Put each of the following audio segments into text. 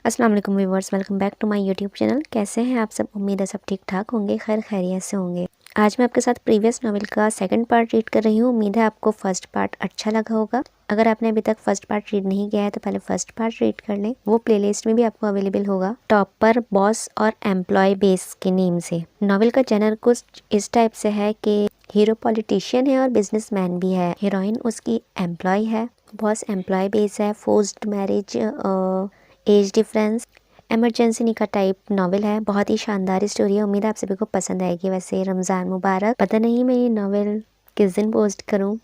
अस्सलाम वालेकुम viewers, welcome back to my YouTube channel. कैसे हैं आप सब? उम्मीद है सब ठीक ठाक होंगे, खैर खैरियत से होंगे। आज मैं आपके साथ प्रीवियस नॉवेल का सेकंड पार्ट रीड कर रही हूँ। उम्मीद है आपको फर्स्ट पार्ट अच्छा लगा होगा। अगर आपने अभी तक फर्स्ट पार्ट रीड नहीं किया है तो पहले फर्स्ट पार्ट रीड कर लें। वो प्लेलिस्ट में भी आपको अवेलेबल होगा, टॉपर, बॉस और एम्प्लॉय बेस के नेम से। नॉवेल का जनर कुछ इस टाइप से है कि हीरो पॉलिटिशियन है और बिजनेसमैन भी है। हीरोइन उसकी एम्प्लॉय है, बॉस एम्प्लॉय बेस है। Forced marriage, age difference, emergency निका टाइप नॉवेल है। बहुत ही शानदार स्टोरी है। उम्मीद है आप सभी को पसंद आएगी। वैसे रमज़ान मुबारक। पता नहीं मैं ये नॉवेल किस दिन पोस्ट करूं,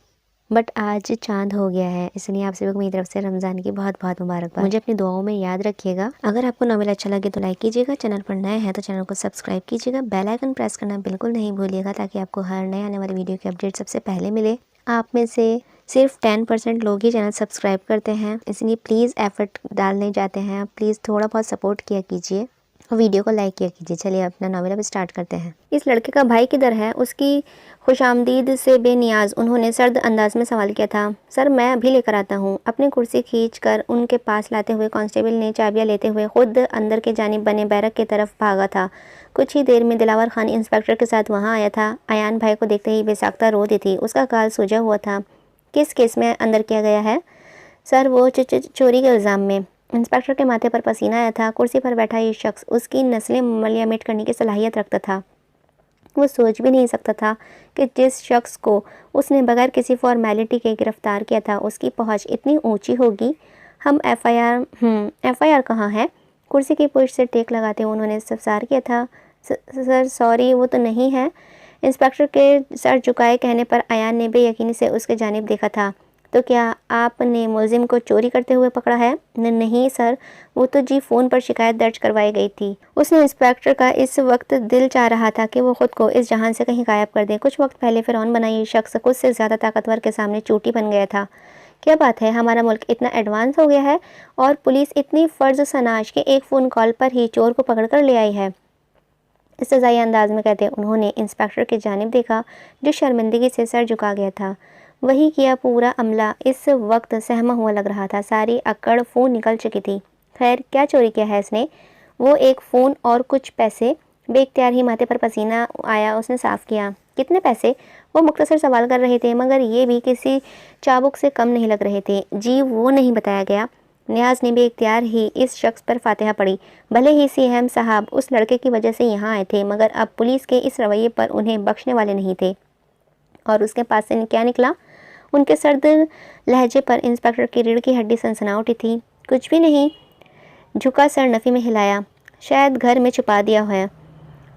बट आज चांद हो गया है, इसलिए आप सभी को मेरी तरफ से रमज़ान की बहुत बहुत मुबारकबाद। मुझे अपनी दुआओं में याद रखिएगा। अगर आपको नॉवेल अच्छा लगे तो लाइक कीजिएगा, चैनल पर नए हैं तो चैनल को सब्सक्राइब कीजिएगा, बेल आइकन प्रेस करना बिल्कुल नहीं भूलिएगा ताकि आपको हर नए आने वाली वीडियो की अपडेट सबसे पहले मिले। आप में से सिर्फ 10% लोग ही चैनल सब्सक्राइब करते हैं, इसलिए प्लीज़ एफर्ट डालने जाते हैं, प्लीज़ थोड़ा बहुत सपोर्ट किया कीजिए और वीडियो को लाइक किया कीजिए। चलिए अपना नॉवेल अब स्टार्ट करते हैं। इस लड़के का भाई किधर है? उसकी खुशामदीद से बेनियाज उन्होंने सर्द अंदाज में सवाल किया था। सर मैं अभी लेकर आता हूँ। अपनी कुर्सी खींच कर उनके पास लाते हुए कांस्टेबल ने चाबियाँ लेते हुए खुद अंदर के जानिब बने बैरक की तरफ भागा था। कुछ ही देर में दिलावर खान इंस्पेक्टर के साथ वहाँ आया था। अयान भाई को देखते ही बेसाख्ता रो दी थी। उसका गाल सूजा हुआ था। किस केस में अंदर किया गया है? सर वो चोरी के इल्ज़ाम में। इंस्पेक्टर के माथे पर पसीना आया था। कुर्सी पर बैठा ये शख्स उसकी नस्लें मलियामिट करने की सलाहियत रखता था। वो सोच भी नहीं सकता था कि जिस शख्स को उसने बगैर किसी फॉर्मेलिटी के गिरफ्तार किया था उसकी पहुंच इतनी ऊंची होगी। हम एफआईआर कहाँ है? कुर्सी की पुश से टेक लगाते हुए उन्होंने इस्तफसार किया था। सर सॉरी, वो तो नहीं है। इंस्पेक्टर के सर झुकाए कहने पर अयान ने बेयकीनी से उसके जानिब देखा था। तो क्या आपने मुलजिम को चोरी करते हुए पकड़ा है? नहीं सर, वो तो जी फ़ोन पर शिकायत दर्ज करवाई गई थी। उसने इंस्पेक्टर का इस वक्त दिल चाह रहा था कि वो खुद को इस जहान से कहीं गायब कर दे। कुछ वक्त पहले फिरौन बना ये शख्स खुद से ज़्यादा ताकतवर के सामने चूटी बन गया था। क्या बात है, हमारा मुल्क इतना एडवांस हो गया है और पुलिस इतनी फ़र्ज सनाश के एक फ़ोन कॉल पर ही चोर को पकड़ कर ले आई है। इस्तज़ाई अंदाज में कहते उन्होंने इंस्पेक्टर की जानिब देखा जो शर्मिंदगी से सर झुका गया था। वही किया पूरा अमला इस वक्त सहमा हुआ लग रहा था। सारी अकड़ फ़ोन निकल चुकी थी। खैर क्या चोरी किया है इसने? वो एक फ़ोन और कुछ पैसे। बेख्तियार ही माथे पर पसीना आया, उसने साफ़ किया। कितने पैसे? वो मुख्तसर सवाल कर रहे थे मगर ये भी किसी चाबुक से कम नहीं लग रहे थे। जी वो नहीं बताया गया। न्याज ने भी इख्तियार ही इस शख्स पर फातिहा पड़ी। भले ही सीएम साहब उस लड़के की वजह से यहाँ आए थे मगर अब पुलिस के इस रवैये पर उन्हें बख्शने वाले नहीं थे। और उसके पास से क्या निकला? उनके सर्द लहजे पर इंस्पेक्टर की रीढ़ की हड्डी सनसना उठी थी। कुछ भी नहीं। झुका सर नफ़ी में हिलाया। शायद घर में छुपा दिया है।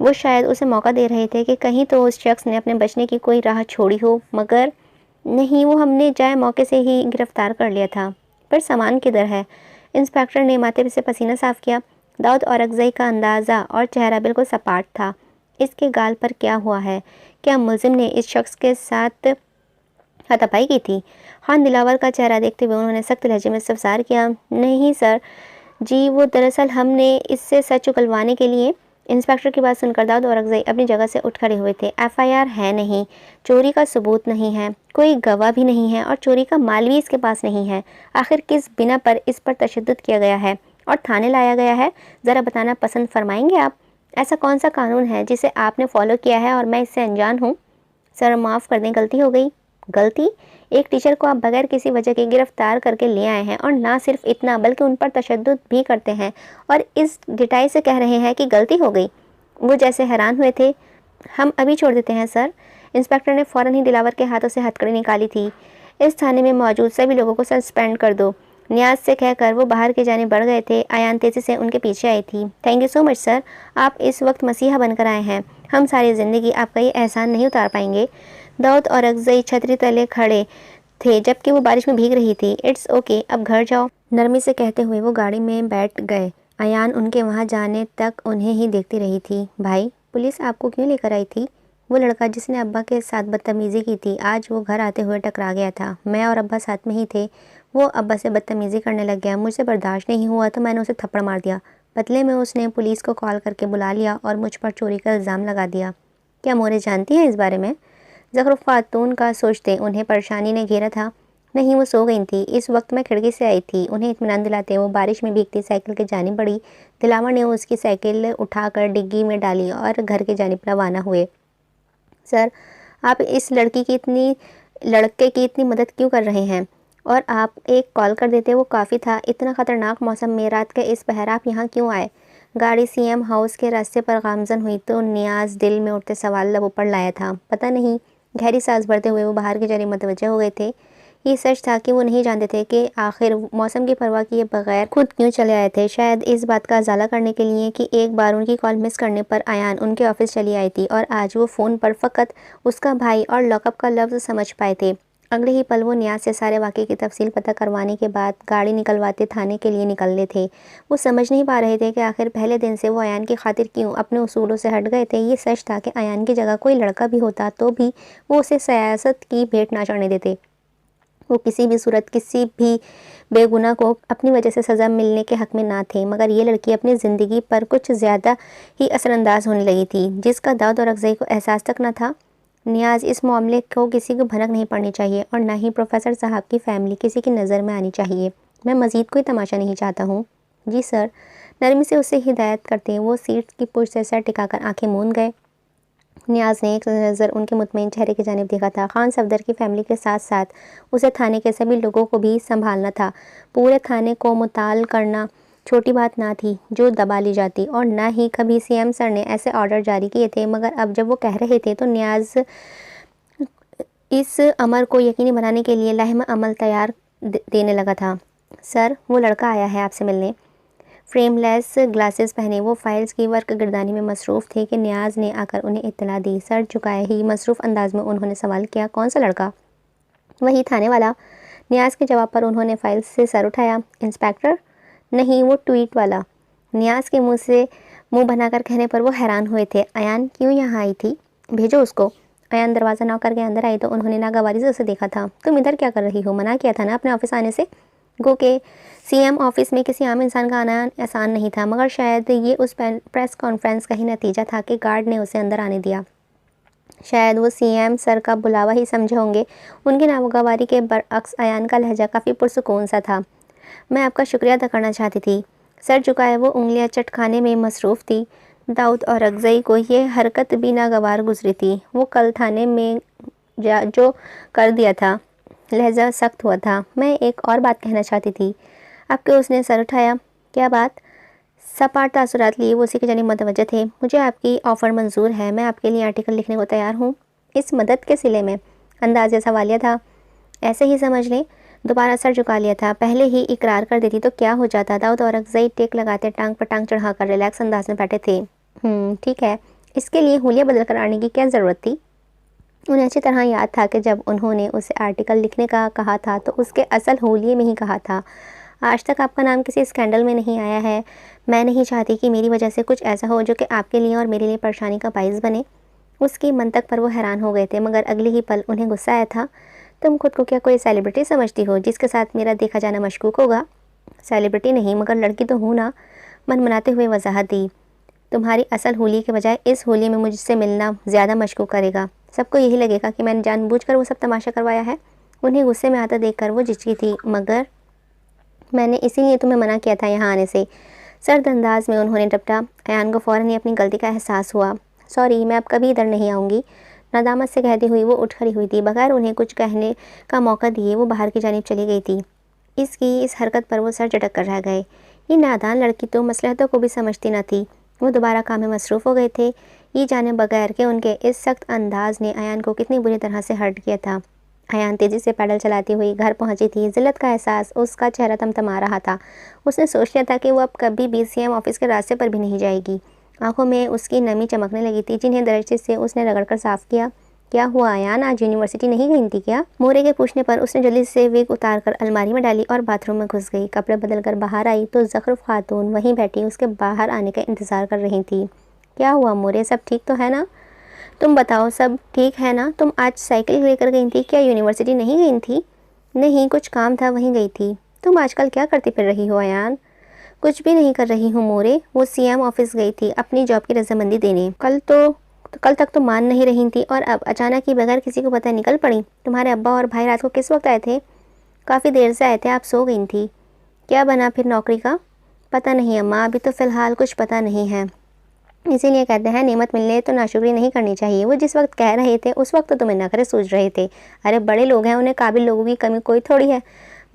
वो शायद उसे मौका दे रहे थे कि कहीं तो उस शख्स ने अपने बचने की कोई राह छोड़ी हो, मगर नहीं, वो हमने जाए मौके से ही गिरफ्तार कर लिया था। पर सामान किधर है? इंस्पेक्टर ने माथे से पसीना साफ किया। दाऊद और अगज़ई का अंदाज़ा और चेहरा बिल्कुल सपाट था। इसके गाल पर क्या हुआ है? क्या मुलजिम ने इस शख्स के साथ हाथापाई की थी? खान दिलावर का चेहरा देखते हुए उन्होंने सख्त लहजे में इस्तफसार किया। नहीं सर जी, वो दरअसल हमने इससे सच उगलवाने के लिए। इंस्पेक्टर की बात सुनकर दाऊद और अगज़ई अपनी जगह से उठ खड़े हुए थे। एफआईआर है नहीं, चोरी का सबूत नहीं है, कोई गवाह भी नहीं है और चोरी का माल भी इसके पास नहीं है। आखिर किस बिना पर इस पर तशद्दुद किया गया है और थाने लाया गया है? ज़रा बताना पसंद फरमाएंगे आप? ऐसा कौन सा कानून है जिसे आपने फॉलो किया है और मैं इससे अनजान हूँ? सर माफ़ कर दें, गलती हो गई। गलती? एक टीचर को आप बगैर किसी वजह के गिरफ्तार करके ले आए हैं और ना सिर्फ इतना बल्कि उन पर तशद्दुद भी करते हैं और इस ढिठाई से कह रहे हैं कि गलती हो गई। वो जैसे हैरान हुए थे। हम अभी छोड़ देते हैं सर। इंस्पेक्टर ने फ़ौरन ही दिलावर के हाथों से हथकड़ी निकाली थी। इस थाने में मौजूद सभी लोगों को सस्पेंड कर दो, न्याज से कहकर वो बाहर की जानिब बढ़ गए थे। अयान तेज़ी से उनके पीछे आई थी। Thank you so much sir, आप इस वक्त मसीहा बनकर आए हैं। हम सारी ज़िंदगी आपका ये एहसान नहीं उतार पाएंगे। दाऊद और अगज़ई छतरी तले खड़े थे जबकि वो बारिश में भीग रही थी। इट्स ओके, अब घर जाओ, नरमी से कहते हुए वो गाड़ी में बैठ गए। अयान उनके वहाँ जाने तक उन्हें ही देखती रही थी। भाई, पुलिस आपको क्यों लेकर आई थी? वो लड़का जिसने अब्बा के साथ बदतमीज़ी की थी आज वो घर आते हुए टकरा गया था। मैं और अब्बा साथ में ही थे। वो अब्बा से बदतमीज़ी करने लग गया। मुझसे बर्दाश्त नहीं हुआ तो मैंने उसे थप्पड़ मार दिया। बदले में उसने पुलिस को कॉल करके बुला लिया और मुझ पर चोरी का इल्ज़ाम लगा दिया। क्या मोरे जानती हैं इस बारे में? ज़फ़र खातून का सोचते उन्हें परेशानी ने घेरा था। नहीं, वो सो गई थी। इस वक्त मैं खिड़की से आई थी उन्हें इत्मीनान दिलाते। वो बारिश में भीगती साइकिल की जानिब बढ़ी। दिलावर ने उसकी साइकिल उठाकर डिग्गी में डाली और घर की जानिब रवाना हुए। सर, आप इस लड़के की इतनी मदद क्यों कर रहे हैं? और आप एक कॉल कर देते वो काफ़ी था। इतना ख़तरनाक मौसम में रात के इस पहर आप यहाँ क्यों आए? गाड़ी सीएम हाउस के रास्ते पर गामजन हुई तो नियाज़ दिल में उठते सवाल लब ऊपर लाया था। पता नहीं, गहरी सांस भरते हुए वो बाहर की जानिब मुतवज्जह हो गए थे। ये सच था कि वो नहीं जानते थे कि आखिर मौसम की परवाह किए बगैर खुद क्यों चले आए थे। शायद इस बात का उजाला करने के लिए कि एक बार उनकी कॉल मिस करने पर अयान उनके ऑफिस चली आई थी और आज वो फ़ोन पर फ़कत उसका भाई और लॉकअप का लफ्ज़ समझ पाए थे। अगले ही पल वो नियाज से सारे वाक़े की तफसील पता करवाने के बाद गाड़ी निकलवाते थाने के लिए निकलने थे। वो समझ नहीं पा रहे थे कि आखिर पहले दिन से वो अयान की खातिर क्यों अपने उसूलों से हट गए थे। ये सच था कि अयान की जगह कोई लड़का भी होता तो भी वो उसे सियासत की भेंट ना चढ़ने देते। वो किसी भी सूरत किसी भी बेगुनाह को अपनी वजह से सज़ा मिलने के हक़ में ना थे, मगर ये लड़की अपनी ज़िंदगी पर कुछ ज़्यादा ही असरअंदाज होने लगी थी, जिसका दाऊद और अफज़ई को एहसास तक न था। नियाज़, इस मामले को किसी को भनक नहीं पड़नी चाहिए और ना ही प्रोफेसर साहब की फ़ैमिली किसी की नज़र में आनी चाहिए। मैं मज़ीद कोई तमाशा नहीं चाहता हूँ। जी सर, नरमी से उसे हिदायत करते वो सीट की पुश से सर टिकाकर आंखें मूंद गए। नियाज़ ने एक नज़र उनके मुतमईन चेहरे की जानिब देखा था। खान सफदर की फैमिली के साथ साथ उसे थाने के सभी लोगों को भी संभालना था। पूरे थाने को मुताल करना छोटी बात ना थी जो दबा ली जाती, और ना ही कभी सीएम सर ने ऐसे ऑर्डर जारी किए थे। मगर अब जब वो कह रहे थे तो नियाज़ इस अमर को यकीनी बनाने के लिए लाहिमा अमल तैयार देने लगा था। सर, वो लड़का आया है आपसे मिलने। फ्रेमलेस ग्लासेस पहने वो फाइल्स की वर्क गिरदानी में मसरूफ़ थे कि नियाज़ ने आकर उन्हें इत्तला दी। सर झुकाए ही मसरूफ़ अंदाज में उन्होंने सवाल किया, कौन सा लड़का? वही थाने वाला। नियाज़ के जवाब पर उन्होंने फाइल से सर उठाया। इंस्पेक्टर? नहीं, वो ट्वीट वाला। नियाज़ के मुंह बनाकर कहने पर वो हैरान हुए थे। अयान क्यों यहाँ आई थी? भेजो उसको। अयान दरवाज़ा नॉक करके अंदर आई तो उन्होंने नागवारी से उसे देखा था। तुम इधर क्या कर रही हो? मना किया था ना अपने ऑफिस आने से। गो के सीएम ऑफिस में किसी आम इंसान का आना आसान नहीं था, मगर शायद ये उस प्रेस कॉन्फ्रेंस का ही नतीजा था कि गार्ड ने उसे अंदर आने दिया। शायद वो सीएम सर का बुलावा ही समझे होंगे। उनकी नागवारी के बरअक्स अयान का लहजा काफ़ी पुरसुकून सा था। मैं आपका शुक्रिया अदा करना चाहती थी। सर झुकाए वो उंगलियां चटखाने में मसरूफ़ थी। दाऊद और अफज़ई को ये हरकत भी नागवार गुजरी थी। वो कल थाने में जो कर दिया था, लहजा सख्त हुआ था। मैं एक और बात कहना चाहती थी। आपके उसने सर उठाया। क्या बात? सपाट तासुरात लिए वो उसी की जानिब मुतवज्जह थे। मुझे आपकी ऑफ़र मंजूर है। मैं आपके लिए आर्टिकल लिखने को तैयार हूँ। इस मदद के सिले में अंदाज़े सवालिया था। ऐसे ही समझ लें। दोबारा सर झुका लिया था। पहले ही इकरार कर देती तो क्या हो जाता? दाऊद और अफज़ई टेक लगाते टांग पर टांग चढ़ाकर रिलैक्स अंदाज में बैठे थे। ठीक है, इसके लिए हुलिया बदल कर आने की क्या ज़रूरत थी? उन्हें अच्छी तरह याद था कि जब उन्होंने उसे आर्टिकल लिखने का कहा था तो उसके असल होलिये में ही कहा था। आज तक आपका नाम किसी स्कैंडल में नहीं आया है। मैं नहीं चाहती कि मेरी वजह से कुछ ऐसा हो जो कि आपके लिए और मेरे लिए परेशानी का बाइस बने। उसकी मंतक पर वो हैरान हो गए थे, मगर अगले ही पल उन्हें गुस्सा आया था। तुम खुद को क्या कोई सेलिब्रिटी समझती हो जिसके साथ मेरा देखा जाना मशकूक होगा? सेलिब्रिटी नहीं, मगर लड़की तो हूँ ना, मनमनाते हुए वजाहत दी। तुम्हारी असल होली के बजाय इस होली में मुझसे मिलना ज़्यादा मशकूक करेगा। सबको यही लगेगा कि मैंने जानबूझकर वो सब तमाशा करवाया है। उन्हें गुस्से में आता देखकर वो झिझकी थी। मगर मैंने इसीलिए तुम्हें मना किया था यहाँ आने से। सर्द अंदाज में उन्होंने डपटा। अयान को फ़ौरन ही अपनी गलती का एहसास हुआ। सॉरी, मैं अब कभी इधर नहीं आऊँगी। नदामत से कहती हुई वो उठ खड़ी हुई थी। बगैर उन्हें कुछ कहने का मौका दिए वो बाहर की जानिब चली गई थी। इसकी इस हरकत पर वो सर झटक कर रह गए। ये नादान लड़की तो मसलहतों को भी समझती न थी। वो दोबारा काम में मसरूफ़ हो गए थे, ये जाने बगैर कि उनके इस सख्त अंदाज ने अयान को कितनी बुरी तरह से हर्ट किया था। अयान तेज़ी से पैडल चलाती हुई घर पहुंची थी। ज़िल्लत का एहसास उसका चेहरा तमतमा रहा था। उसने सोच लिया था कि वो अब कभी भी सीएम ऑफिस के रास्ते पर भी नहीं जाएगी। आंखों में उसकी नमी चमकने लगी थी, जिन्हें दरचीज से उसने रगड़कर साफ़ किया। क्या हुआ अयान, आज यूनिवर्सिटी नहीं गई थी क्या? मोरे के पूछने पर उसने जल्दी से विग उतारकर अलमारी में डाली और बाथरूम में घुस गई। कपड़े बदलकर बाहर आई तो ज़खरुफ खातून वहीं बैठी उसके बाहर आने का इंतज़ार कर रही थी। क्या हुआ मोरे, सब ठीक तो है ना? तुम बताओ, सब ठीक है ना? तुम आज साइकिल लेकर गई थी क्या? यूनिवर्सिटी नहीं गई थी? नहीं, कुछ काम था वहीं गई थी। तुम आजकल क्या करती फिर रही हो अयान? कुछ भी नहीं कर रही हूँ मोरे। वो सीएम ऑफिस गई थी अपनी जॉब की रजामंदी देने। कल तक तो मान नहीं रही थी और अब अचानक ही बगैर किसी को पता निकल पड़ी। तुम्हारे अब्बा और भाई रात को किस वक्त आए थे? काफ़ी देर से आए थे, आप सो गई थी। क्या बना फिर नौकरी का? पता नहीं अम्मा, अभी तो फ़िलहाल कुछ पता नहीं है। इसीलिए कहते हैं नेमत मिलने तो नाशुक्री नहीं करनी चाहिए। वो जिस वक्त कह रहे थे उस वक्त तो तुम्हें नखरे सूझ रहे थे। अरे बड़े लोग हैं, उन्हें काबिल लोगों की कमी कोई थोड़ी है।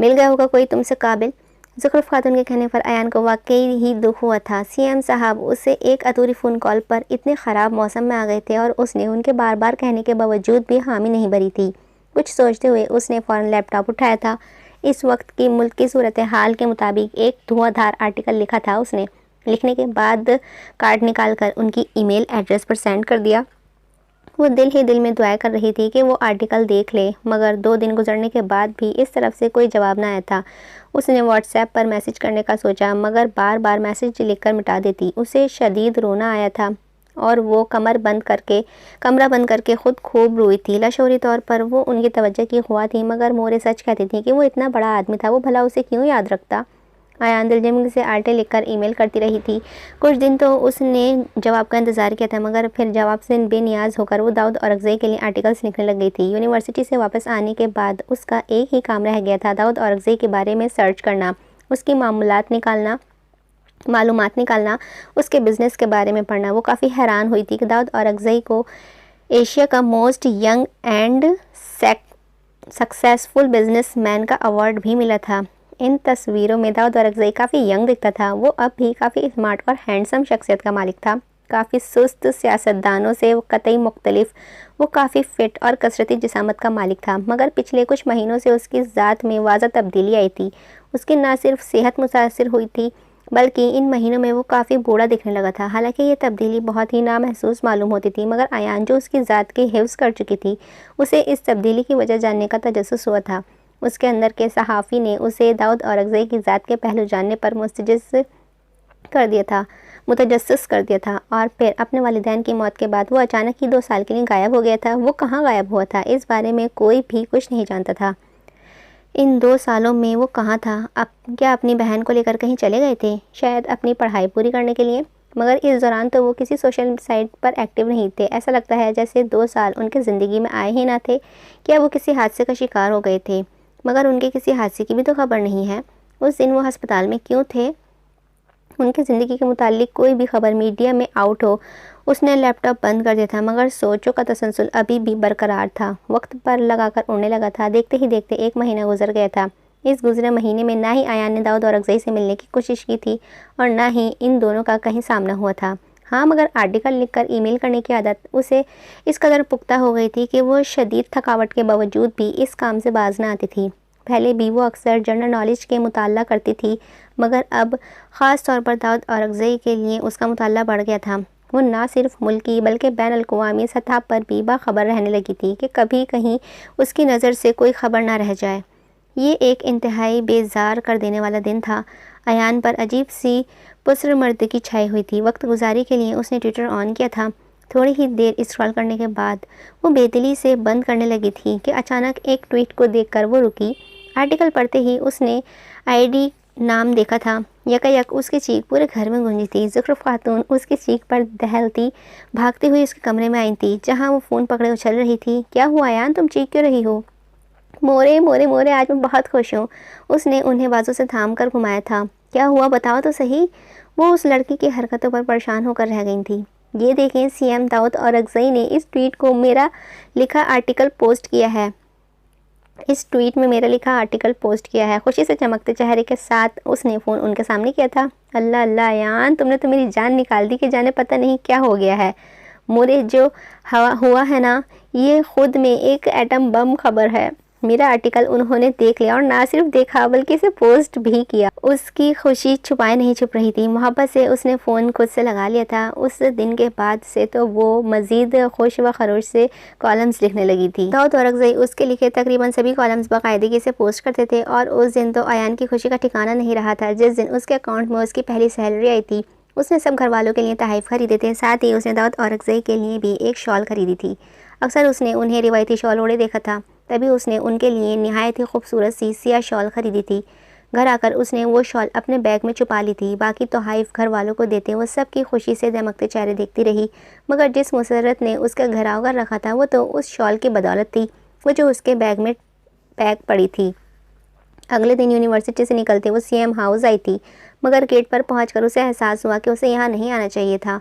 मिल गया होगा कोई तुमसे काबिल। ज़ुखरुफ खातून के कहने पर अयान को वाकई ही दुख हुआ था। सीएम साहब उसे एक अधूरी फ़ोन कॉल पर इतने ख़राब मौसम में आ गए थे और उसने उनके बार बार कहने के बावजूद भी हामी नहीं भरी थी। कुछ सोचते हुए उसने फ़ौरन लैपटॉप उठाया था। इस वक्त की मुल्क की सूरत हाल के मुताबिक एक धुआंधार आर्टिकल लिखा था उसने। लिखने के बाद कार्ड निकाल कर उनकी ईमेल एड्रेस पर सेंड कर दिया। वो दिल ही दिल में दुआएं कर रही थी कि वो आर्टिकल देख ले, मगर 2 दिन गुजरने के बाद भी इस तरफ से कोई जवाब ना आया था। उसने व्हाट्सएप पर मैसेज करने का सोचा, मगर बार बार मैसेज लिखकर मिटा देती। उसे शदीद रोना आया था और वो कमरा बंद करके खुद खूब रोई थी। लाशौरी तौर पर वो उनकी तवज्जो की ख्वाह थी, मगर मोरे सच कहती थी कि वो इतना बड़ा आदमी था, वो भला उसे क्यों याद रखता। अयान दिलजमी से आर्टिकल लिखकर ईमेल करती रही थी। कुछ दिन तो उसने जवाब का इंतज़ार किया था, मगर फिर जवाब से बेनियाज होकर वो दाऊद औरकज़ई के लिए आर्टिकल्स लिखने लग गई थी। यूनिवर्सिटी से वापस आने के बाद उसका एक ही काम रह गया था, दाऊद औरकज़ई के बारे में सर्च करना, उसकी मालूमात निकालना, उसके बिज़नेस के बारे में पढ़ना। वो काफ़ी हैरान हुई थी कि दाऊद औरकज़ई को एशिया का most young and successful businessman का अवार्ड भी मिला था। इन तस्वीरों में दाऊद औरकज़ई काफ़ी यंग दिखता था। वो अब भी काफ़ी स्मार्ट और हैंडसम शख्सियत का मालिक था, काफ़ी सुस्त सियासतदानों से कतई मुख्तलिफ। वो काफ़ी फिट और कसरती जिसामत का मालिक था, मगर पिछले कुछ महीनों से उसकी ज़ात में वाज़ा तब्दीली आई थी। उसकी न सिर्फ सेहत मुतासर हुई थी, बल्कि इन महीनों में वो काफ़ी बूढ़ा दिखने लगा था। हालांकि ये तब्दीली बहुत ही नामहसूस मालूम होती थी, मगर अयान जो उसकी ज़ात की हिफ्ज़ कर चुकी थी, उसे इस तब्दीली की वजह जानने का तजस्सुस हुआ था। उसके अंदर के सहाफ़ी ने उसे दाऊद औरकज़ई की ज़ात के पहलू जानने पर मुतजस्सिस कर दिया था। और फिर अपने वालिदैन की मौत के बाद वो अचानक ही 2 साल के लिए गायब हो गया था। वो कहाँ गायब हुआ था, इस बारे में कोई भी कुछ नहीं जानता था। इन 2 सालों में वो कहाँ था? क्या अपनी बहन को लेकर कहीं चले गए थे? शायद अपनी पढ़ाई पूरी करने के लिए, मगर इस दौरान तो वो किसी सोशल साइट पर एक्टिव नहीं थे। ऐसा लगता है जैसे 2 साल उनके ज़िंदगी में आए ही ना थे। क्या वो किसी हादसे का शिकार हो गए थे? मगर उनके किसी हादसे की भी तो खबर नहीं है। उस दिन वो अस्पताल में क्यों थे? उनकी ज़िंदगी के मुतालिक कोई भी खबर मीडिया में आउट हो। उसने लैपटॉप बंद कर दिया था, मगर सोचों का तसलसल अभी भी बरकरार था। वक्त पर लगाकर उड़ने लगा था। देखते ही देखते 1 महीना गुजर गया था। इस गुजरे महीने में ना ही अयान ने दाऊद औरकज़ई से मिलने की कोशिश की थी और ना ही इन दोनों का कहीं सामना हुआ था। हाँ, मगर आर्टिकल लिखकर ईमेल करने की आदत उसे इस कदर पुख्ता हो गई थी कि वो शदीद थकावट के बावजूद भी इस काम से बाज न आती थी। पहले भी वो अक्सर जनरल नॉलेज के मुताला करती थी, मगर अब ख़ास तौर पर दाऊद औरकज़ई के लिए उसका मुताला बढ़ गया था। वो ना सिर्फ मुल्की बल्कि बैन अल-अक़वामी सतह पर भी बाखबर रहने लगी थी कि कभी कहीं उसकी नज़र से कोई खबर ना रह जाए। ये एक इंतहाई बेजार कर देने वाला दिन था। अयान पर अजीब सी पुसरमर्दगी छाई हुई थी। वक्त गुजारी के लिए उसने ट्विटर ऑन किया था। थोड़ी ही देर स्क्रॉल करने के बाद वो बेदिली से बंद करने लगी थी कि अचानक एक ट्वीट को देखकर वो रुकी। आर्टिकल पढ़ते ही उसने आईडी नाम देखा था। यकायक उसकी चीख पूरे घर में गूंजी थी। ज़ुखरुफ खातून उसकी चीख पर दहलती भागती हुई उसके कमरे में आई थी, जहाँ वो फ़ोन पकड़े उछल रही थी। क्या हुआ अयान, तुम चीख क्यों रही हो? मोरे मोरे मोरे, आज मैं बहुत खुश हूँ। उसने उन्हें बाजू से थाम कर घुमाया था। क्या हुआ, बताओ तो सही। वो उस लड़की की हरकतों पर परेशान होकर रह गई थी। ये देखें, सीएम दाऊद औरकज़ई ने इस ट्वीट को मेरा लिखा आर्टिकल पोस्ट किया है। इस ट्वीट में मेरा लिखा आर्टिकल पोस्ट किया है। खुशी से चमकते चेहरे के साथ उसने फ़ोन उनके सामने किया था। अल्लाह अल्लाह अयान, तुमने तो मेरी जान निकाल दी कि जाने पता नहीं क्या हो गया है। मोरे जो हुआ है ना, ये खुद में एक एटम बम खबर है। मेरा आर्टिकल उन्होंने देख लिया और ना सिर्फ देखा बल्कि इसे पोस्ट भी किया। उसकी खुशी छुपाए नहीं छुप रही थी। मोहब्बत से उसने फ़ोन खुद से लगा लिया था। उस दिन के बाद से तो वो मज़ीद खुश व खरोश से कॉलम्स लिखने लगी थी। दाऊद औरकज़ई उसके लिखे तकरीबन सभी कॉलम्स बाकायदगी से पोस्ट करते थे और उस दिन तो अयान की खुशी का ठिकाना नहीं रहा था। जिस दिन उसके अकाउंट में उसकी पहली सैलरी आई थी, उसने सब घर वालों के लिए तोहफ़े खरीदे थे। साथ ही उसने दाऊद औरकज़ई के लिए भी एक शॉल खरीदी थी। अक्सर उसने उन्हें रिवायती शॉल ओढ़े देखा था, तभी उसने उनके लिए निहायत ही खूबसूरत सी सियाह शॉल खरीदी थी। घर आकर उसने वो शॉल अपने बैग में छुपा ली थी। बाकी तोहफ़े घर वालों को देते वो सबकी खुशी से दमकते चेहरे देखती रही, मगर जिस मुसर्रत ने उसका घिराव कर रखा था वो तो उस शॉल की बदौलत थी, वो जो उसके बैग में पैक पड़ी थी। अगले दिन यूनिवर्सिटी से निकलते वो सीएम हाउस आई थी, मगर गेट पर पहुंचकर उसे एहसास हुआ कि उसे यहाँ नहीं आना चाहिए था।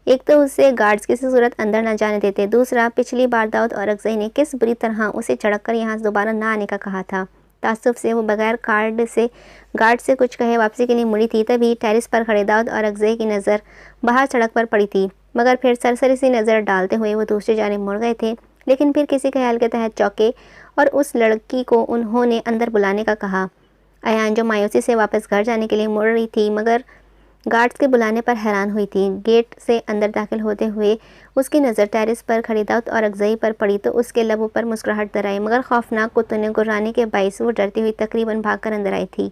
एक तो उसे गार्ड्स किसी सूरत अंदर न जाने देते, दूसरा पिछली बार दाऊद औरकज़ई ने किस बुरी तरह उसे झड़क कर यहाँ दोबारा ना आने का कहा था। तासुब से वो बगैर गार्ड से कुछ कहे वापसी के लिए मुड़ी थी, तभी टेरिस पर खड़े दाऊद औरकज़ई की नज़र बाहर सड़क पर पड़ी थी, मगर फिर सरसरी सी नज़र डालते हुए वो दूसरी जानिब मुड़ गए थे। लेकिन फिर किसी ख्याल के तहत चौंके और उस लड़की को उन्होंने अंदर बुलाने का कहा। अयान जो मायूसी से वापस घर जाने के लिए मुड़ रही थी, मगर गार्ड्स के बुलाने पर हैरान हुई थी। गेट से अंदर दाखिल होते हुए उसकी नज़र टेरिस पर खड़ी दाऊद औरकज़ई पर पड़ी तो उसके लबों पर मुस्कुराहट दर आई, मगर खौफनाक कुत्तों गुर्राने के बाइस वो डरती हुई तकरीबन भागकर अंदर आई थी।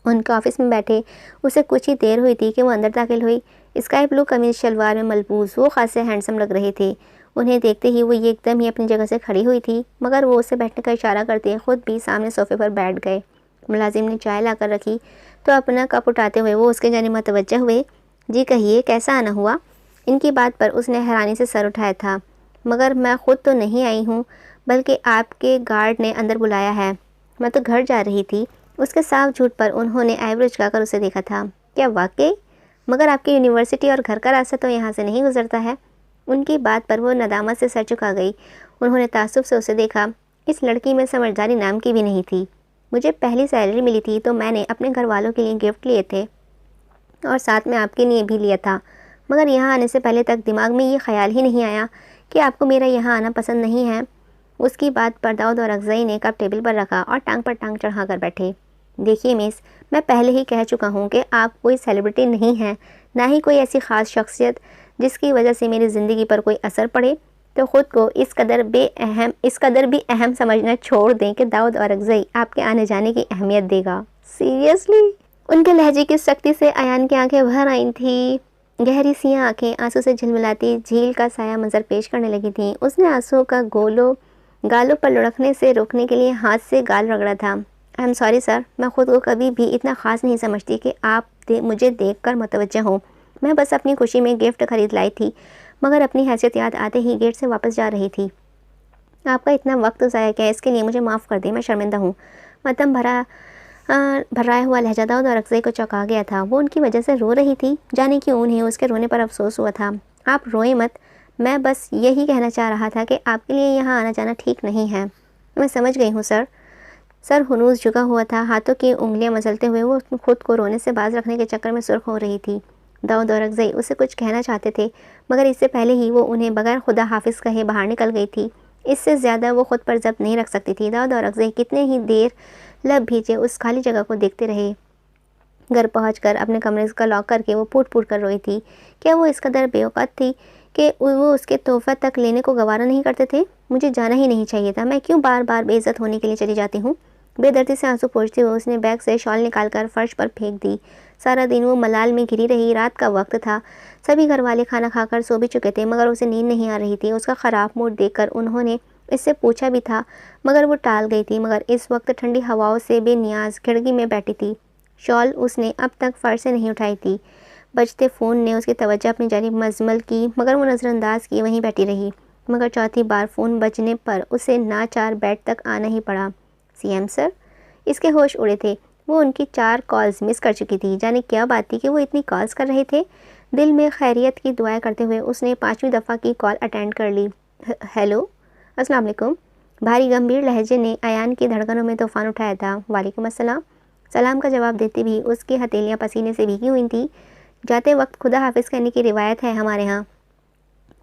उनके ऑफिस में बैठे उसे कुछ ही देर हुई थी कि वो अंदर दाखिल हुई। स्काई ब्लू कमीज शलवार में मलबूस वो खासे हैंडसम लग रहे थे। उन्हें देखते ही वो एकदम ही अपनी जगह से खड़ी हुई थी, मगर वो उसे बैठने का इशारा करते खुद भी सामने सोफे पर बैठ गए। मुलाजिम ने चाय लाकर रखी तो अपना कप उठाते हुए वो उसके जानिब मुतवज्जे हुए। जी कहिए, कैसा आना हुआ? इनकी बात पर उसने हैरानी से सर उठाया था। मगर मैं खुद तो नहीं आई हूँ, बल्कि आपके गार्ड ने अंदर बुलाया है। मैं तो घर जा रही थी। उसके साफ झूठ पर उन्होंने आईब्रो झुकाकर उसे देखा था। क्या वाकई? मगर आपकी यूनिवर्सिटी और घर का रास्ता तो यहाँ से नहीं गुजरता है। उनकी बात पर वो नदामत से सर झुका गई। उन्होंने तासुब से उसे देखा। इस लड़की में समझदारी नाम की भी नहीं थी। मुझे पहली सैलरी मिली थी तो मैंने अपने घर वालों के लिए गिफ्ट लिए थे और साथ में आपके लिए भी लिया था, मगर यहाँ आने से पहले तक दिमाग में ये ख्याल ही नहीं आया कि आपको मेरा यहाँ आना पसंद नहीं है। उसकी बात पर दाऊद औरकज़ई ने कप टेबल पर रखा और टांग पर टांग चढ़ा कर बैठे। देखिए मिस, मैं पहले ही कह चुका हूँ कि आप कोई सेलिब्रिटी नहीं हैं, ना ही कोई ऐसी ख़ास शख्सियत जिसकी वजह से मेरी ज़िंदगी पर कोई असर पड़े। तो ख़ुद को इस कदर भी अहम समझना छोड़ दें कि दाऊद औरकज़ई आपके आने जाने की अहमियत देगा। सीरियसली? उनके लहजे की सख्ती से अयान की आंखें भर आई थी। गहरी सी आंखें आंसू से झिलमिलाती झील का साया मंजर पेश करने लगी थीं। उसने आंसुओं का गालों पर लुढ़कने से रोकने के लिए हाथ से गाल रगड़ा था। आई एम सॉरी सर, मैं खुद को कभी भी इतना ख़ास नहीं समझती कि आप मुझे देखकर मुतवज्जे हो। मैं बस अपनी खुशी में गिफ्ट खरीद लाई थी, मगर अपनी हैसियत याद आते ही गेट से वापस जा रही थी। आपका इतना वक्त ज़ाया किया, इसके लिए मुझे माफ़ कर दें, मैं शर्मिंदा हूँ। मतम भर्राया हुआ लहजा दाऊद औरकज़ई को चौंका गया था। वो उनकी वजह से रो रही थी। जाने क्यों उन्हें उसके रोने पर अफसोस हुआ था। आप रोए मत, मैं बस यही कहना चाह रहा था कि आपके लिए यहाँ आना जाना ठीक नहीं है। मैं समझ गई हूँ सर। सर हुनूस झुका हुआ था। हाथों की उंगलियां मसलते हुए वो खुद को रोने से बाज रखने के चक्कर में सुर्ख हो रही थी। दाऊद औरकज़ई उसे कुछ कहना चाहते थे, मगर इससे पहले ही वो उन्हें बगैर खुदा हाफिज़ कहे बाहर निकल गई थी। इससे ज़्यादा वो खुद पर जब्त नहीं रख सकती थी। दाऊद औरकज़ई कितने ही देर लब भीजे उस खाली जगह को देखते रहे। घर पहुंचकर अपने कमरे का लॉक करके वो फूट फूट कर रोई थी। क्या वो इस कदर बेऔकात थी कि वो उसके तोहफा तक लेने को गवारा नहीं करते थे? मुझे जाना ही नहीं चाहिए था। मैं क्यों बार बार बेइज्जत होने के लिए चली जाती हूँ? बेदर्दी से आंसू पोंछते हुए उसने बैग से शॉल निकालकर फर्श पर फेंक दी। सारा दिन वो मलाल में घिरी रही। रात का वक्त था। सभी घर वाले खाना खाकर सो भी चुके थे, मगर उसे नींद नहीं आ रही थी। उसका ख़राब मूड देखकर उन्होंने इससे पूछा भी था, मगर वो टाल गई थी। मगर इस वक्त ठंडी हवाओं से बेनियाज खिड़की में बैठी थी। शॉल उसने अब तक फर्श से नहीं उठाई थी। बजते फ़ोन ने उसकी तवज्जो अपनी जानिब मजमल की, मगर वो नज़रअंदाज की वहीं बैठी रही। मगर चौथी बार फ़ोन बजने पर उसे नाचार बेड तक आना ही पड़ा। CM sir? इसके होश उड़े थे। वो उनकी 4 कॉल्स मिस कर चुकी थी। जाने क्या बात थी कि वो इतनी कॉल्स कर रहे थे। दिल में खैरियत की दुआएं करते हुए उसने 5वीं दफ़ा की कॉल अटेंड कर ली। हेलो, अस्सलाम वालेकुम। भारी गंभीर लहजे ने अयान की धड़कनों में तूफ़ान उठाया था। वालेकुम अस्सलाम। सलाम का जवाब देते भी उसकी हथेलियाँ पसीने से भीगी हुई थीं। जाते वक्त खुदा हाफिज़ कहने की रिवायत है हमारे यहाँ।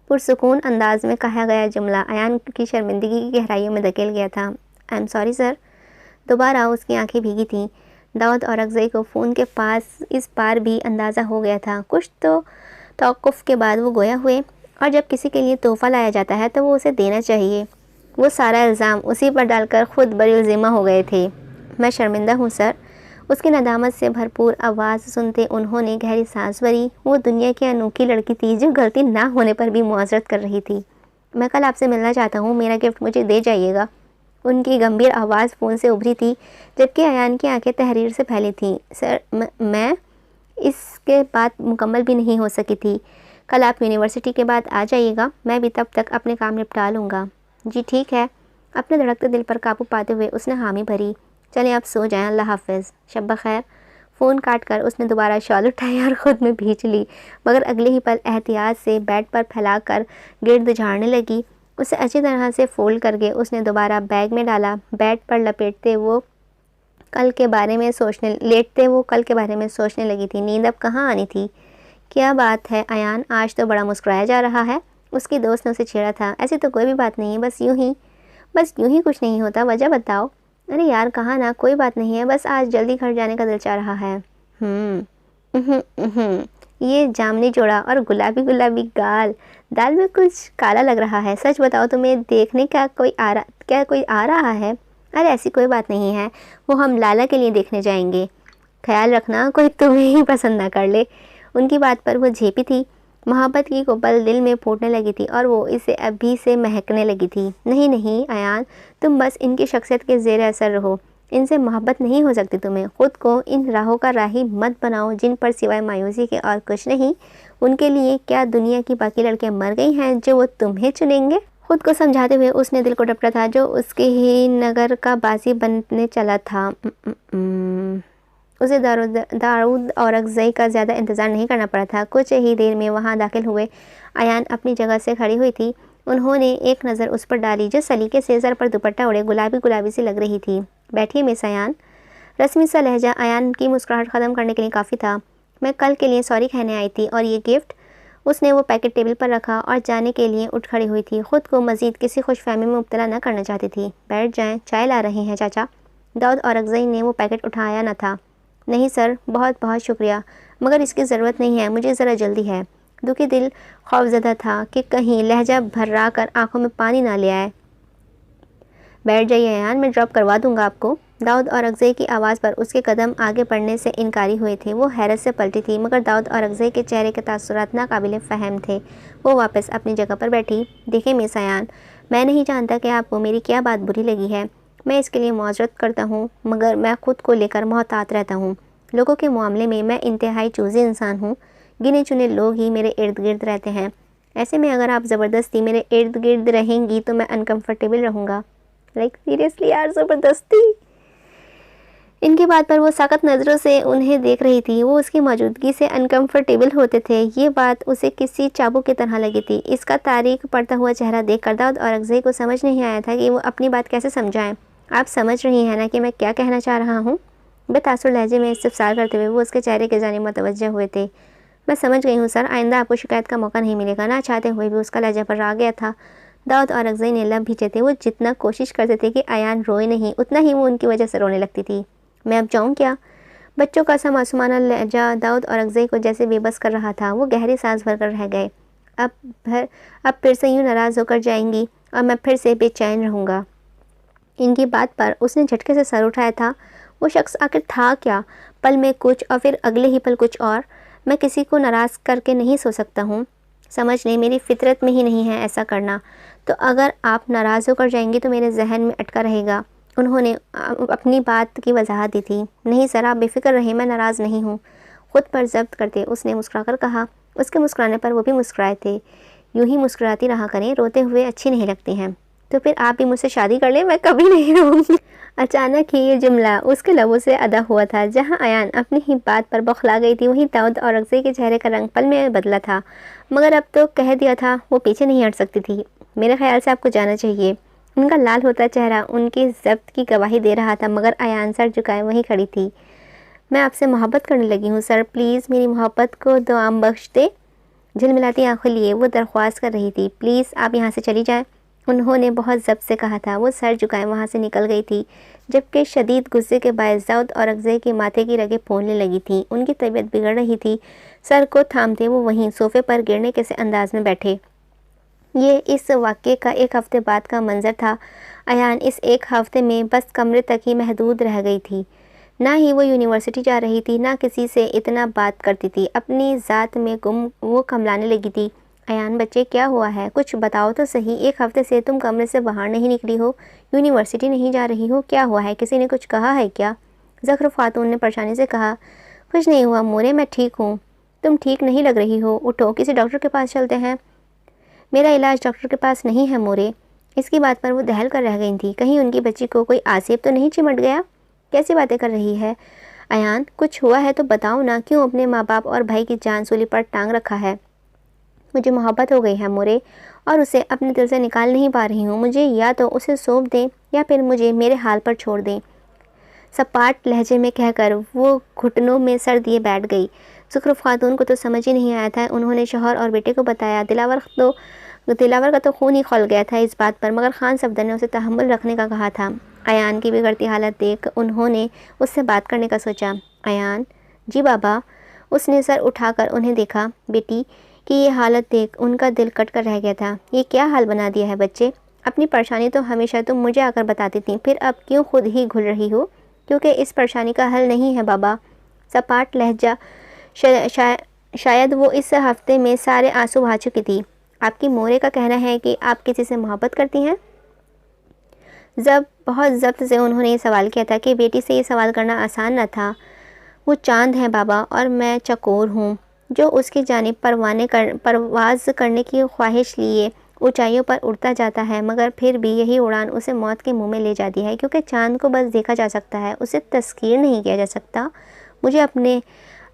पुरसुकून अंदाज में कहा गया जुमला अयान की शर्मिंदगी की गहराइयों में धकेल गया था। I am sorry sir. दोबारा उसकी आंखें भीगी थीं। दाऊद औरकज़ई को फ़ोन के पास इस बार भी अंदाज़ा हो गया था। कुछ तो तौक़ुफ़ के बाद वो गोया हुए, और जब किसी के लिए तोहफ़ा लाया जाता है तो वो उसे देना चाहिए। वो सारा इल्ज़ाम उसी पर डालकर ख़ुद बरिल-ज़िम्मा हो गए थे। मैं शर्मिंदा हूँ सर। उसकी नदामत से भरपूर आवाज़ सुनते उन्होंने गहरी सांस भरी। वो दुनिया की अनोखी लड़की थी जो गलती ना होने पर भी मुआज़रत कर रही थी। मैं कल आपसे मिलना चाहता हूँ, मेरा गिफ्ट मुझे दे जाइएगा। उनकी गंभीर आवाज़ फ़ोन से उभरी थी, जबकि अयान की आंखें तहरीर से फैली थीं। सर, मैं इसके बाद मुकम्मल भी नहीं हो सकी थी। कल आप यूनिवर्सिटी के बाद आ जाइएगा, मैं भी तब तक अपने काम निपटा लूँगा। जी ठीक है। अपने धड़कते दिल पर काबू पाते हुए उसने हामी भरी। चलें आप सो जाएं, अल्लाह हाफ़िज़, शब खैर। फ़ोन काट कर उसने दोबारा शॉल उठाई और ख़ुद में भींच ली, मगर अगले ही पल एहतियात से बेड पर फैलाकर गिर्द झाड़ने लगी। उसे अच्छी तरह से फ़ोल्ड करके उसने दोबारा बैग में डाला। बेड पर लेटते वो कल के बारे में सोचने लगी थी। नींद अब कहाँ आनी थी। क्या बात है अयान, आज तो बड़ा मुस्कुराया जा रहा है। उसकी दोस्त ने उसे छेड़ा था। ऐसी तो कोई भी बात नहीं है, बस यूं ही कुछ नहीं होता, वजह बताओ। अरे यार कहा ना, कोई बात नहीं है, बस आज जल्दी घर जाने का दिल चाह रहा है। ये जामनी जोड़ा और गुलाबी गुलाबी गाल, दाल में कुछ काला लग रहा है। सच बताओ, तुम्हें देखने का कोई आ रहा है? अरे ऐसी कोई बात नहीं है, वो हम लाला के लिए देखने जाएंगे। ख्याल रखना कोई तुम्हें ही पसंद ना कर ले। उनकी बात पर वो झेपी थी। मोहब्बत की कोपल दिल में फूटने लगी थी और वो इसे अभी से महकने लगी थी। नहीं नहीं अयान, तुम बस इनकी शख्सियत के ज़ेर असर रहो, इनसे मोहब्बत नहीं हो सकती तुम्हें। ख़ुद को इन राहों का राही मत बनाओ जिन पर सिवाय मायूसी के और कुछ नहीं। उनके लिए क्या दुनिया की बाकी लड़कियां मर गई हैं जो वो तुम्हें चुनेंगे? खुद को समझाते हुए उसने दिल को डपटा था जो उसके ही नगर का बाजी बनने चला था। उसे दाऊद और अगज़ई का ज़्यादा इंतज़ार नहीं करना पड़ा था। कुछ ही देर में वहाँ दाखिल हुए। अयान अपनी जगह से खड़ी हुई थी। उन्होंने एक नज़र उस पर डाली जो सलीके से सर पर दुपट्टा उड़े गुलाबी गुलाबी सी लग रही थी। बैठिए मिस अयान। रस्मी सा लहजा अयान की मुस्कुराहट ख़त्म करने के लिए काफ़ी था। मैं कल के लिए सॉरी कहने आई थी, और ये गिफ्ट। उसने वो पैकेट टेबल पर रखा और जाने के लिए उठ खड़ी हुई थी। ख़ुद को मज़ीद किसी खुशफहमी में मुब्तला न करना चाहती थी। बैठ जाएं, चाय ला रहे हैं चाचा। दाऊद और अगज़ई ने वो पैकेट उठाया न था। नहीं सर, बहुत बहुत शुक्रिया, मगर इसकी ज़रूरत नहीं है, मुझे ज़रा जल्दी है। दुखी दिल खौफज़दा था कि कहीं लहजा भर्रा कर आंखों में पानी ना ले आए। बैठ जाइए अयान, मैं ड्रॉप करवा दूंगा आपको। दाऊद और अगज़ई की आवाज़ पर उसके कदम आगे बढ़ने से इनकारी हुए थे। वो हैरत से पलटी थी, मगर दाऊद और अगज़ई के चेहरे के तासुरात नाकाबिले फ़हम थे। वो वापस अपनी जगह पर बैठी। देखिए मिस अयान, मैं नहीं जानता कि आपको मेरी क्या बात बुरी लगी है। मैं इसके लिए मुआज़रत करता हूँ, मगर मैं ख़ुद को लेकर मोहतात रहता हूँ। लोगों के मामले में मैं इंतहाई चूज़ी इंसान हूँ। गिने चुने लोग ही मेरे इर्द गिर्द रहते हैं। ऐसे में अगर आप ज़बरदस्ती मेरे इर्द गिर्द रहेंगी तो मैं अनकम्फर्टेबल रहूँगा। लाइक सीरियसली यार, ज़बरदस्ती। इनकी बात पर वो सख्त नज़रों से उन्हें देख रही थी। वो उसकी मौजूदगी से अनकम्फर्टेबल होते थे। ये बात उसे किसी चाबुक की तरह लगी थी। इसका तारीख पड़ता हुआ चेहरा देखकर दाऊद और अगज़ई को समझ नहीं आया था कि वो अपनी बात कैसे समझाएं। आप समझ रही हैं ना कि मैं क्या कहना चाह रहा हूँ? बेतासुर लहजे में इस्तफसार करते हुए वो उसके चेहरे के जानिब मुतवज्जह हुए थे। मैं समझ गई हूँ सर, आइंदा आपको शिकायत का मौका नहीं मिलेगा। ना चाहते हुए भी उसका लहजा पर आ गया था। दाऊद और अगज़ई ने लब भींचे थे। वो जितना कोशिश करते थे कि अयान रोए नहीं, उतना ही वो उनकी वजह से रोने लगती थी। मैं अब जाऊँ क्या? बच्चों का सा मासूमाना लहजा दाऊद और अगज़ई को जैसे बेबस कर रहा था। वो गहरी सांस भरकर रह गए। अब फिर से यूँ नाराज़ होकर जाएंगी और मैं फिर से बेचैन रहूँगा। इनकी बात पर उसने झटके से सर उठाया था। वो शख्स आखिर था क्या? पल में कुछ और फिर अगले ही पल कुछ और। मैं किसी को नाराज़ करके नहीं सो सकता हूँ, समझ लें, मेरी फितरत में ही नहीं है ऐसा करना। तो अगर आप नाराज़ होकर जाएंगी तो मेरे जहन में अटका रहेगा। उन्होंने अपनी बात की वजाहत दी थी। नहीं सर, आप बेफिक्र रहें, मैं नाराज़ नहीं हूँ। ख़ुद पर ज़ब्त करते उसने मुस्कुराकर कहा। उसके मुस्कुराने पर वो भी मुस्कुराए थे। यूँ ही मुस्कुराती रहा करें, रोते हुए अच्छी नहीं लगती हैं। तो फिर आप भी मुझसे शादी कर लें, मैं कभी नहीं रोऊंगी। अचानक ही ये जुमला उसके लबों से अदा हुआ था। जहाँ अयान अपनी ही बात पर बौखला गई थी, वहीं दाऊद और अगज़ई के चेहरे का रंग पल में बदला था। मगर अब तो कह दिया था, वो पीछे नहीं हट सकती थी। मेरे ख्याल से आपको जाना चाहिए। उनका लाल होता चेहरा उनकी ज़ब्त की गवाही दे रहा था, मगर अयान सर झुकाए वहीं खड़ी थी। मैं आपसे मोहब्बत करने लगी हूँ सर, प्लीज़ मेरी मोहब्बत को दुआम बख्श दे। झिलमिलाती आंखों लिए वो दरख्वास्त कर रही थी। प्लीज़ आप यहाँ से चली जाएं, उन्होंने बहुत ज़ब्त से कहा था। वो सर झुकाए वहाँ से निकल गई थी, जबकि शदीद गुस्से के बायस दाऊद और अगज़ई के माथे की रगें फूलने लगी थीं। उनकी तबीयत बिगड़ रही थी। सर को थामते वो वहीं सोफ़े पर गिरने के से अंदाज में बैठे। ये इस वाक़ये का एक हफ़्ते बाद का मंज़र था। अयान इस एक हफ़्ते में बस कमरे तक ही महदूद रह गई थी। ना ही वो यूनिवर्सिटी जा रही थी, ना किसी से इतना बात करती थी। अपनी ज़ात में गुम वो कमलाने लगी थी। अयान बच्चे, क्या हुआ है? कुछ बताओ तो सही। एक हफ़्ते से तुम कमरे से बाहर नहीं निकली हो, यूनिवर्सिटी नहीं जा रही हो, क्या हुआ है? किसी ने कुछ कहा है क्या? ज़फ़र ख़ातून ने परेशानी से कहा। कुछ नहीं हुआ मोरे, मैं ठीक हूँ। तुम ठीक नहीं लग रही हो, उठो किसी डॉक्टर के पास चलते हैं। मेरा इलाज डॉक्टर के पास नहीं है मोरे। इसकी बात पर वो दहल कर रह गई थी। कहीं उनकी बच्ची को कोई आसिफ तो नहीं चिमट गया? कैसी बातें कर रही है? अयान, कुछ हुआ है तो बताओ ना, क्यों अपने माँ बाप और भाई की जान सूली पर टांग रखा है? मुझे मोहब्बत हो गई है मोरे, और उसे अपने दिल से निकाल नहीं पा रही हूँ। मुझे या तो उसे सौंप दें या फिर मुझे मेरे हाल पर छोड़ दें, सपाट लहजे में कहकर वो घुटनों में सर दिए बैठ गई। ज़ुखरुफ खातून को तो समझ ही नहीं आया था। उन्होंने शौहर और बेटे को बताया। दिलावर का तो खून ही खौल गया था इस बात पर, मगर खान सफदर ने उसे तहम्मुल रखने का कहा था। अयान की बिगड़ती हालत देख उन्होंने उससे बात करने का सोचा। अयान, जी बाबा। उसने सर उठाकर उन्हें देखा। बेटी की ये हालत देख उनका दिल कट कर रह गया था। ये क्या हाल बना दिया है बच्चे? अपनी परेशानी तो हमेशा तुम मुझे आकर बताती थी, फिर अब क्यों खुद ही घुल रही हो? क्योंकि इस परेशानी का हल नहीं है बाबा। सपाट लहजा, शायद वो इस हफ्ते में सारे आंसू बहा चुकी थी। आपकी मोरे का कहना है कि आप किसी से मोहब्बत करती हैं? बहुत ज़ब्त से उन्होंने ये सवाल किया था कि बेटी से ये सवाल करना आसान न था। वो चांद है बाबा और मैं चकोर हूँ, जो उसकी जानिब परवाज़ करने की ख्वाहिश लिए ऊंचाइयों पर उड़ता जाता है, मगर फिर भी यही उड़ान उसे मौत के मुंह में ले जाती है। क्योंकि चांद को बस देखा जा सकता है, उसे तस्कीर नहीं किया जा सकता। मुझे अपने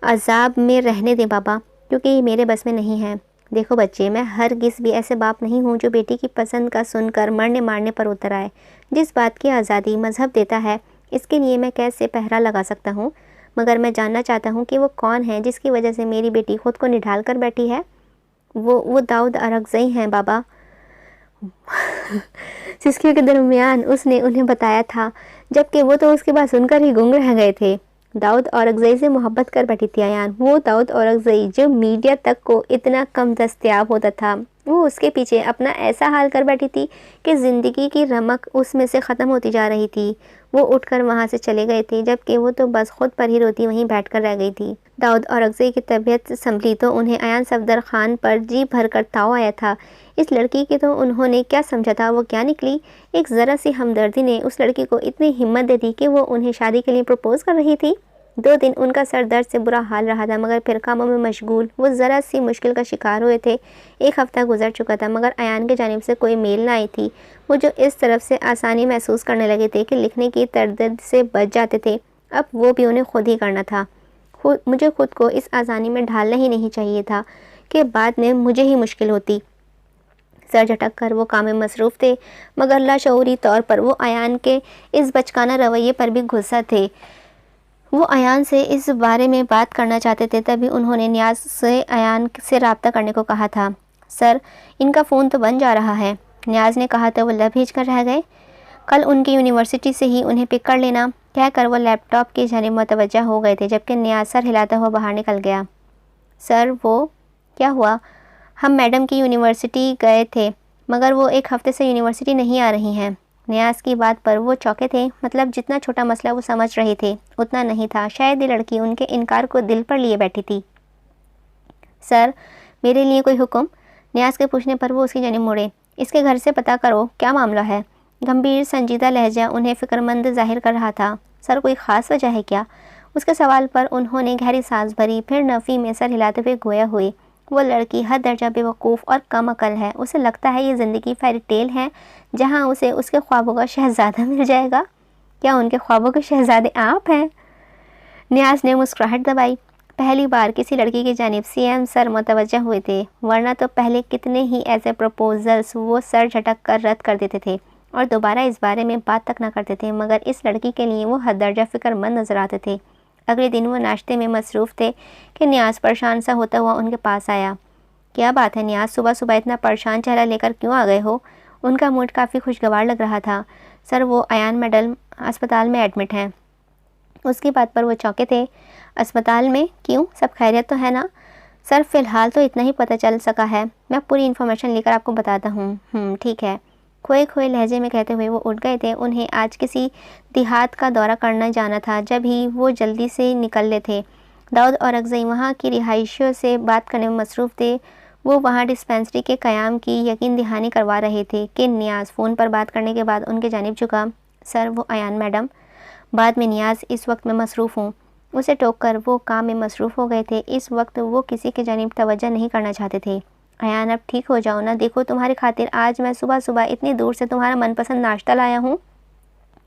अजाब में रहने दें बाबा, क्योंकि ये मेरे बस में नहीं है। देखो बच्चे, मैं हरगिज़ भी ऐसे बाप नहीं हूँ जो बेटी की पसंद का सुनकर मरने मारने पर उतर आए। जिस बात की आज़ादी मज़हब देता है, इसके लिए मैं कैसे पहरा लगा सकता हूँ? मगर मैं जानना चाहता हूँ कि वो कौन है जिसकी वजह से मेरी बेटी खुद को निढाल कर बैठी है। वो दाऊद अरगज़ई हैं बाबा। सिसकियों के दरमियान उसने उन्हें बताया था, जबकि वो तो उसकी बात सुनकर ही गुंग रह गए थे। दाऊद औरंगज़ई से मोहब्बत कर बैठी थी अयान। वो दाऊद औरंगज़ई जो मीडिया तक को इतना कम दस्तयाब होता था, वो उसके पीछे अपना ऐसा हाल कर बैठी थी कि ज़िंदगी की रमक उसमें से ख़त्म होती जा रही थी। वो उठकर वहाँ से चले गए थे, जबकि वो तो बस खुद पर ही रोती वहीं बैठकर रह गई थी। दाऊद औरंगज़ई की तबीयत संभली तो उन्हें अयान सफदर खान पर जी भर कर ताव आया था। इस लड़की की तो उन्होंने क्या समझा था, वो क्या निकली। एक ज़रा सी हमदर्दी ने उस लड़की को इतनी हिम्मत दे दी कि वो उन्हें शादी के लिए प्रपोज़ कर रही थी। 2 दिन उनका सर दर्द से बुरा हाल रहा था, मगर फिर कामों में मशगूल वो ज़रा सी मुश्किल का शिकार हुए थे। 1 हफ़्ता गुजर चुका था, मगर अयान की जानिब से कोई मेल ना आई थी। वो जो इस तरफ से आसानी महसूस करने लगे थे कि लिखने की तरदद से बच जाते थे, अब वो भी उन्हें खुद ही करना था। मुझे खुद को इस आसानी में ढालना ही नहीं चाहिए था कि बाद में मुझे ही मुश्किल होती। सर झटक कर वो काम में मसरूफ़ थे, मगर लाशऊरी तौर पर वो अयान के इस बचकाना रवैये पर भी गुस्सा थे। वो अयान से इस बारे में बात करना चाहते थे, तभी उन्होंने नियाज़ से अयान से रब्ता करने को कहा था। सर, इनका फ़ोन तो बन जा रहा है, नियाज़ ने कहा तो वो लब हिच कर रह गए। कल उनकी यूनिवर्सिटी से ही उन्हें पिक कर लेना, कहकर वो लैपटॉप की जानिब मुतवज्जा हो गए थे, जबकि नियाज़ सर हिलाता हुआ बाहर निकल गया। सर, वो क्या हुआ? हम मैडम की यूनिवर्सिटी गए थे, मगर वो 1 हफ़्ते से यूनिवर्सिटी नहीं आ रही हैं। नियाज़ की बात पर वो चौंके थे। मतलब जितना छोटा मसला वो समझ रहे थे उतना नहीं था। शायद ये लड़की उनके इनकार को दिल पर लिए बैठी थी। सर, मेरे लिए कोई हुक्म? नियाज़ के पूछने पर वो उसकी जानिब मुड़े। इसके घर से पता करो क्या मामला है। गंभीर संजीदा लहजा उन्हें फ़िक्रमंद जाहिर कर रहा था। सर, कोई ख़ास वजह है क्या? उसके सवाल पर उन्होंने गहरी सांस भरी, फिर नफ़ी में सर हिलाते हुए गोया हुए। वो लड़की हद दर्जा बेवकूफ़ और कम अकल है। उसे लगता है ये ज़िंदगी फेरी टेल है, जहाँ उसे उसके ख्वाबों का शहज़ादा मिल जाएगा। क्या उनके ख्वाबों के शहज़ादे आप हैं? नियाज़ ने मुस्कुराहट दबाई। पहली बार किसी लड़की की जानिब सीएम सर मुतवज्जा हुए थे, वरना तो पहले कितने ही ऐसे प्रपोजल्स वो सर झटक कर रद्द कर देते थे और दोबारा इस बारे में बात तक ना करते थे, मगर इस लड़की के लिए वो हद दर्जा फ़िक्रमंद नजर आते थे। अगले दिन वो नाश्ते में मसरूफ़ थे कि नियाज़ परेशान सा होता हुआ उनके पास आया। क्या बात है नियाज़, सुबह सुबह इतना परेशान चेहरा लेकर क्यों आ गए हो? उनका मूड काफ़ी खुशगवार लग रहा था। सर, वो अयान मैडम अस्पताल में एडमिट हैं। उसकी बात पर वो चौंके थे। अस्पताल में? क्यों, सब खैरियत तो है ना? सर, फ़िलहाल तो इतना ही पता चल सका है, मैं पूरी इन्फॉर्मेशन लेकर आपको बताता हूँ। ठीक है, खोए खोए लहजे में कहते हुए वो उठ गए थे। उन्हें आज किसी देहात का दौरा करना जाना था, जब ही वो जल्दी से निकले थे। दाऊद औरंगज़ई वहाँ की रिहायशियों से बात करने में मसरूफ़ थे। वो वहाँ डिस्पेंसरी के क़याम की यकीन दहानी करवा रहे थे कि नियाज़ फ़ोन पर बात करने के बाद उनके जानिब झुका। सर, वो अयान मैडम। बाद में नियाज़, इस वक्त मैं मसरूफ़ हूँ। उसे टोक कर वो काम में मसरूफ़ हो गए थे। इस वक्त वो किसी के जानिब तवज्जो नहीं करना चाहते थे। अयान, अब ठीक हो जाओ ना। देखो, तुम्हारी खातिर आज मैं सुबह सुबह इतनी दूर से तुम्हारा मनपसंद नाश्ता लाया हूँ।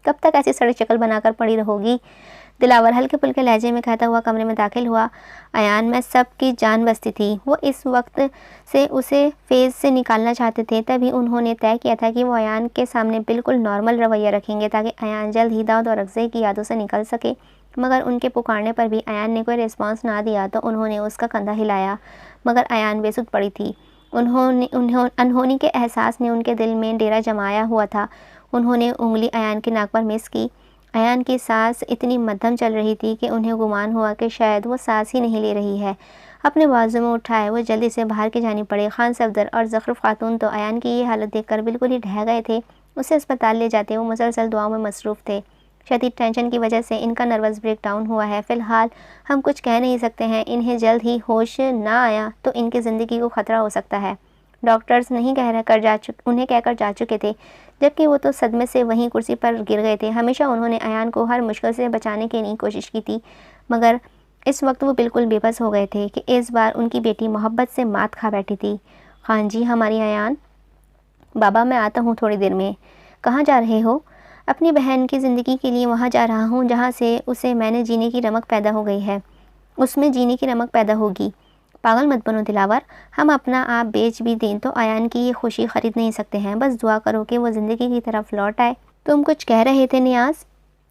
कब तक ऐसी सड़ी शक्ल बनाकर पड़ी रहोगी? दिलावर हल्के फुल्के लहजे में कहता हुआ कमरे में दाखिल हुआ। अयान में सबकी जान बसती थी। वो इस वक्त से उसे फेज से निकालना चाहते थे। तभी उन्होंने तय किया था कि वो अयान के सामने बिल्कुल नॉर्मल रवैया रखेंगे ताकि अयान जल्द ही दाऊद और अफजई की यादों से निकल सके। मगर उनके पुकारने पर भी अयान ने कोई रिस्पॉन्स ना दिया तो उन्होंने उसका कंधा हिलाया, मगर अयान बेसुध पड़ी थी। अनहोनी के एहसास ने उनके दिल में डेरा जमाया हुआ था। उन्होंने उंगली अयान की नाक पर मिस की। अयान की सांस इतनी मध्यम चल रही थी कि उन्हें गुमान हुआ कि शायद वो सांस ही नहीं ले रही है। अपने बाजू में उठाए वो जल्दी से बाहर की जानी पड़े। खान सफदर और ज़खरुफ खातून तो अयान की ये हालत देखकर बिल्कुल ही ढह गए थे। उसे अस्पताल ले जाते वो मुसलसल दुआओं में मसरूफ़ थे। शदीद टेंशन की वजह से इनका नर्वस ब्रेकडाउन हुआ है। फ़िलहाल हम कुछ कह नहीं सकते हैं। इन्हें जल्द ही होश ना आया तो इनकी ज़िंदगी को ख़तरा हो सकता है। डॉक्टर्स नहीं उन्हें कहकर जा चुके थे, जबकि वो तो सदमे से वहीं कुर्सी पर गिर गए थे। हमेशा उन्होंने अयान को हर मुश्किल से बचाने की नहीं कोशिश की थी, मगर इस वक्त वो बिल्कुल बेबस हो गए थे कि इस बार उनकी बेटी मोहब्बत से मात खा बैठी थी। खान जी, हमारी अयान। बाबा, मैं आता हूँ थोड़ी देर में। कहाँ जा रहे हो? अपनी बहन की ज़िंदगी के लिए वहाँ जा रहा हूँ जहाँ से उसे मैंने जीने की रमक पैदा हो गई है, उसमें जीने की रमक पैदा होगी। पागल मत बनो दिलावर, हम अपना आप बेच भी दें तो अयान की ये खुशी खरीद नहीं सकते हैं। बस दुआ करो कि वो ज़िंदगी की तरफ लौट आए। तुम कुछ कह रहे थे नियाज़?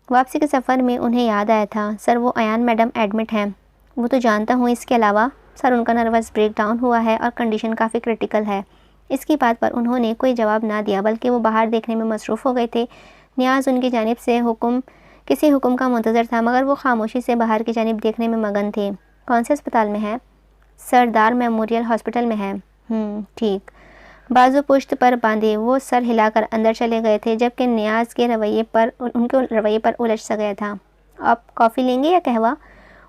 वापसी के सफ़र में उन्हें याद आया था, सर वो अयान मैडम एडमिट हैं। वो तो जानता हूँ, इसके अलावा सर उनका नर्वस ब्रेकडाउन हुआ है और कंडीशन काफ़ी क्रिटिकल है। इसकी बात पर उन्होंने कोई जवाब ना दिया, बल्कि वो बाहर देखने में मसरूफ़ हो गए थे। नियाज़ उनकी जानिब से किसी हुक्म का मुंतज़र था, मगर वो खामोशी से बाहर की जानिब देखने में मगन थे। कौन से अस्पताल में है? सरदार मेमोरियल हॉस्पिटल में है। ठीक। बाजू पुश्त पर बांधे वो सर हिलाकर अंदर चले गए थे, जबकि नियाज़ के उनके रवैये पर उलझ सा गया था। आप कॉफ़ी लेंगे या कहवा?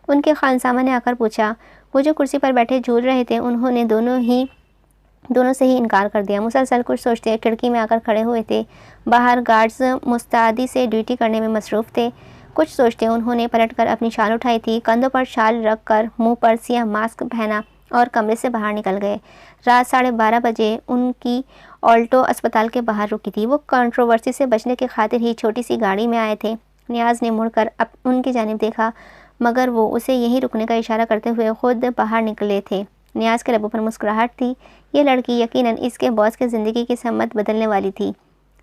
उनके खानसामा ने आकर पूछा। वो जो कुर्सी पर बैठे झूल रहे थे, उन्होंने दोनों से ही इनकार कर दिया। मुसलसल कुछ सोचते खिड़की में आकर खड़े हुए थे। बाहर गार्ड्स मुस्तैदी से ड्यूटी करने में मसरूफ़ थे। कुछ सोचते उन्होंने पलटकर अपनी शाल उठाई थी, कंधों पर शाल रखकर मुंह पर सियाह मास्क पहना और कमरे से बाहर निकल गए। रात 12:30 बजे उनकी ऑल्टो अस्पताल के बाहर रुकी थी। वो कंट्रोवर्सी से बचने की खातिर ही छोटी सी गाड़ी में आए थे। नियाज़ ने मुड़कर उनकी जानिब देखा, मगर वो उसे यहीं रुकने का इशारा करते हुए खुद बाहर निकले थे। नियाज़ के लबों पर मुस्कुराहट थी। ये लड़की यकीनन इसके बॉस की ज़िंदगी की सम्मत बदलने वाली थी।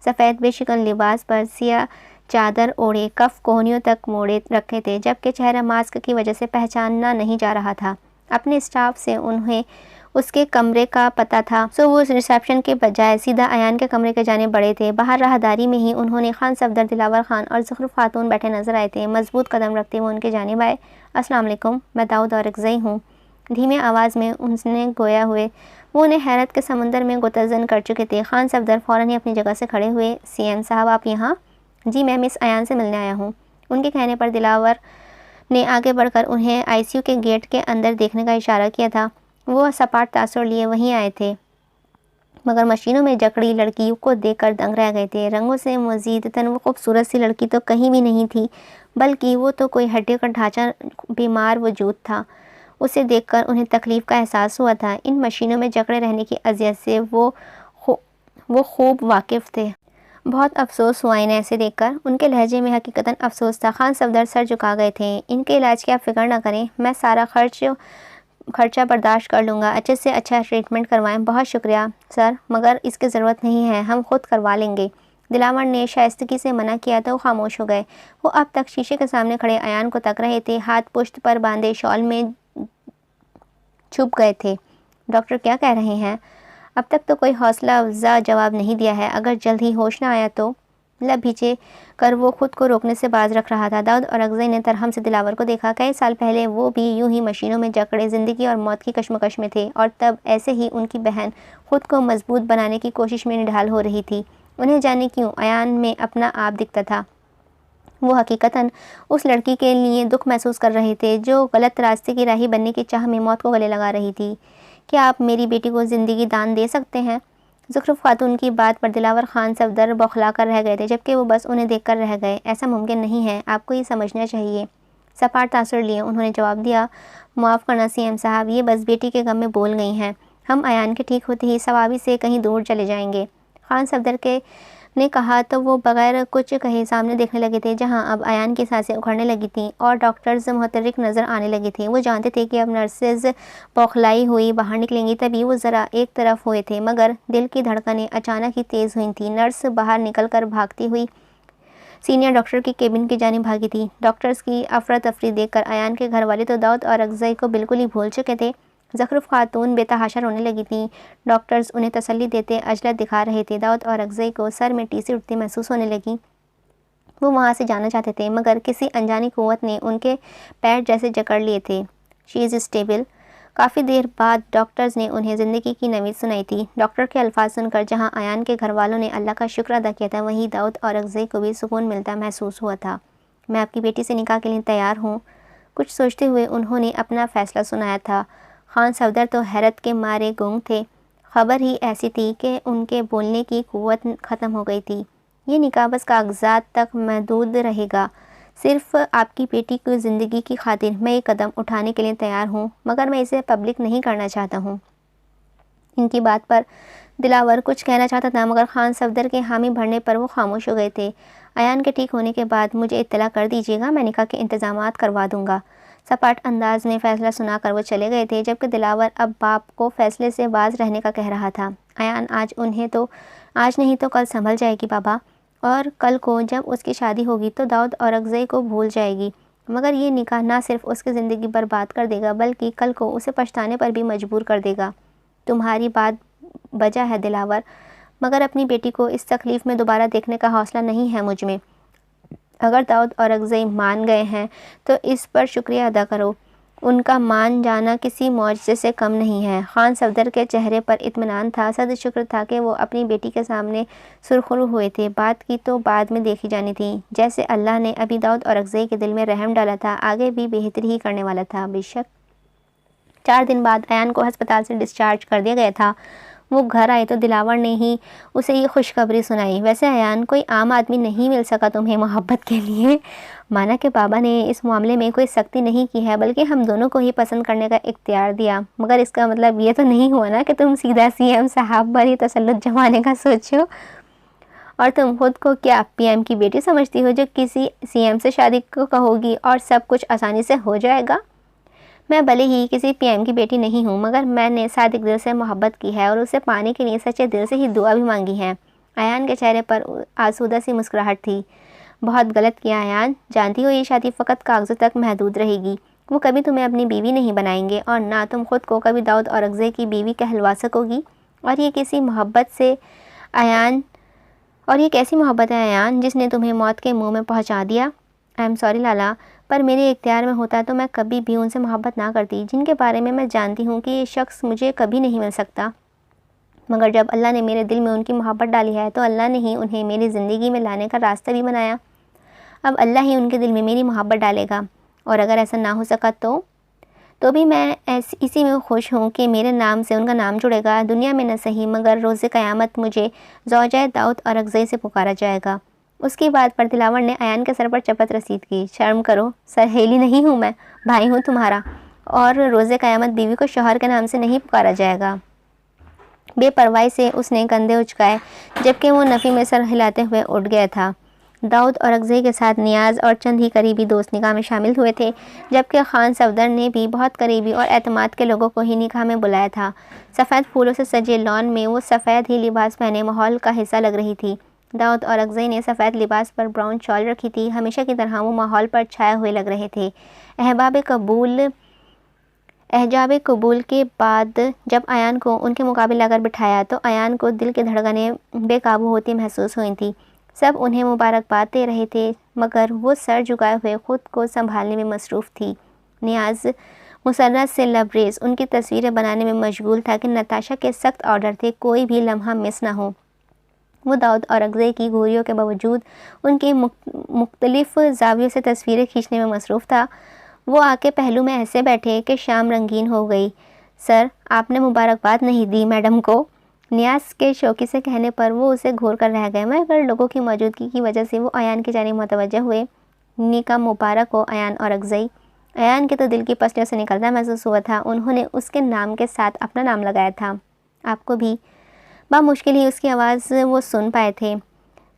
सफ़ेद बेशिकन लिबास पर सियाह चादर ओढ़े, कफ कोहनियों तक मोड़े रखे थे, जबकि चेहरा मास्क की वजह से पहचानना नहीं जा रहा था। अपने स्टाफ से उन्हें उसके कमरे का पता था, सो वो रिसेप्शन के बजाय सीधा अयान के कमरे के जाने बढ़े थे। बाहर राहदारी में ही उन्होंने खान सफदर, दिलावर खान और ज़खरुफ खातून बैठे नजर आए थे। मजबूत कदम रखते हुए उनके जानिब आए। अस्सलाम वालेकुम, मैं दाऊद और अफजई हूँ। धीमे आवाज़ में उनने गोया हुए। वो उन्हें हैरत के समंदर में गोतज़न कर चुके थे। खान सफदर फ़ौरन ही अपनी जगह से खड़े हुए। सीएम साहब, आप यहाँ? जी, मैं मिस अयान से मिलने आया हूँ। उनके कहने पर दिलावर ने आगे बढ़कर उन्हें आईसीयू के गेट के अंदर देखने का इशारा किया था। वो सपाट तासुर लिए वहीं आए थे, मगर मशीनों में जकड़ी लड़की को देखकर दंग रह गए थे। रंगों से मज़ीदतन वो खूबसूरत सी लड़की तो कहीं भी नहीं थी, बल्कि वो तो कोई हड्डियों का ढांचा बीमार वजूद था। उसे देखकर उन्हें तकलीफ़ का एहसास हुआ था। इन मशीनों में जकड़े रहने की अज़ियत से वो खूब वाकिफ़ थे। बहुत अफसोस हुआ इन्हें ऐसे देखकर। उनके लहजे में हकीकतन अफसोस था। खान सफदर सर झुका गए थे। इनके इलाज की आप फिक्र ना करें, मैं सारा खर्चा बर्दाश्त कर लूँगा। अच्छे से अच्छा ट्रीटमेंट करवाएं। बहुत शुक्रिया सर, मगर इसकी ज़रूरत नहीं है, हम खुद करवा लेंगे। दिलावर ने शाइस्तगी से मना किया तो वो खामोश हो गए। वो अब तक शीशे के सामने खड़े अयान को तक रहे थे, हाथ पुश्त पर बांधे शॉल में छुप गए थे। डॉक्टर क्या कह रहे हैं? अब तक तो कोई हौसला अफजा जवाब नहीं दिया है। अगर जल्द ही होश ना आया तो? लब भींचे कर वो खुद को रोकने से बाज रख रहा था। दाऊद और अफजई ने तरहम से दिलावर को देखा। कई साल पहले वो भी यूं ही मशीनों में जकड़े ज़िंदगी और मौत की कश्मकश में थे, और तब ऐसे ही उनकी बहन खुद को मजबूत बनाने की कोशिश में निढाल हो रही थी। उन्हें जाने क्यों अयान में अपना आप दिखता था। वो हकीकतन उस लड़की के लिए दुख महसूस कर रहे थे जो गलत रास्ते की राही बनने की चाह में मौत को गले लगा रही थी। क्या आप मेरी बेटी को ज़िंदगी दान दे सकते हैं? ज़खरुफ खातून की बात पर दिलावर खान सफदर बौखला कर रह गए थे, जबकि वो बस उन्हें देखकर रह गए। ऐसा मुमकिन नहीं है, आपको ये समझना चाहिए। सपाट तासुर लिए उन्होंने जवाब दिया। माफ़ करना सीएम साहब, ये बस बेटी के गम में बोल गई हैं। हम अयान के ठीक होते ही सवाबी से कहीं दूर चले जाएंगे। खान सफदर के ने कहा तो वो बगैर कुछ कहे सामने देखने लगे थे, जहां अब अयान की सांसें उखड़ने लगी थीं और डॉक्टर्स मुतहर्रिक नज़र आने लगे थे। वो जानते थे कि अब नर्सेज बौखलाई हुई बाहर निकलेंगी। तभी वो ज़रा एक तरफ हुए थे, मगर दिल की धड़कनें अचानक ही तेज़ हुई थी। नर्स बाहर निकलकर भागती हुई सीनियर डॉक्टर की केबिन की जानिब भागी थी। डॉक्टर्स की अफरा तफरी देखकर अयान के घर वाले तो दाऊद और अगज़ई को बिल्कुल ही भूल चुके थे। ज़खरुफ खातून बेतहाशा रोने लगी थीं। डॉक्टर्स उन्हें तसल्ली देते अजलत दिखा रहे थे। दाऊद और अगज़ई को सर में टीसी उठती महसूस होने लगी। वो वहाँ से जाना चाहते थे, मगर किसी अनजानी क़ुव्वत ने उनके पैर जैसे जकड़ लिए थे। She is stable. काफ़ी देर बाद डॉक्टर्स ने उन्हें ज़िंदगी की नवीद सुनाई थी। डॉक्टर के अल्फाज सुनकर जहाँ अयान के घर वालों ने अल्लाह का शुक्र अदा किया था, वहीं दाऊद और अगज़ई को भी सुकून मिलता महसूस हुआ था। मैं आपकी बेटी से निकाह के लिए तैयार हूँ। कुछ सोचते हुए उन्होंने अपना फ़ैसला सुनाया था। खान सफदर तो हैरत के मारे गुंग थे। खबर ही ऐसी थी कि उनके बोलने की क़ुव्वत ख़त्म हो गई थी। ये निकाह बस कागजात तक महदूद रहेगा। सिर्फ आपकी बेटी की ज़िंदगी की खातिर मैं ये कदम उठाने के लिए तैयार हूँ, मगर मैं इसे पब्लिक नहीं करना चाहता हूँ। इनकी बात पर दिलावर कुछ कहना चाहता था, मगर खान सफदर के हामी भरने पर वो खामोश हो गए थे। अयान के ठीक होने के बाद मुझे इत्तला कर दीजिएगा, मैं निकाह के इंतज़ामात करवा दूँगा। सपाट अंदाज में फ़ैसला सुनाकर वो चले गए थे, जबकि दिलावर अब बाप को फ़ैसले से बाज रहने का कह रहा था। अयान आज नहीं तो कल संभल जाएगी बाबा, और कल को जब उसकी शादी होगी तो दाऊद और अगज़ई को भूल जाएगी। मगर ये निकाह ना सिर्फ उसकी ज़िंदगी बर्बाद कर देगा, बल्कि कल को उसे पछताने पर भी मजबूर कर देगा। तुम्हारी बात बजा है दिलावर, मगर अपनी बेटी को इस तकलीफ़ में दोबारा देखने का हौसला नहीं है मुझ में। अगर दाऊद और अगज़ई मान गए हैं तो इस पर शुक्रिया अदा करो। उनका मान जाना किसी मौजज़े से कम नहीं है। खान सफदर के चेहरे पर इत्मीनान था। सद शुक्र था कि वो अपनी बेटी के सामने सुरखरू हुए थे। बात की तो बाद में देखी जानी थी। जैसे अल्लाह ने अभी दाऊद और अगज़ई के दिल में रहम डाला था, आगे भी बेहतरी ही करने वाला था। बेशक 4 दिन बाद अयान को अस्पताल से डिस्चार्ज कर दिया गया था। वो घर आए तो दिलावर ने ही उसे ये खुशखबरी सुनाई। वैसे अयान, कोई आम आदमी नहीं मिल सका तुम्हें मोहब्बत के लिए। माना कि बाबा ने इस मामले में कोई सख्ती नहीं की है, बल्कि हम दोनों को ही पसंद करने का इख्तियार दिया। मगर इसका मतलब ये तो नहीं हुआ ना कि तुम सीधा सीएम साहब पर ही तसल्लुत जमाने का सोचो। और तुम खुद को क्या पीएम की बेटी समझती हो, जो किसी सीएम से शादी को कहोगी और सब कुछ आसानी से हो जाएगा? मैं भले ही किसी पीएम की बेटी नहीं हूँ, मगर मैंने सादिक दिल से मोहब्बत की है और उसे पाने के लिए सच्चे दिल से ही दुआ भी मांगी है। अयान के चेहरे पर आसूदा सी मुस्कुराहट थी। बहुत गलत किया अयान, जानती हो ये शादी फ़कत कागज़ों तक महदूद रहेगी। वो कभी तुम्हें अपनी बीवी नहीं बनाएंगे, और ना तुम खुद को कभी दाऊद और अगज़ई की बीवी कहलवा सकोगी। और ये कैसी मोहब्बत है अयान, जिसने तुम्हें मौत के मुँह में पहुँचा दिया। आई एम सॉरी लाला, पर मेरे इख्तियार में होता तो मैं कभी भी उनसे मोहब्बत ना करती, जिनके बारे में मैं जानती हूँ कि ये शख्स मुझे कभी नहीं मिल सकता। मगर जब अल्लाह ने मेरे दिल में उनकी मोहब्बत डाली है, तो अल्लाह ने ही उन्हें मेरी ज़िंदगी में लाने का रास्ता भी बनाया। अब अल्लाह ही उनके दिल में मेरी मोहब्बत डालेगा, और अगर ऐसा ना हो सका तो भी मैं इसी में खुश हूँ कि मेरे नाम से उनका नाम जुड़ेगा। दुनिया में न सही, मगर रोज़े क़यामत मुझे ज़ौजाए दाऊद और अगज़ई से पुकारा जाएगा। उसकी बात पर दिलावर ने अयान के सर पर चपत रसीद की। शर्म करो, सहेली नहीं हूँ मैं, भाई हूँ तुम्हारा, और रोज़े क़यामत बीवी को शौहर के नाम से नहीं पुकारा जाएगा। बेपरवाही से उसने कंधे उचकाए, जबकि वो नफ़ी में सर हिलाते हुए उठ गया था। दाऊद और अगज़ई के साथ नियाज़ और चंद ही करीबी दोस्त निकाह में शामिल हुए थे, जबकि खान सफदर ने भी बहुत करीबी और एतमाद के लोगों को ही निकाह में बुलाया था। सफ़ेद फूलों से सजे लॉन में वो सफ़ेद ही लिबास पहने माहौल का हिस्सा लग रही थी। दाऊद और अगज़ई ने सफ़ेद लिबास पर ब्राउन शॉल रखी थी। हमेशा की तरह वो माहौल पर छाए हुए लग रहे थे। एहजाब कबूल के बाद जब अयान को उनके मुकाबले लाकर बिठाया, तो अयान को दिल की धड़कनें बेकाबू होती महसूस हुई थी। सब उन्हें मुबारकबाद दे रहे थे, मगर वो सर झुकाए हुए खुद को संभालने में मसरूफ़ थी। नियाज़ मुसर्रत से लबरेज उनकी तस्वीरें बनाने में मशगूल था कि नताशा के सख्त ऑर्डर थे कोई भी लम्हा मिस ना हो। वो दाऊद और अगज़ई की घूरियों के बावजूद उनकी मुख्तलिफ ज़ावियों से तस्वीरें खींचने में मसरूफ़ था। वो आके पहलू में ऐसे बैठे कि शाम रंगीन हो गई। सर, आपने मुबारकबाद नहीं दी मैडम को। नियाज़ के शौकी से कहने पर वो उसे घूर कर रह गए, मगर लोगों की मौजूदगी की वजह से वो अयान की जानिब मुतवज्जह हुए। निकाह मुबारक हो अयान और अगज़ई। अयान के तो दिल की पसलियों से निकलता महसूस हुआ था। उन्होंने उसके नाम के साथ अपना नाम लगाया था। आपको भी। बामुश्किल ही उसकी आवाज़ वो सुन पाए थे।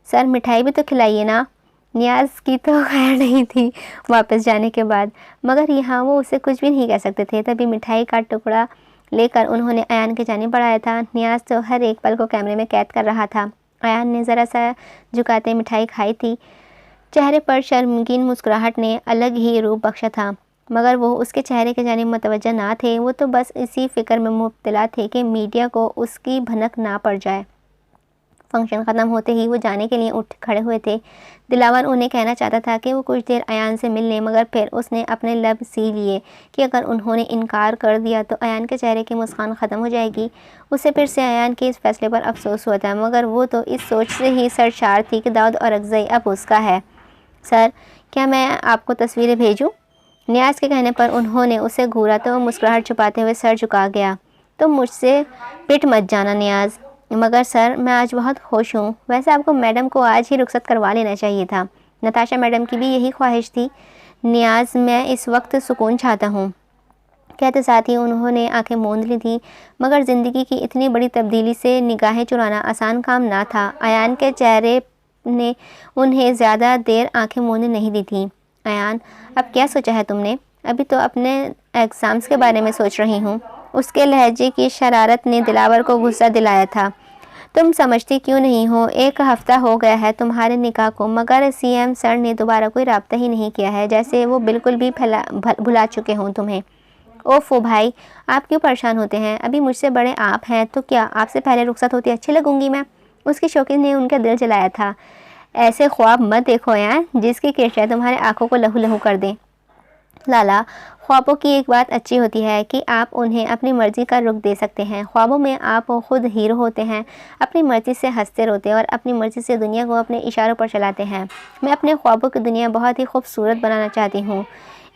सर मिठाई भी तो खिलाइए ना। नियाज़ की तो खैर नहीं थी वापस जाने के बाद, मगर यहाँ वो उसे कुछ भी नहीं कह सकते थे। तभी मिठाई का टुकड़ा लेकर उन्होंने अयान के जाने बढ़ाया था। नियाज़ तो हर एक पल को कैमरे में कैद कर रहा था। अयान ने ज़रा सा झुकाते मिठाई खाई थी। चेहरे पर शर्मगीन मुस्कुराहट ने अलग ही रूप बख्शा था, मगर वो उसके चेहरे के जाने मुतवज्जा ना थे। वो तो बस इसी फिक्र में मुब्तला थे कि मीडिया को उसकी भनक ना पड़ जाए। फंक्शन ख़त्म होते ही वो जाने के लिए उठ खड़े हुए थे। दिलावर उन्हें कहना चाहता था कि वो कुछ देर अयान से मिल लें, मगर फिर उसने अपने लब सी लिए कि अगर उन्होंने इनकार कर दिया तो अयान के चेहरे की मुस्कान ख़त्म हो जाएगी। उसे फिर से अयान के इस फैसले पर अफसोस हुआ था, मगर वो तो इस सोच से ही सरशार थी कि दाऊद और अगज़ई अब उसका है। सर, क्या मैं आपको तस्वीरें भेजूँ? नियाज़ के कहने पर उन्होंने उसे घूरा तो मुस्कुराहट छुपाते हुए सर झुका गया। तो मुझसे पिट मत जाना नियाज़। मगर सर, मैं आज बहुत खुश हूँ। वैसे आपको मैडम को आज ही रुखसत करवा लेना चाहिए था। नताशा मैडम की भी यही ख्वाहिश थी। नियाज़, मैं इस वक्त सुकून चाहता हूँ। कहते साथ ही उन्होंने आंखें मूंद ली थी, मगर ज़िंदगी की इतनी बड़ी तब्दीली से निगाहें चुराना आसान काम ना था। अयान के चेहरे ने उन्हें ज़्यादा देर आंखें मूंदने नहीं दी थी। अयान, अब क्या सोचा है तुमने? अभी तो अपने एग्ज़ाम्स के बारे में सोच रही हूँ। उसके लहजे की शरारत ने दिलावर को गुस्सा दिलाया था। तुम समझती क्यों नहीं हो? 1 हफ्ता हो गया है तुम्हारे निकाह को, मगर सीएम सर ने दोबारा कोई राब्ता ही नहीं किया है, जैसे वो बिल्कुल भी भुला चुके हों तुम्हें। ओफो भाई, आप क्यों परेशान होते हैं? अभी मुझसे बड़े आप हैं, तो क्या आपसे पहले रुखसत होती अच्छी लगूंगी मैं? उसकी शौकीन ने उनका दिल जलाया था। ऐसे ख्वाब मत देखो यार, जिसकी किरशा तुम्हारे आंखों को लहू लहू कर दें। लाला, ख्वाबों की एक बात अच्छी होती है कि आप उन्हें अपनी मर्ज़ी का रुख दे सकते हैं। ख्वाबों में आप खुद हीरो होते हैं, अपनी मर्ज़ी से हंसते रोते और अपनी मर्ज़ी से दुनिया को अपने इशारों पर चलाते हैं। मैं अपने ख्वाबों की दुनिया बहुत ही खूबसूरत बनाना चाहती हूँ।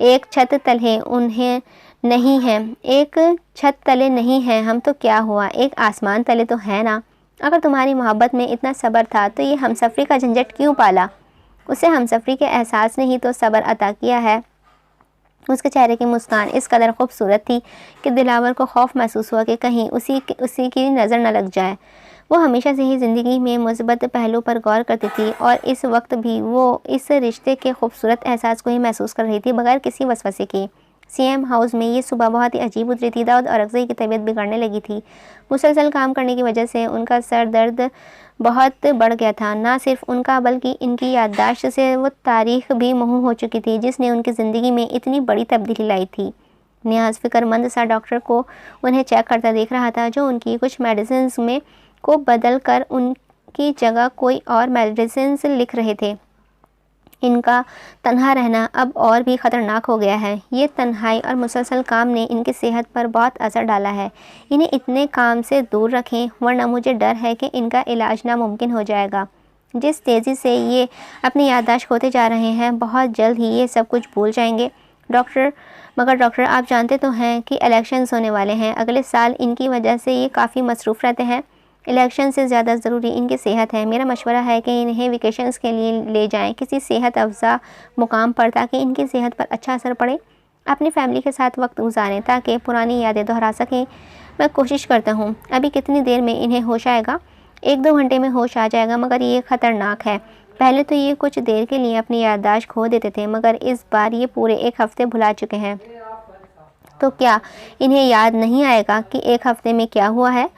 एक छत तले उन्हें नहीं है, एक छत तले नहीं है हम तो क्या हुआ, एक आसमान तले तो है ना। अगर तुम्हारी मोहब्बत में इतना सब्र था तो ये हमसफ़री का झंझट क्यों पाला? उसे हमसफ़री के एहसास ने ही तो सब्र अता किया है। उसके चेहरे की मुस्कान इस कदर खूबसूरत थी कि दिलावर को खौफ महसूस हुआ कि कहीं उसी की नज़र न लग जाए। वो हमेशा से ही ज़िंदगी में मुस्बत पहलू पर गौर करती थी और इस वक्त भी वो इस रिश्ते के खूबसूरत एहसास को ही महसूस कर रही थी, बगैर किसी वसवसे के। सीएम हाउस में ये सुबह बहुत ही अजीब गुजरी थी। दाऊद और अगज़ई की तबीयत बिगड़ने लगी थी। मुसलसल काम करने की वजह से उनका सर दर्द बहुत बढ़ गया था। ना सिर्फ उनका, बल्कि इनकी याददाश्त से वो तारीख भी महू हो चुकी थी जिसने उनकी ज़िंदगी में इतनी बड़ी तब्दीली लाई थी। नियाज़ फ़िक्रमंद सा डॉक्टर को उन्हें चेक करता देख रहा था, जो उनकी कुछ मेडिसिन में को बदल कर उनकी जगह कोई और मेडिसिन लिख रहे थे। इनका तन्हा रहना अब और भी ख़तरनाक हो गया है। ये तन्हाई और मुसलसल काम ने इनकी सेहत पर बहुत असर डाला है। इन्हें इतने काम से दूर रखें, वरना मुझे डर है कि इनका इलाज नामुमकिन हो जाएगा। जिस तेज़ी से ये अपनी याददाश्त खोते जा रहे हैं, बहुत जल्द ही ये सब कुछ भूल जाएंगे। मगर डॉक्टर, आप जानते तो हैं कि इलेक्शंस होने वाले हैं अगले साल। इनकी वजह से ये काफ़ी मसरूफ़ रहते हैं। इलेक्शन से ज़्यादा ज़रूरी इनकी सेहत है। मेरा मशवरा है कि इन्हें वेकेशंस के लिए ले जाएं किसी सेहत अफ़ज़ा मुकाम पर, ताकि इनकी सेहत पर अच्छा असर पड़े। अपनी फैमिली के साथ वक्त गुजारें ताकि पुरानी यादें दोहरा सकें। मैं कोशिश करता हूँ। अभी कितनी देर में इन्हें होश आएगा? 1-2 घंटे में होश आ जाएगा, मगर ये ख़तरनाक है। पहले तो ये कुछ देर के लिए अपनी याददाश्त खो देते थे, मगर इस बार ये पूरे 1 हफ़्ते भुला चुके हैं। तो क्या इन्हें याद नहीं आएगा कि 1 हफ़्ते में क्या हुआ है?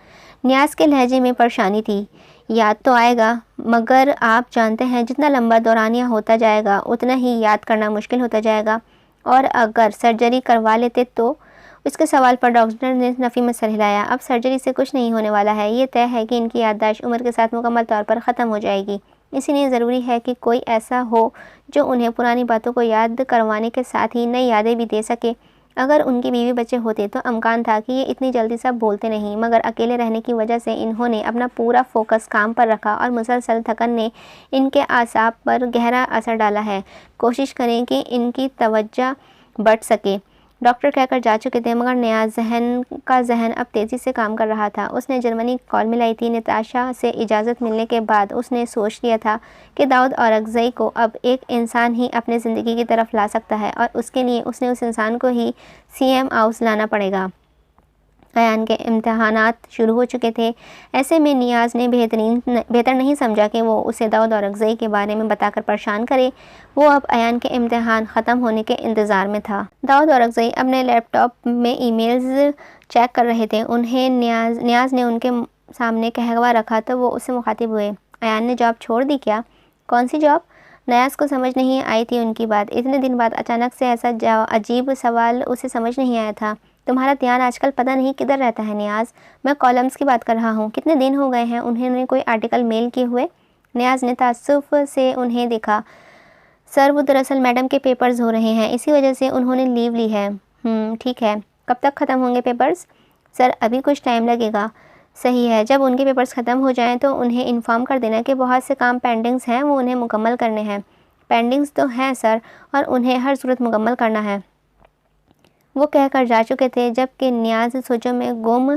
नियाज़ के लहजे में परेशानी थी। याद तो आएगा, मगर आप जानते हैं जितना लंबा दौरानिया होता जाएगा उतना ही याद करना मुश्किल होता जाएगा। और अगर सर्जरी करवा लेते तो? उसके सवाल पर डॉक्टर ने नफ़ी में सर हिलाया। अब सर्जरी से कुछ नहीं होने वाला है। ये तय है कि इनकी याददाश्त उम्र के साथ मुकम्मल तौर पर ख़त्म हो जाएगी। इसीलिए ज़रूरी है कि कोई ऐसा हो जो उन्हें पुरानी बातों को याद करवाने के साथ ही नई यादें भी दे सके। अगर उनके बीवी बच्चे होते तो इम्कान था कि ये इतनी जल्दी सब बोलते नहीं, मगर अकेले रहने की वजह से इन्होंने अपना पूरा फोकस काम पर रखा और मुसलसल थकन ने इनके आसाब पर गहरा असर डाला है। कोशिश करें कि इनकी तवज्जो बढ़ सके। डॉक्टर कहकर जा चुके थे, मगर नया जहन अब तेज़ी से काम कर रहा था। उसने जर्मनी कॉल मिलाई थी। नताशा से इजाज़त मिलने के बाद उसने सोच लिया था कि दाऊद और अगज़ई को अब एक इंसान ही अपने ज़िंदगी की तरफ ला सकता है, और उसके लिए उसने उस इंसान को ही सीएम हाउस लाना पड़ेगा। अयान के इम्तहानात शुरू हो चुके थे। ऐसे में नियाज़ ने बेहतर नहीं समझा कि वो उसे दाऊद औरकज़ई के बारे में बताकर परेशान करे। वो अब अयान के इम्तहान ख़त्म होने के इंतज़ार में था। दाऊद औरकज़ई अपने लैपटॉप में ईमेल्स चेक कर रहे थे। उन्हें नियाज़ ने उनके सामने कहवा रखा तो वो उससे मुखातिब हुए। अयान ने जॉब छोड़ दी क्या? कौन सी जॉब? नियाज़ को समझ नहीं आई थी उनकी बात। इतने दिन बाद अचानक से ऐसा अजीब सवाल उसे समझ नहीं आया था। तुम्हारा ध्यान आजकल पता नहीं किधर रहता है नियाज़। मैं कॉलम्स की बात कर रहा हूँ। कितने दिन हो गए हैं उन्होंने कोई आर्टिकल मेल किए हुए? नियाज़ ने ताज्जुब से उन्हें देखा। सर वो दरअसल मैडम के पेपर्स हो रहे हैं, इसी वजह से उन्होंने लीव ली है। ठीक है, कब तक ख़त्म होंगे पेपर्स? सर अभी कुछ टाइम लगेगा। सही है, जब उनके पेपर्स ख़त्म हो जाएं तो उन्हें इन्फॉर्म कर देना कि बहुत से काम पेंडिंग्स हैं, वो उन्हें मुकम्मल करने हैं। पेंडिंग्स तो हैं सर, और उन्हें हर सूरत मुकम्मल करना है। वो कहकर जा चुके थे जबकि नियाज़ सोचों में गुम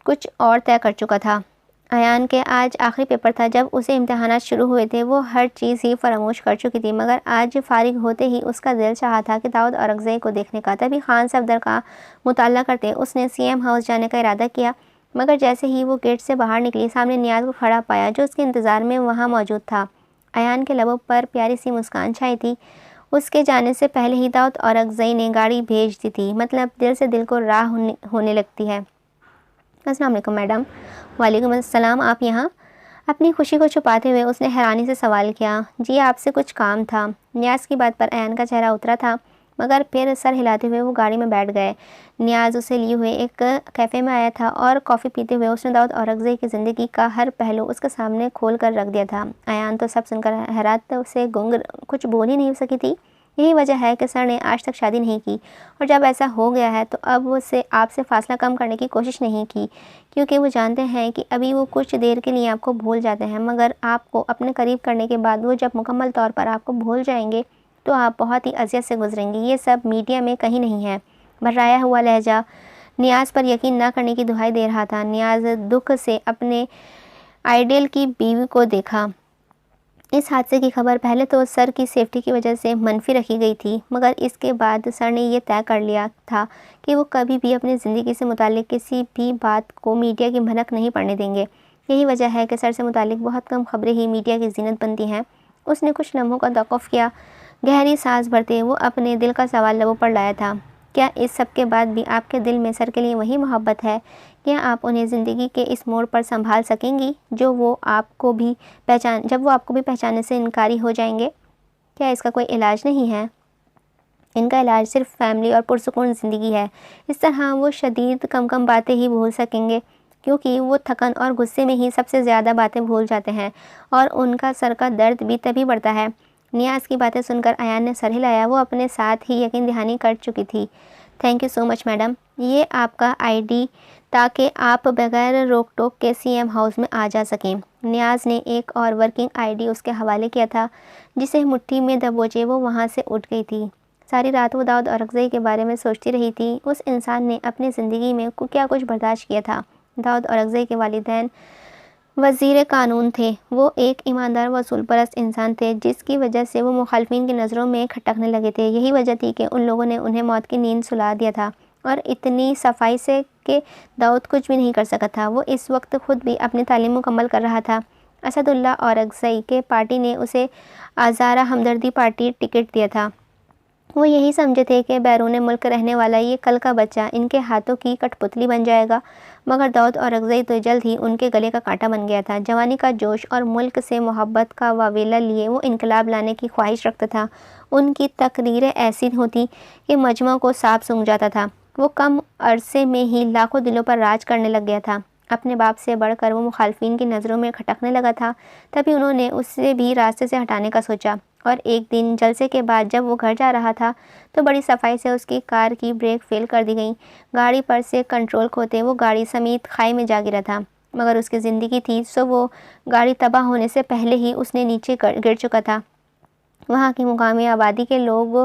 कुछ और तय कर चुका था। अयान के आज आखिरी पेपर था। जब उसे इम्तहानात शुरू हुए थे वो हर चीज़ ही फरामोश कर चुकी थी, मगर आज फारिग होते ही उसका दिल चाहा था कि दाऊद औरकज़ई को देखने का। तभी खान सफदर का मुताला करते उसने सीएम हाउस जाने का इरादा किया, मगर जैसे ही वो गेट से बाहर निकली सामने नियाज़ को खड़ा पाया जो उसके इंतज़ार में वहाँ मौजूद था। अयान के लबों पर प्यारी सी मुस्कान छाई थी। उसके जाने से पहले ही दाऊद औरकज़ई ने गाड़ी भेज दी थी। मतलब दिल से दिल को राह होने लगती है। अस्सलाम वालेकुम मैडम। वालेकुम अस्सलाम, आप यहाँ? अपनी खुशी को छुपाते हुए उसने हैरानी से सवाल किया। जी आपसे कुछ काम था। नियाज़ की बात पर अयान का चेहरा उतरा था, मगर फिर सर हिलाते हुए वो गाड़ी में बैठ गए। नियाज़ उसे लिए हुए एक कैफ़े में आया था और कॉफ़ी पीते हुए उसने दाऊद औरकज़ई की ज़िंदगी का हर पहलू उसके सामने खोल कर रख दिया था। अयान तो सब सुनकर हैरत से गुंग कुछ बोल ही नहीं सकी थी। यही वजह है कि सर ने आज तक शादी नहीं की, और जब ऐसा हो गया है तो अब उससे आपसे फ़ासला कम करने की कोशिश नहीं की, क्योंकि वो जानते हैं कि अभी वो कुछ देर के लिए आपको भूल जाते हैं, मगर आपको अपने करीब करने के बाद वो जब मुकम्मल तौर पर आपको भूल जाएंगे तो आप बहुत ही अज़ियत से गुजरेंगी। ये सब मीडिया में कहीं नहीं है। भर्राया हुआ लहजा नियाज़ पर यकीन न करने की दुहाई दे रहा था। नियाज़ दुख से अपने आइडियल की बीवी को देखा। इस हादसे की खबर पहले तो सर की सेफ्टी की वजह से मनफी रखी गई थी, मगर इसके बाद सर ने यह तय कर लिया था कि वो कभी भी अपनी ज़िंदगी से मुतालिक किसी भी बात को मीडिया की भनक नहीं पड़ने देंगे। यही वजह है कि सर से मुतालिक बहुत कम खबरें ही मीडिया की ज़ीनत बनती हैं। उसने कुछ लम्हों का तवक़्फ़ुफ़ किया। गहरी सांस भरते वो अपने दिल का सवाल लबों पर लाया था। क्या इस सब के बाद भी आपके दिल में सर के लिए वही मोहब्बत है? क्या आप उन्हें ज़िंदगी के इस मोड़ पर संभाल सकेंगी जब वो आपको भी पहचानने से इनकारी हो जाएंगे? क्या इसका कोई इलाज नहीं है? इनका इलाज सिर्फ फैमिली और पुरसुकून ज़िंदगी है। इस तरह वो शदीद कम बातें ही भूल सकेंगे, क्योंकि वो थकन और गुस्से में ही सबसे ज़्यादा बातें भूल जाते हैं, और उनका सर का दर्द भी तभी बढ़ता है। नियाज़ की बातें सुनकर अयान ने सर हिलाया। वो अपने साथ ही यकीन दहानी कर चुकी थी। Thank you so much madam, ये आपका आईडी ताकि आप बगैर रोक टोक के सीएम हाउस में आ जा सकें। नियाज़ ने एक और वर्किंग आईडी उसके हवाले किया था, जिसे मुट्ठी में दबोचे वो वहाँ से उठ गई थी। सारी रात वो दाऊद औरकज़ई के बारे में सोचती रही थी। उस इंसान ने अपनी ज़िंदगी में क्या कुछ बर्दाश्त किया था। दाऊद औरकज़ई के वालिदैन वज़ीर कानून थे। वो एक ईमानदार व असूल परस्त इंसान थे, जिसकी वजह से वो मुखालफिन की नज़रों में खटकने लगे थे। यही वजह थी कि उन लोगों ने उन्हें मौत की नींद सुला दिया था, और इतनी सफाई से कि दाऊद कुछ भी नहीं कर सका था। वो इस वक्त ख़ुद भी अपनी तालीम मुकम्मल कर रहा था। असदुल्ला औरकज़ई के पार्टी ने उसे आज़ारा हमदर्दी पार्टी टिकट दिया था। वो यही समझे थे कि बैरून मुल्क रहने वाला ये कल का बच्चा इनके हाथों की कठपुतली बन जाएगा, मगर दाऊद औरकज़ई तो जल्द ही उनके गले का कांटा बन गया था। जवानी का जोश और मुल्क से मोहब्बत का वावेला लिए वो इनकलाब लाने की ख्वाहिश रखता था। उनकी तकरीरें ऐसी होती कि मजमा को सांप सूंघ जाता था। वो कम अरसे में ही लाखों दिलों पर राज करने लग गया था। अपने बाप से बढ़कर वो मुखालफिन की नज़रों में खटकने लगा था। तभी उन्होंने उससे भी रास्ते से हटाने का सोचा, और एक दिन जलसे के बाद जब वो घर जा रहा था तो बड़ी सफाई से उसकी कार की ब्रेक फेल कर दी गई। गाड़ी पर से कंट्रोल खोते वो गाड़ी समेत खाई में जा गिरा था, मगर उसकी ज़िंदगी थी सो वो गाड़ी तबाह होने से पहले ही उसने नीचे गिर चुका था। वहाँ की मुकामी आबादी के लोग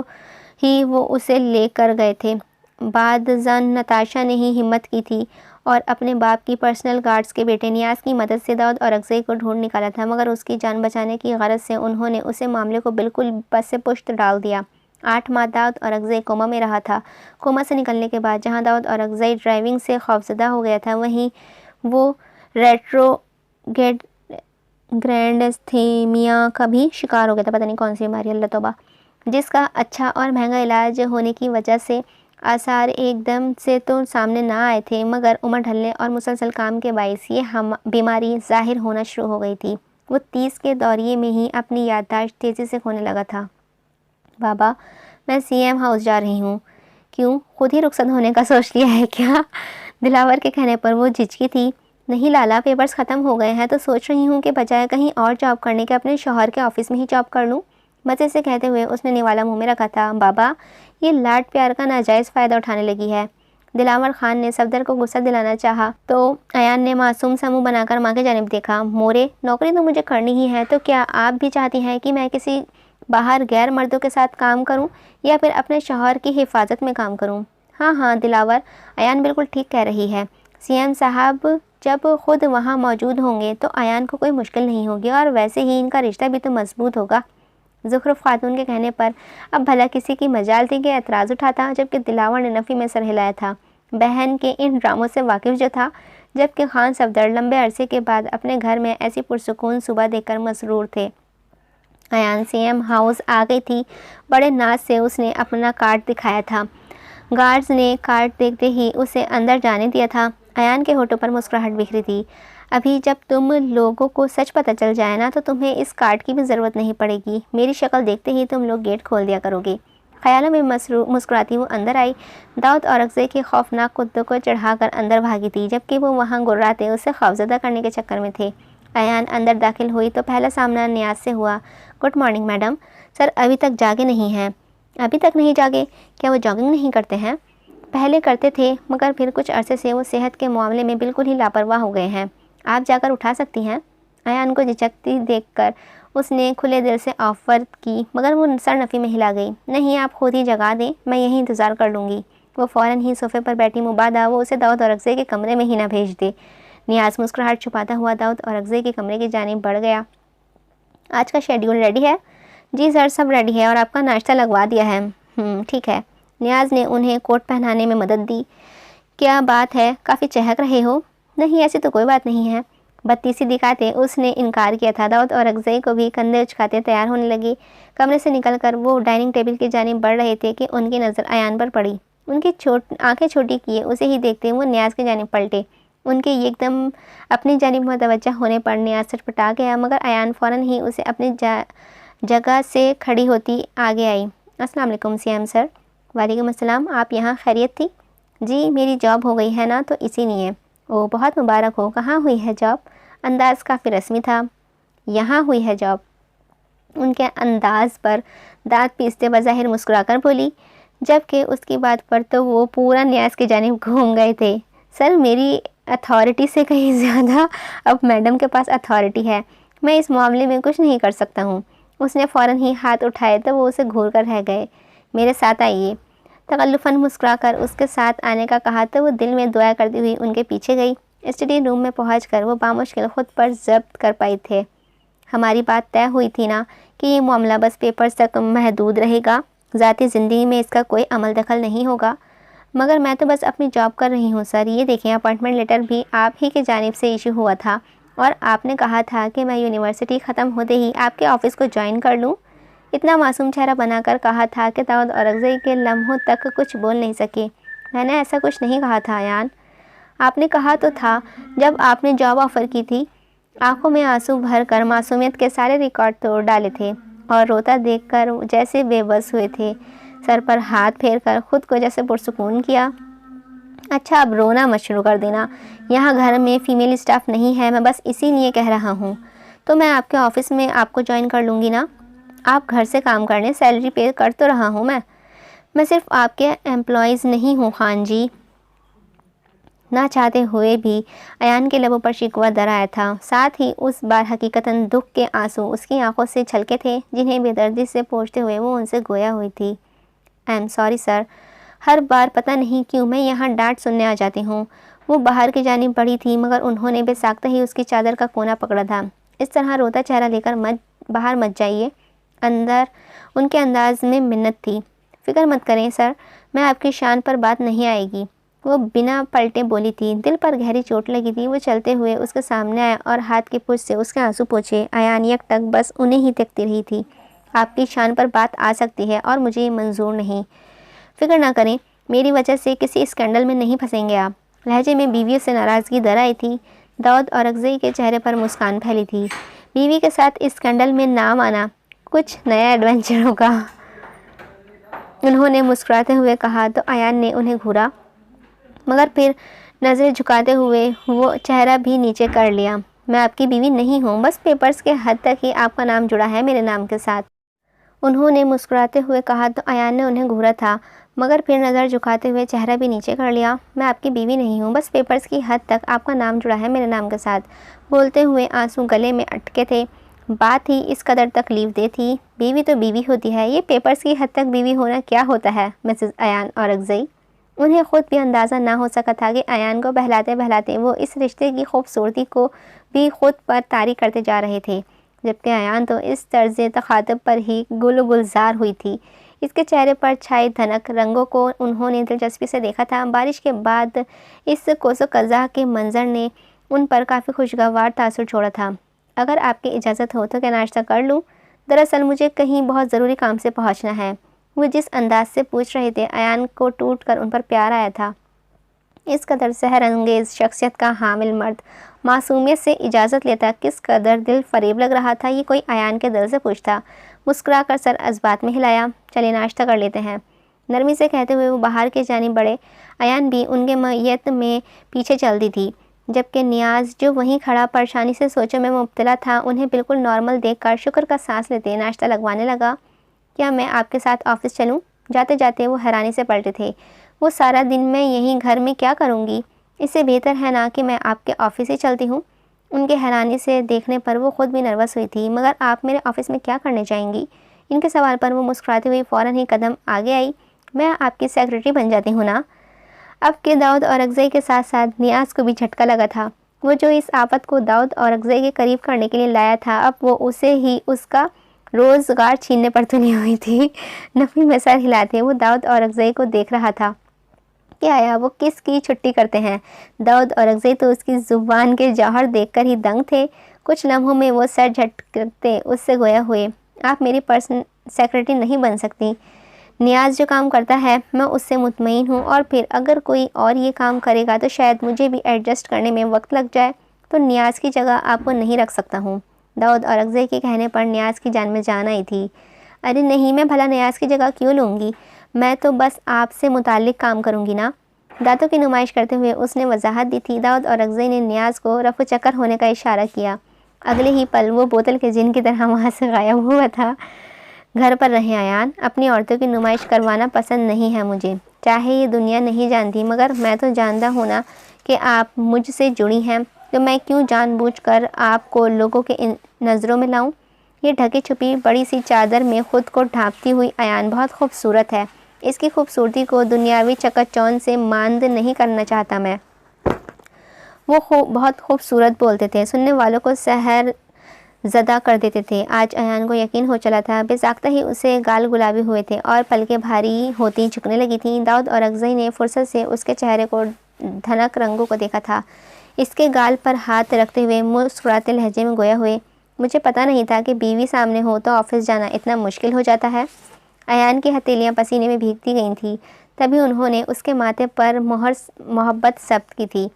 ही वो उसे लेकर गए थे। बाद ज़न नताशा ने ही हिम्मत की थी और अपने बाप की पर्सनल गार्ड्स के बेटे नियाज़ की मदद से दाऊद औरकज़ई को ढूंढ निकाला था, मगर उसकी जान बचाने की गरज से उन्होंने उसे मामले को बिल्कुल बस से पुश्त डाल दिया। 8 माह दाऊद औरकज़ई कोमा में रहा था। कोमा से निकलने के बाद जहां दाऊद औरकज़ई ड्राइविंग से खौफज़दा हो गया था, वहीं वो रेट्रोगेड ग्रैंडस्थेमिया का भी शिकार हो गया था। पता नहीं कौन सी बीमारी, अल्लाह तौबा, जिसका अच्छा और महंगा इलाज होने की वजह से आसार एकदम से तो सामने ना आए थे, मगर उम्र ढलने और मुसलसल काम के बायस ये बीमारी ज़ाहिर होना शुरू हो गई थी। वो 30 के दौरिये में ही अपनी याददाश्त तेज़ी से खोने लगा था। बाबा, मैं सीएम हाउस जा रही हूँ। क्यों, खुद ही रुखसत होने का सोच लिया है क्या? दिलावर के कहने पर वो झिझकी थी। नहीं लाला, पेपर्स ख़त्म हो गए हैं तो सोच रही हूँ कि बजाय कहीं और जॉब करने के अपने शौहर के ऑफिस में ही जॉब कर लूँ। मज़े से कहते हुए उसने निवाला मुंह में रखा था। बाबा, ये लाड प्यार का नाजायज़ फ़ायदा उठाने लगी है। दिलावर खान ने सफदर को गुस्सा दिलाना चाहा तो अयान ने मासूम सा मुँह बनाकर माँ की जानिब देखा। मोरे, नौकरी तो मुझे करनी ही है, तो क्या आप भी चाहती हैं कि मैं किसी बाहर गैर मर्दों के साथ काम करूं या फिर अपने शौहर की हिफाजत में काम करूं? हाँ हाँ दिलावर, अयान बिल्कुल ठीक कह रही है। सीएम साहब जब खुद वहाँ मौजूद होंगे तो अयान को कोई मुश्किल नहीं होगी, और वैसे ही इनका रिश्ता भी तो मजबूत होगा। ज़ुखरुफ खातून के कहने पर अब भला किसी की मजाल थी कि एतराज़ उठाता, जबकि दिलावर ने नफ़ी में सर हिलाया था। बहन के इन ड्रामों से वाकिफ़ जो था, जबकि खान सफदर लंबे अरसे के बाद अपने घर में ऐसी पुरसुकून सुबह देखकर मसरूर थे। अयान सीएम हाउस आ गई थी। बड़े नाज से उसने अपना कार्ड दिखाया था। गार्ड्स ने कार्ड देखते ही उसे अंदर जाने दिया था। अयान के होठों पर मुस्कुराहट बिखरी थी। अभी जब तुम लोगों को सच पता चल जाए ना, तो तुम्हें इस कार्ड की भी ज़रूरत नहीं पड़ेगी। मेरी शक्ल देखते ही तुम लोग गेट खोल दिया करोगे। ख्यालों में मुस्कुराती वो अंदर आई। दाऊद औरकज़ई के खौफनाक कुत्तों को चढ़ाकर अंदर भागी थी, जबकि वो वहाँ गुर्राते उसे खौफज़दा करने के चक्कर में थे। अयान अंदर दाखिल हुई तो पहला सामना नियाज से हुआ। Good morning madam. सर अभी तक जागे नहीं हैं। अभी तक नहीं जागे? क्या वो जॉगिंग नहीं करते हैं? पहले करते थे, मगर फिर कुछ अरसे से वो सेहत के मामले में बिल्कुल ही लापरवाह हो गए हैं। आप जाकर उठा सकती हैं। अयान को झिझकती देखकर उसने खुले दिल से ऑफ़र की, मगर वो सरनफ़ी में हिला गई। नहीं, आप खुद ही जगा दें, मैं यहीं इंतज़ार कर लूँगी। वो फ़ौरन ही सोफ़े पर बैठी, मुबादा वो उसे दाऊद औरकज़ई के कमरे में ही ना भेज दे। नियाज़ मुस्कुराहट छुपाता हुआ दाऊद औरकज़ई के कमरे की जानिब बढ़ गया। आज का शेड्यूल रेडी है? जी सर, सब रेडी है और आपका नाश्ता लगवा दिया है। ठीक है। नियाज़ ने उन्हें कोट पहनाने में मदद दी। क्या बात है, काफ़ी चहक रहे हो? नहीं, ऐसी तो कोई बात नहीं है। बत्ती सी दिखाते उसने इनकार किया था। दाऊद औरकज़ई को भी कंधे उचकाते तैयार होने लगी। कमरे से निकलकर वो डाइनिंग टेबल की जानिब बढ़ रहे थे कि उनकी नज़र अयान पर पड़ी। उनकी आंखें छोटी किए उसे ही देखते वो नियाज़ की जानिब पलटे। उनके एकदम अपनी जानिब मुतवज्जा होने पर नियाज़ छटपटा गया, मगर अयान फ़ौरन ही उसे अपनी जगह से खड़ी होती आगे आई। अस्सलाम वालेकुम सीएम सर। वालेकुम अस्सलाम। आप यहाँ खैरियत थी? जी, मेरी जॉब हो गई है ना, तो इसीलिए। ओह, बहुत मुबारक हो। कहाँ हुई है जॉब? अंदाज़ काफ़ी रस्मी था। यहाँ हुई है जॉब। उनके अंदाज़ पर दांत पीसते बज़ाहिर मुस्कुराकर बोली, जबकि उसकी बात पर तो वो पूरा न्यास की जानिब घूम गए थे। सर, मेरी अथॉरिटी से कहीं ज़्यादा अब मैडम के पास अथॉरिटी है। मैं इस मामले में कुछ नहीं कर सकता हूँ। उसने फ़ौरन ही हाथ उठाए तो वो उसे घूर कर रह गए। मेरे साथ आइए। तकल्लुफ़न मुस्कुराकर उसके साथ आने का कहा तो वो दिल में दुआ करती हुई उनके पीछे गई। स्टडी रूम में पहुंचकर वो बामुश्किल खुद पर ज़ब्त कर पाई थे। हमारी बात तय हुई थी ना कि ये मामला बस पेपर्स तक महदूद रहेगा, ज़ाती ज़िंदगी में इसका कोई अमल दखल नहीं होगा। मगर मैं तो बस अपनी जॉब कर रही हूँ सर। ये देखें, अपॉइंटमेंट लेटर भी आप ही की जानिब से इशू हुआ था और आपने कहा था कि मैं यूनिवर्सिटी ख़त्म होते ही आपके ऑफ़िस को ज्वाइन कर लूँ। इतना मासूम चेहरा बनाकर कहा था कि दाऊद औरकज़ई के लम्हों तक कुछ बोल नहीं सके। मैंने ऐसा कुछ नहीं कहा था अयान। आपने कहा तो था जब आपने जॉब ऑफ़र की थी। आंखों में आंसू भर कर मासूमियत के सारे रिकॉर्ड तोड़ डाले थे और रोता देखकर जैसे बेबस हुए थे। सर पर हाथ फेर कर खुद को जैसे पुरसुकून किया। अच्छा, अब रोना मत शुरू कर देना। यहाँ घर में फ़ीमेल स्टाफ नहीं है, मैं बस इसीलिए कह रहा हूँ। तो मैं आपके ऑफ़िस में आपको ज्वाइन कर लूँगी ना। आप घर से काम करने, सैलरी पे कर तो रहा हूँ मैं सिर्फ आपके एम्प्लॉयज़ नहीं हूँ खान जी। ना चाहते हुए भी अयान के लबों पर शिकवा दर आया था। साथ ही उस बार हकीकतन दुख के आंसू उसकी आंखों से छलके थे, जिन्हें बेदर्दी से पोंछते हुए वो उनसे गोया हुई थी। आई एम सॉरी सर, हर बार पता नहीं क्यों मैं यहाँ डांट सुनने आ जाती हूँ। वो बाहर की जानिब बढ़ी थी, मगर उन्होंने बेसाख्ता ही उसकी चादर का कोना पकड़ा था। इस तरह रोता चेहरा लेकर बाहर मत जाइए। उनके अंदाज में मिन्नत थी। फ़िक्र मत करें सर, मैं आपकी शान पर बात नहीं आएगी। वो बिना पलटे बोली थी। दिल पर गहरी चोट लगी थी। वो चलते हुए उसके सामने आया और हाथ की पूंछ से उसके आंसू पोंछे। अयान एकटक बस उन्हें ही देखती रही थी। आपकी शान पर बात आ सकती है और मुझे ये मंजूर नहीं। फिक्र ना करें, मेरी वजह से किसी स्कैंडल में नहीं फंसेंगे आप। लहजे में बीवी से नाराज़गी दर आई थी। दाऊद औरकज़ई के चेहरे पर मुस्कान फैली थी। बीवी के साथ इस स्कैंडल में नाम आना कुछ नया एडवेंचर होगा, उन्होंने मुस्कुराते हुए कहा। तो अयान ने उन्हें घूरा, मगर फिर नज़रें झुकाते हुए वो चेहरा भी नीचे कर लिया। मैं आपकी बीवी नहीं हूँ, बस पेपर्स के हद तक ही आपका नाम जुड़ा है मेरे नाम के साथ, उन्होंने मुस्कुराते हुए कहा। तो अयान ने उन्हें घूरा था, मगर फिर नज़र झुकाते हुए चेहरा भी नीचे कर लिया। मैं आपकी बीवी नहीं हूँ, बस पेपर्स की हद तक आपका नाम जुड़ा है मेरे नाम के साथ, बोलते हुए आंसू गले में अटके थे। बात ही इस कदर तकलीफ़देह थी। बीवी तो बीवी होती है, ये पेपर्स की हद तक बीवी होना क्या होता है मिसेस अयान औरकज़ई। उन्हें खुद भी अंदाज़ा ना हो सका था कि अयान को बहलाते बहलाते वो इस रिश्ते की खूबसूरती को भी खुद पर तारी करते जा रहे थे, जबकि अयान तो इस तर्ज़ तखातब पर ही गुलजार हुई थी। इसके चेहरे पर छाई धनक रंगों को उन्होंने दिलचस्पी से देखा था। बारिश के बाद इस कोसो कज़ा के मंजर ने उन पर काफ़ी खुशगवार तासुर छोड़ा था। अगर आपकी इजाज़त हो तो क्या नाश्ता कर लूँ? दरअसल मुझे कहीं बहुत ज़रूरी काम से पहुँचना है। वो जिस अंदाज से पूछ रहे थे, अयान को टूट कर उन पर प्यार आया था। इस कदर सहर अंगेज़ शख्सियत का हामिल मर्द मासूमियत से इजाज़त लेता किस कदर दिल फरेब लग रहा था, ये कोई अयान के दिल से पूछता। मुस्कुरा कर सर अज़बात में हिलाया। चलिए नाश्ता कर लेते हैं, नरमी से कहते हुए वो बाहर के जानिब बढ़े। अयान भी उनके मैयत में पीछे चल दी थी, जबकि नियाज़ जो वहीं खड़ा परेशानी से सोचों में मुब्तला था, उन्हें बिल्कुल नॉर्मल देखकर शुक्र का सांस लेते नाश्ता लगवाने लगा। क्या मैं आपके साथ ऑफिस चलूं? जाते जाते वो हैरानी से पलटे थे। वो सारा दिन मैं यहीं घर में क्या करूंगी? इससे बेहतर है ना कि मैं आपके ऑफिस ही चलती हूँ। उनके हैरानी से देखने पर वो खुद भी नर्वस हुई थी। मगर आप मेरे ऑफिस में क्या करने जाएंगी? इनके सवाल पर वो मुस्कुराती हुई फ़ौरन ही कदम आगे आई। मैं आपकी सेक्रेटरी बन जाती हूँ ना। अब के दाऊद औरकज़ई के साथ साथ नियाज़ को भी झटका लगा था। वो जो इस आफत को दाऊद औरकज़ई के करीब करने के लिए लाया था, अब वो उसे ही उसका रोज़गार छीनने पर तुली हुई थी। नफ़ी में सर हिलाते वो दाऊद औरकज़ई को देख रहा था कि आया वो किसकी छुट्टी करते हैं। दाऊद औरकज़ई तो उसकी ज़ुबान के जौहर देखकर ही दंग थे। कुछ लम्हों में वो सर झटकते उससे गोया हुए, आप मेरी पर्सनल सेक्रेटरी नहीं बन सकती। नियाज़ जो काम करता है मैं उससे मुतमईन हूँ, और फिर अगर कोई और ये काम करेगा तो शायद मुझे भी एडजस्ट करने में वक्त लग जाए, तो नियाज़ की जगह आपको नहीं रख सकता हूँ। दाऊद औरकज़ई के कहने पर नियाज़ की जान में जान आई थी। अरे नहीं, मैं भला नियाज़ की जगह क्यों लूँगी? मैं तो बस आपसे मुताल्लिक़ काम करूँगी ना। दांतों की नुमाइश करते हुए उसने वजाहत दी थी। दाऊद औरकज़ई ने नियाज़ को रफू चक्कर होने का इशारा किया। अगले ही पल वो बोतल के जिन की तरह वहाँ से गायब हुआ था। घर पर रहें अयान, अपनी औरतों की नुमाइश करवाना पसंद नहीं है मुझे। चाहे ये दुनिया नहीं जानती, मगर मैं तो जानता हूँ ना कि आप मुझसे जुड़ी हैं, तो मैं क्यों जानबूझकर आपको लोगों के नज़रों में लाऊं? ये ढकी छुपी बड़ी सी चादर में ख़ुद को ढांपती हुई अयान बहुत खूबसूरत है। इसकी खूबसूरती को दुनियावी चकाचौंध से मांद नहीं करना चाहता मैं। वो बहुत खूबसूरत बोलते थे, सुनने वालों को सहर ज़दा कर देते थे। आज अयान को यकीन हो चला था। बेसाख्ता ही उसे गाल गुलाबी हुए थे और पलकें भारी होती झुकने लगी थीं। दाऊद औरकज़ई ने फुर्सत से उसके चेहरे को धनक रंगों को देखा था। इसके गाल पर हाथ रखते हुए मुस्कुराते लहजे में गोया हुए, मुझे पता नहीं था कि बीवी सामने हो तो ऑफिस जाना इतना मुश्किल हो जाता है। अयान की हथेलियाँ पसीने में भीगती गई थीं। तभी उन्होंने उसके माथे पर मोहब्बत जब्त की थी।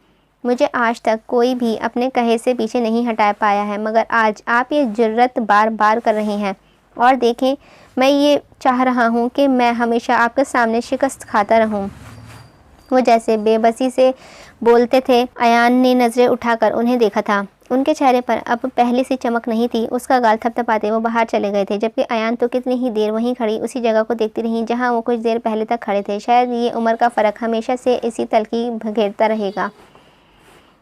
मुझे आज तक कोई भी अपने कहे से पीछे नहीं हटा पाया है, मगर आज आप ये जुर्रत बार बार कर रही हैं। और देखें, मैं ये चाह रहा हूँ कि मैं हमेशा आपके सामने शिकस्त खाता रहूँ। वो जैसे बेबसी से बोलते थे। अयान ने नज़रें उठाकर उन्हें देखा था। उनके चेहरे पर अब पहले सी चमक नहीं थी। उसका गाल थपथपाते वो बाहर चले गए थे, जबकि अयान तो कितनी ही देर वहीं खड़ी उसी जगह को देखती रही जहाँ वो कुछ देर पहले तक खड़े थे। शायद ये उम्र का फ़र्क हमेशा से इसी तलखी घेरता रहेगा।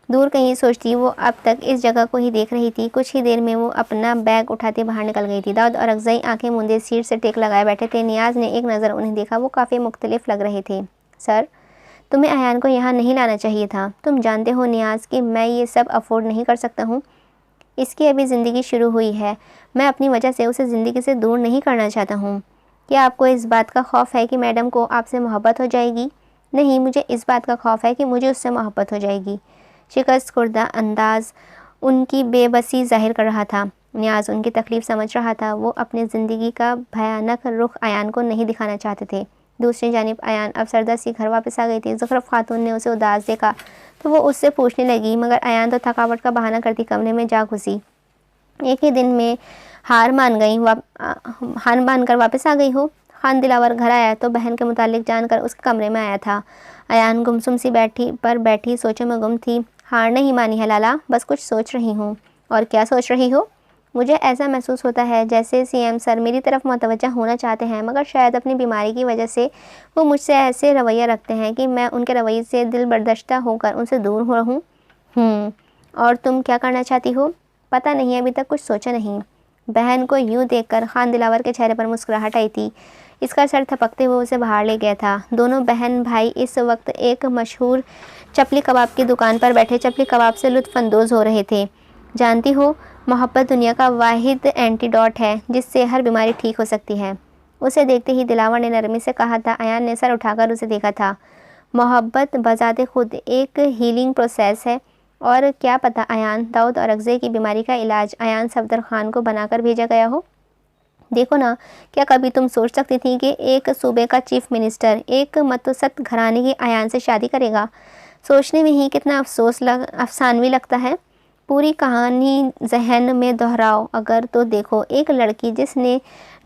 दूर कहीं सोचती वो अब तक इस जगह को ही देख रही थी। कुछ ही देर में वो अपना बैग उठाते बाहर निकल गई थी। दाऊद औरकज़ई आंखें मूंदे सीट से टेक लगाए बैठे थे। नियाज़ ने एक नज़र उन्हें देखा। वो काफ़ी मुख्तलिफ लग रहे थे। सर, तुम्हें अयान को यहाँ नहीं लाना चाहिए था। तुम जानते हो नियाज़ कि मैं ये सब अफोर्ड नहीं कर सकता हूँ। इसकी अभी ज़िंदगी शुरू हुई है। मैं अपनी वजह से उसे ज़िंदगी से दूर नहीं करना चाहता हूँ। क्या आपको इस बात का खौफ है कि मैडम को आपसे मोहब्बत हो जाएगी? नहीं, मुझे इस बात का खौफ है कि मुझे उससे मोहब्बत हो जाएगी। शिकस्त खुर्दा अंदाज उनकी बेबसी जाहिर कर रहा था। नियाज़ उनकी तकलीफ़ समझ रहा था। वो अपनी ज़िंदगी का भयानक रुख अयान को नहीं दिखाना चाहते थे। दूसरी जानिब अयान अब सरदा सी घर वापस आ गई थी। ज़ुखरफ खातून ने उसे उदास देखा तो वो उससे पूछने लगी, मगर अयान तो थकावट का बहाना करती कमरे में जा घुसी। एक ही दिन में हार मान कर वापस आ गई हो? खान दिलावर घर आया तो बहन के मुतालिक जानकर उसके कमरे में आया था। अयान गुमसुम सी बैठी सोचों में गुम थी। हार नहीं मानी है लाला, बस कुछ सोच रही हूँ। और क्या सोच रही हो? मुझे ऐसा महसूस होता है जैसे सीएम सर मेरी तरफ मुतवज्जा होना चाहते हैं, मगर शायद अपनी बीमारी की वजह से वो मुझसे ऐसे रवैया रखते हैं कि मैं उनके रवैये से दिल बर्दाश्त होकर उनसे दूर हो रहूँ। और तुम क्या करना चाहती हो? पता नहीं, अभी तक कुछ सोचा नहीं। बहन को यूं देखकर खान दिलावर के चेहरे पर मुस्कुराहट आई थी। इसका सर थपकते हुए उसे बाहर ले गया था। दोनों बहन भाई इस वक्त एक मशहूर चपली कबाब की दुकान पर बैठे चपली कबाब से लुत्फ़अंदोज़ हो रहे थे। जानती हो, मोहब्बत दुनिया का वाहिद एंटीडोट है जिससे हर बीमारी ठीक हो सकती है। उसे देखते ही दिलावर ने नरमी से कहा था। अयान ने सर उठाकर उसे देखा था। मोहब्बत बजाते खुद एक हीलिंग प्रोसेस है। और क्या पता अयान, दाऊद और अगज़े की बीमारी का इलाज अयान सफदर खान को बनाकर भेजा गया हो। देखो ना, क्या कभी तुम सोच सकती थी कि एक सूबे का चीफ मिनिस्टर एक मतसत घराने की अयान से शादी करेगा? सोचने में ही कितना अफसानवी लगता है। पूरी कहानी जहन में दोहराओ अगर तो देखो, एक लड़की जिसने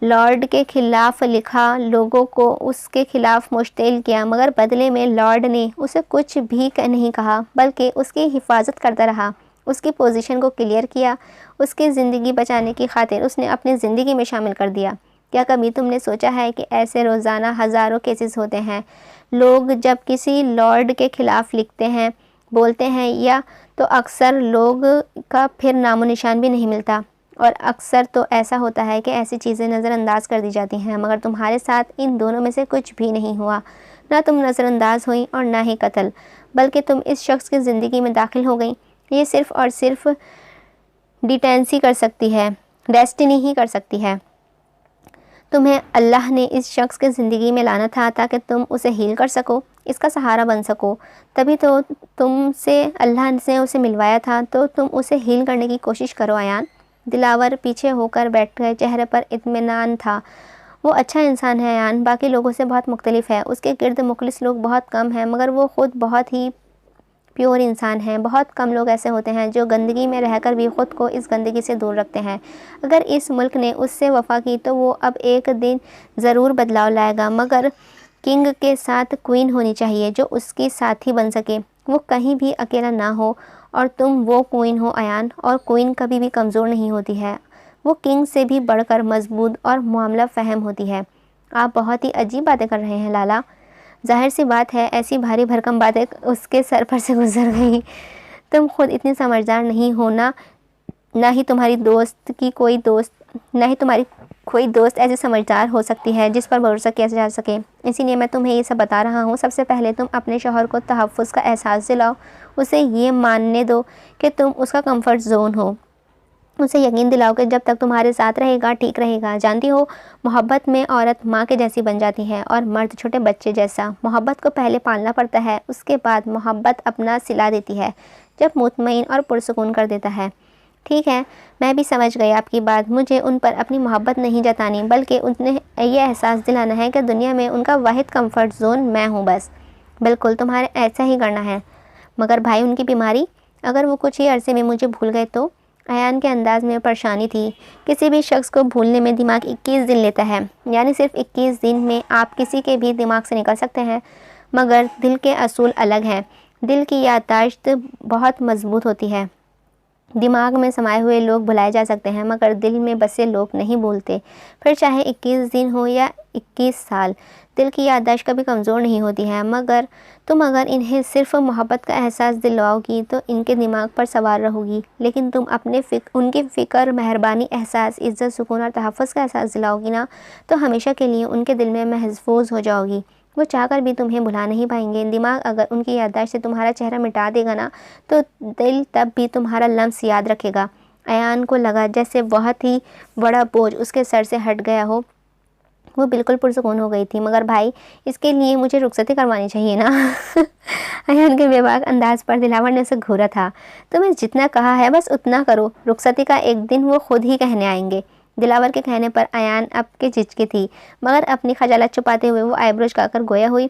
लॉर्ड के ख़िलाफ़ लिखा, लोगों को उसके ख़िलाफ़ मुश्तिल किया, मगर बदले में लॉर्ड ने उसे कुछ भी नहीं कहा बल्कि उसकी हिफाजत करता रहा, उसकी पोजीशन को क्लियर किया, उसकी ज़िंदगी बचाने की खातिर उसने अपनी ज़िंदगी में शामिल कर दिया। क्या कभी तुमने सोचा है कि ऐसे रोज़ाना हज़ारों केसेस होते हैं? लोग जब किसी लॉर्ड के ख़िलाफ़ लिखते हैं, बोलते हैं या तो अक्सर लोग का फिर नामो निशान भी नहीं मिलता, और अक्सर तो ऐसा होता है कि ऐसी चीज़ें नज़रअंदाज कर दी जाती हैं। मगर तुम्हारे साथ इन दोनों में से कुछ भी नहीं हुआ। ना तुम नज़रअंदाज हुई और ना ही कत्ल, बल्कि तुम इस शख्स की ज़िंदगी में दाखिल हो गई। ये सिर्फ़ और सिर्फ डिटेंसी कर सकती है, डेस्टिनी ही कर सकती है। तुम्हें अल्लाह ने इस शख्स के ज़िंदगी में लाना था ताकि तुम उसे हील कर सको, इसका सहारा बन सको। तभी तो तुमसे अल्लाह ने उसे मिलवाया था, तो तुम उसे हील करने की कोशिश करो अयान। दिलावर पीछे होकर बैठ गए, चेहरे पर इत्मीनान था। वो अच्छा इंसान है अयान, बाकी लोगों से बहुत मुख्तलिफ है। उसके गिर्द मुखलिस लोग बहुत कम हैं, मगर वो ख़ुद बहुत ही प्योर इंसान हैं। बहुत कम लोग ऐसे होते हैं जो गंदगी में रहकर भी ख़ुद को इस गंदगी से दूर रखते हैं। अगर इस मुल्क ने उससे वफ़ा की तो वो अब एक दिन ज़रूर बदलाव लाएगा, मगर किंग के साथ क्वीन होनी चाहिए जो उसकी साथी बन सके, वो कहीं भी अकेला ना हो। और तुम वो क्वीन हो अयान, और क्वीन कभी भी कमज़ोर नहीं होती है, वो किंग से भी बढ़कर मजबूत और मामला फ़हम होती है। आप बहुत ही अजीब बातें कर रहे हैं लाला। जाहिर सी बात है, ऐसी भारी भरकम बातें उसके सर पर से गुजर गई। तुम खुद इतनी समझदार नहीं हो, ना ही तुम्हारी कोई दोस्त ऐसी समझदार हो सकती है जिस पर भरोसा किया जा सके। इसीलिए मैं तुम्हें ये सब बता रहा हूँ। सबसे पहले तुम अपने शौहर को तहफ़्फ़ुज़ का एहसास दिलाओ, उसे ये मानने दो कि तुम उसका कंफर्ट जोन हो। उसे यकीन दिलाओ कि जब तक तुम्हारे साथ रहेगा ठीक रहेगा। जानती हो, मोहब्बत में औरत माँ के जैसी बन जाती है और मर्द छोटे बच्चे जैसा। मोहब्बत को पहले पालना पड़ता है, उसके बाद मोहब्बत अपना सिला देती है जब मुतमईन और पुरसुकून कर देता है। ठीक है, मैं भी समझ गई आपकी बात। मुझे उन पर अपनी मोहब्बत नहीं जतानी, बल्कि उन्हें यह एहसास दिलाना है कि दुनिया में उनका वाहिद कंफर्ट जोन मैं हूँ बस। बिल्कुल, तुम्हारे ऐसा ही करना है। मगर भाई, उनकी बीमारी, अगर वो कुछ ही अरसे में मुझे भूल गए तो? अयान के अंदाज में परेशानी थी। किसी भी शख्स को भूलने में दिमाग 21 दिन लेता है, यानी सिर्फ 21 दिन में आप किसी के भी दिमाग से निकल सकते हैं। मगर दिल के असूल अलग हैं। दिल की याददाश्त बहुत मजबूत होती है। दिमाग में समाये हुए लोग भुलाए जा सकते हैं, मगर दिल में बसे लोग नहीं भूलते। फिर चाहे 21 दिन हो या 21 साल, दिल की याददाश्त कभी कमज़ोर नहीं होती है। मगर तुम अगर इन्हें सिर्फ मोहब्बत का एहसास दिलवाओगी तो इनके दिमाग पर सवार रहोगी, लेकिन तुम उनकी फ़िक्र, मेहरबानी, एहसास, इज़्ज़त, सुकून और तहफ़्फ़ुज़ का एहसास दिलाओगी ना, तो हमेशा के लिए उनके दिल में महफूज हो जाओगी। वो चाहकर भी तुम्हें भुला नहीं पाएंगे। दिमाग अगर उनकी याददाश्त से तुम्हारा चेहरा मिटा देगा ना, तो दिल तब भी तुम्हारा लम्स याद रखेगा। अयान को लगा जैसे बहुत ही बड़ा बोझ उसके सर से हट गया हो। वो बिल्कुल पुरसुकून हो गई थी। मगर भाई, इसके लिए मुझे रुखसती करवानी चाहिए ना। अयान के बेबाक अंदाज पर दिलावर ने उसे घूरा था। तुम्हें जितना कहा है बस उतना करो, रुखसती का एक दिन वो खुद ही कहने आएंगे। दिलावर के कहने पर अयान अब के झिझकी थी, मगर अपनी खजालत छुपाते हुए वो आईब्रोज काकर गोया हुई।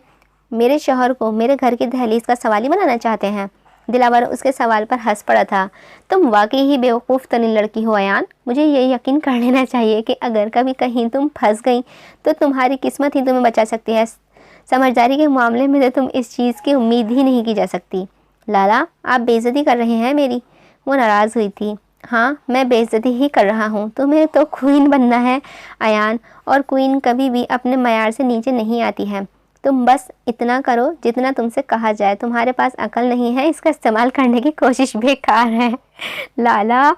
मेरे शौहर को मेरे घर की दहलीज का सवाली बनाना चाहते हैं? दिलावर उसके सवाल पर हंस पड़ा था। तुम वाकई ही बेवकूफ़ तरीन लड़की हो अयान। मुझे ये यकीन कर लेना चाहिए कि अगर कभी कहीं तुम फंस गई तो तुम्हारी किस्मत ही तुम्हें बचा सकती है। समझदारी के मामले में तो तुम इस चीज़ की उम्मीद ही नहीं की जा सकती। लाला, आप बेइज्जती कर रहे हैं मेरी। वो नाराज़ हुई थी। हाँ, मैं बेइज्जती ही कर रहा हूँ। तुम्हें तो क्वीन बनना है अयान, और क्वीन कभी भी अपने मयार से नीचे नहीं आती है। तुम बस इतना करो जितना तुमसे कहा जाए। तुम्हारे पास अकल नहीं है, इसका इस्तेमाल करने की कोशिश बेकार है। लाला,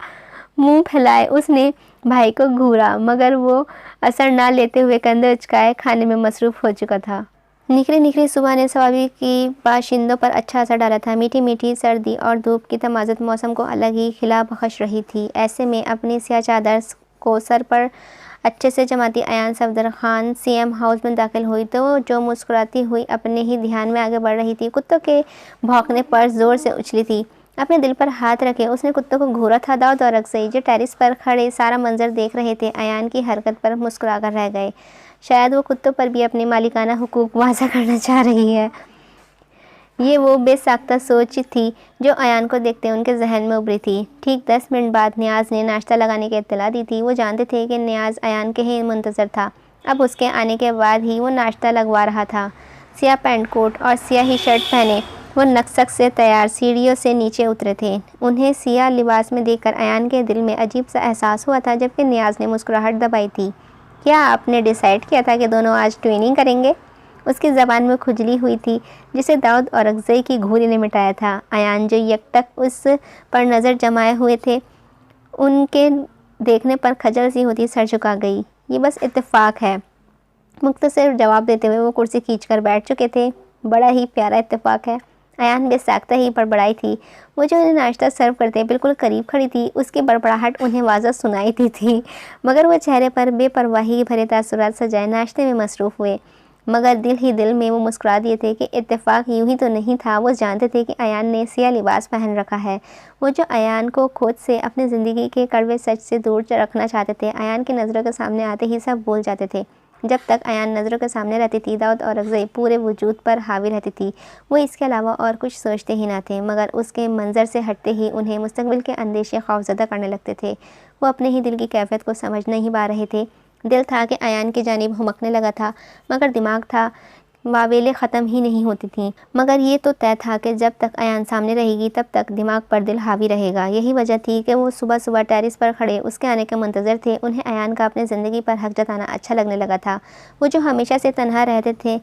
मुंह फैलाए उसने भाई को घूरा, मगर वो असर ना लेते हुए कंधे उचकाए खाने में मसरूफ़ हो चुका था। निखरी निखरी सुबह ने स्वाभाविक की बाशिंदों पर अच्छा असर डाला था। मीठी मीठी सर्दी और धूप की तमाज़त मौसम को अलग ही खिला बख्श रही थी। ऐसे में अपनी स्याह चादर को सर पर अच्छे से जमाती अयान सफदर खान सीएम हाउस में दाखिल हुई तो जो मुस्कुराती हुई अपने ही ध्यान में आगे बढ़ रही थी। कुत्तों के भौंकने पर ज़ोर से उछली थी। अपने दिल पर हाथ रखे उसने कुत्तों को घूरा था। दाऊद और अक्सई जो टेरिस पर खड़े सारा मंजर देख रहे थे, अयान की हरकत पर मुस्कुरा कर रह गए। शायद वो कुत्तों पर भी अपनी मालिकाना हुकूक वाज़ा करना चाह रही है। ये वो बेसाख्ता सोच थी जो अयान को देखते उनके जहन में उभरी थी। ठीक 10 मिनट बाद नियाज़ ने नाश्ता लगाने की इत्तला दी थी। वो जानते थे कि नियाज़ अयान के ही मुंतज़र था। अब उसके आने के बाद ही वो नाश्ता लगवा रहा था। सियाह पैंट कोट और सियाही शर्ट पहने वो नक्सक से तैयार सीढ़ियों से नीचे उतरे थे। उन्हें सियाह लिबास में देखकर अयान के दिल में अजीब सा एहसास हुआ था, जबकि नियाज़ ने मुस्कुराहट दबाई थी। क्या आपने डिसाइड किया था कि दोनों आज ट्विनिंग करेंगे? उसकी ज़बान में खुजली हुई थी जिसे दाऊद और अक्सई की घूरी ने मिटाया था। अयान जो यकटक उस पर नज़र जमाए हुए थे, उनके देखने पर खजल सी होती सर झुका गई। ये बस इत्तेफाक है, मुख्तसर जवाब देते हुए वो कुर्सी खींचकर बैठ चुके थे। बड़ा ही प्यारा इत्तेफाक है। अयान बेसाख्ता ही बड़बड़ाई थी। वो जो उन्हें नाश्ता सर्व करते बिल्कुल करीब खड़ी थी, उसकी बड़बड़ाहट उन्हें वाज़ा सुनाई थी। मगर वो चेहरे पर बेपरवाही भरे तासुरात सजाए नाश्ते में मसरूफ़ हुए। मगर दिल ही दिल में वो मुस्कुरा दिए थे कि इत्तेफाक यूं ही तो नहीं था। वो जानते थे कि अयान ने सियाह लिबास पहन रखा है। वो जो अयान को खुद से अपनी ज़िंदगी के कड़वे सच से दूर रखना चाहते थे। अयान की नज़रों के सामने आते ही सब भूल जाते थे। जब तक अयान नज़रों के सामने रहती थी, दाऊद और अक्सई पूरे वजूद पर हावी रहती थी। वो इसके अलावा और कुछ सोचते ही ना थे, मगर उसके मंजर से हटते ही उन्हें मुस्तकबिल के अंदेशे खौफज़दा करने लगते थे। वो अपने ही दिल की कैफियत को समझ नहीं पा रहे थे। दिल था कि अयान की जानिब हुमकने लगा था, मगर दिमाग था वावेलें ख़त्म ही नहीं होती थीं। मगर ये तो तय था कि जब तक अयान सामने रहेगी तब तक दिमाग पर दिल हावी रहेगा। यही वजह थी कि वो सुबह सुबह टेरिस पर खड़े उसके आने के मुंतज़र थे। उन्हें अयान का अपनी ज़िंदगी पर हक जताना अच्छा लगने लगा था। वो जो हमेशा से तन्हा रहते थे,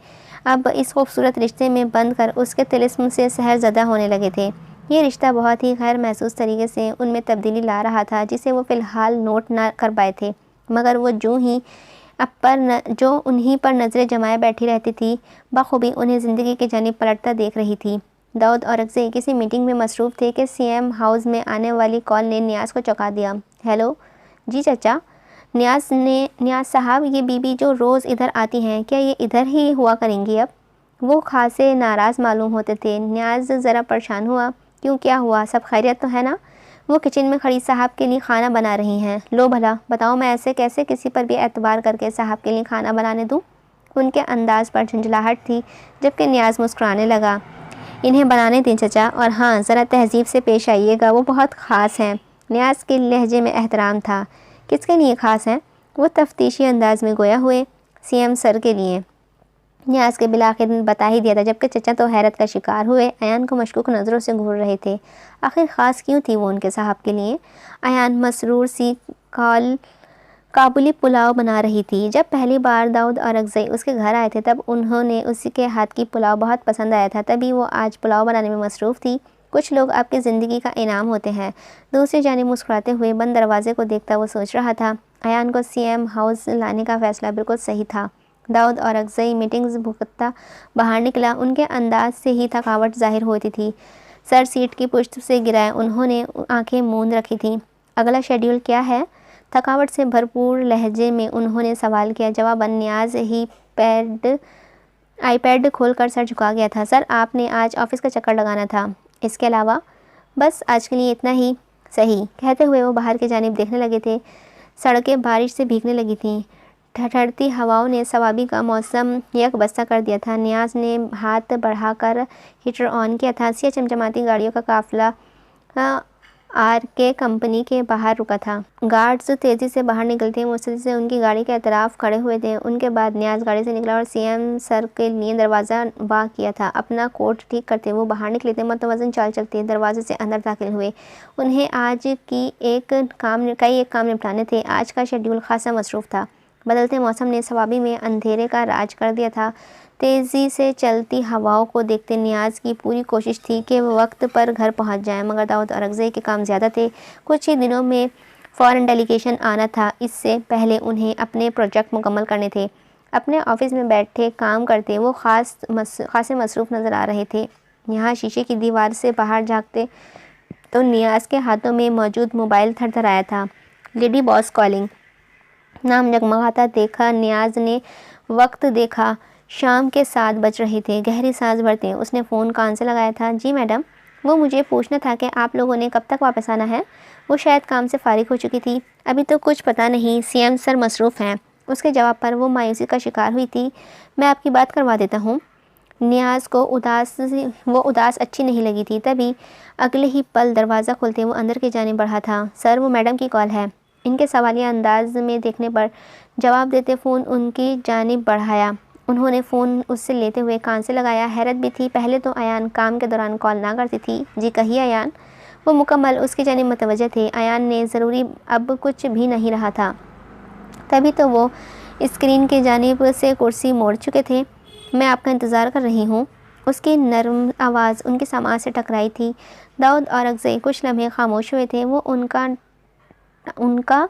अब इस खूबसूरत रिश्ते में बंद कर उसके तिलिस्म से सहरज़दा होने लगे थे। ये रिश्ता बहुत ही गैर महसूस तरीके से उनमें तब्दीली ला रहा था, जिसे वो फ़िलहाल नोट न कर पाए थे। मगर वो जो उन्हीं पर नज़रें जमाए बैठी रहती थी, बखूबी उन्हें ज़िंदगी की जानिब पलटता देख रही थी। दाऊद और अक्सई किसी मीटिंग में मसरूफ़ थे कि सीएम हाउस में आने वाली कॉल ने नियाज़ को चौंका दिया। हेलो जी चाचा। नियाज़ साहब, ये बीबी जो रोज़ इधर आती हैं, क्या ये इधर ही हुआ करेंगी अब? वो खासे नाराज़ मालूम होते थे। नियाज़ ज़रा परेशान हुआ। क्यों, क्या हुआ? सब खैरियत तो है ना? वो किचन में खड़ी साहब के लिए खाना बना रही हैं। लो भला बताओ, मैं ऐसे कैसे किसी पर भी एतबार करके साहब के लिए खाना बनाने दूँ? उनके अंदाज़ पर झंझलाहट थी, जबकि नियाज़ मुस्कुराने लगा। इन्हें बनाने दें चचा, और हाँ, ज़रा तहज़ीब से पेश आइएगा, वो बहुत ख़ास हैं। नियाज़ के लहजे में एहतराम था। किसके लिए ख़ास हैं? वो तफ्तीशी अंदाज में गोया हुए। सीएम सर के लिए। नियाज़ के बिलाखिर बता ही दिया था, जबकि चचा तो हैरत का शिकार हुए अयान को मशकूक नज़रों से घूर रहे थे। आखिर ख़ास क्यों थी वो उनके साहब के लिए? अयान मसरूर सी काबुली पुलाव बना रही थी। जब पहली बार दाऊद और अक्सई उसके घर आए थे, तब उन्होंने उसी के हाथ की पुलाव बहुत पसंद आया था। तभी वो आज पुलाव बनाने में मसरूफ़ थी। कुछ लोग आपकी ज़िंदगी का इनाम होते हैं। दूसरी जानिब मुस्कुराते हुए बंद दरवाजे को देखता वो सोच रहा था, अयान को सीएम हाउस लाने का फ़ैसला बिल्कुल सही था। दाऊद और अक्सई मीटिंग्स भुगतता बाहर निकला। उनके अंदाज से ही थकावट जाहिर होती थी। सर सीट की पुश्त से गिराए उन्होंने आंखें मूंद रखी थीं। अगला शेड्यूल क्या है? थकावट से भरपूर लहजे में उन्होंने सवाल किया। जवाबन न्याज ही आईपैड खोलकर सर झुका गया था। सर, आपने आज ऑफिस का चक्कर लगाना था, इसके अलावा? बस आज के लिए इतना ही। सही। कहते हुए वो बाहर की जानिब देखने लगे थे। सड़कें बारिश से भीगने लगी थीं। ठठरती हवाओं ने सवाबी का मौसम यकबस्ता कर दिया था। नियाज ने हाथ बढ़ाकर हीटर ऑन किया था। सिया चमचमाती गाड़ियों का काफिला आर के कंपनी के बाहर रुका था। गार्ड्स तेज़ी से बाहर निकलते मुस्तैदी से उनकी गाड़ी के अतराफ खड़े हुए थे। उनके बाद नियाज गाड़ी से निकला और सीएम सर के लिए दरवाज़ा बा किया था। अपना कोट ठीक करते वो बाहर निकले थे। मतवज़न चाल चलते दरवाजे से अंदर दाखिल हुए। उन्हें आज की कई एक काम निपटाने थे। आज का शेड्यूल खासा मसरूफ़ था। बदलते मौसम ने सवाबी में अंधेरे का राज कर दिया था। तेज़ी से चलती हवाओं को देखते नियाज की पूरी कोशिश थी कि वो वक्त पर घर पहुंच जाए, मगर दाऊद औरंगज़ेब के काम ज़्यादा थे। कुछ ही दिनों में फ़ॉरेन डेलीगेशन आना था। इससे पहले उन्हें अपने प्रोजेक्ट मुकम्मल करने थे। अपने ऑफिस में बैठे काम करते वो खासे मसरूफ़ नज़र आ रहे थे। यहाँ शीशे की दीवार से बाहर झाँकते तो नियाज के हाथों में मौजूद मोबाइल थरथराया था। लेडी बॉस कॉलिंग नाम जगमगाता देखा। नियाज ने वक्त देखा। शाम के 7 बज रहे थे। गहरी सांस भरते उसने फ़ोन कान से लगाया था। जी मैडम, वो मुझे पूछना था कि आप लोगों ने कब तक वापस आना है। वो शायद काम से फारिग हो चुकी थी। अभी तो कुछ पता नहीं, सीएम सर मसरूफ़ हैं। उसके जवाब पर वो मायूसी का शिकार हुई थी। मैं आपकी बात करवा देता हूँ। नियाज को उदास अच्छी नहीं लगी थी। तभी अगले ही पल दरवाज़ा खोलते वो अंदर की जानिब बढ़ा था। सर, वो मैडम की कॉल है। इनके सवालिया अंदाज में देखने पर जवाब देते फ़ोन उनकी जानिब बढ़ाया। उन्होंने फ़ोन उससे लेते हुए कान से लगाया। हैरत भी थी। पहले तो अयान काम के दौरान कॉल ना करती थी। जी कहिए अयान। वो मुकम्मल उसकी जानिब मुतवज्जह थे। अयान ने ज़रूरी अब कुछ भी नहीं रहा था। तभी तो वो स्क्रीन के जानिब से कुर्सी मोड़ चुके थे। मैं आपका इंतज़ार कर रही हूँ। उसकी नरम आवाज़ उनकी समाज से टकराई थी। दाऊद औरंगज़ेब कुछ लम्हे खामोश हुए थे। वो उनका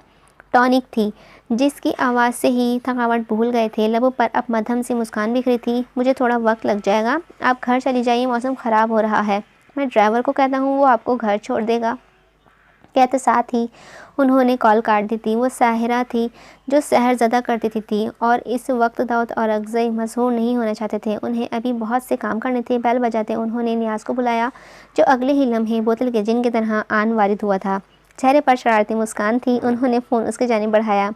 टॉनिक थी, जिसकी आवाज़ से ही थकावट भूल गए थे। लबों पर अब मध्यम सी मुस्कान बिखरी थी। मुझे थोड़ा वक्त लग जाएगा, आप घर चली जाइए, मौसम ख़राब हो रहा है। मैं ड्राइवर को कहता हूँ, वो आपको घर छोड़ देगा। कहते साथ ही उन्होंने कॉल काट दी थी। वो साहिरा थी जो सहर ज़दा कर देती थी और इस वक्त दाऊद औरंगज़ेब मशहूर नहीं होना चाहते थे। उन्हें अभी बहुत से काम करने थे। बैल बजाते उन्होंने नियाज को बुलाया, जो अगले ही लम्हे बोतल के जिन की तरह आन वारिद हुआ था। चेहरे पर शरारती मुस्कान थी। उन्होंने फ़ोन उसके जानिब बढ़ाया।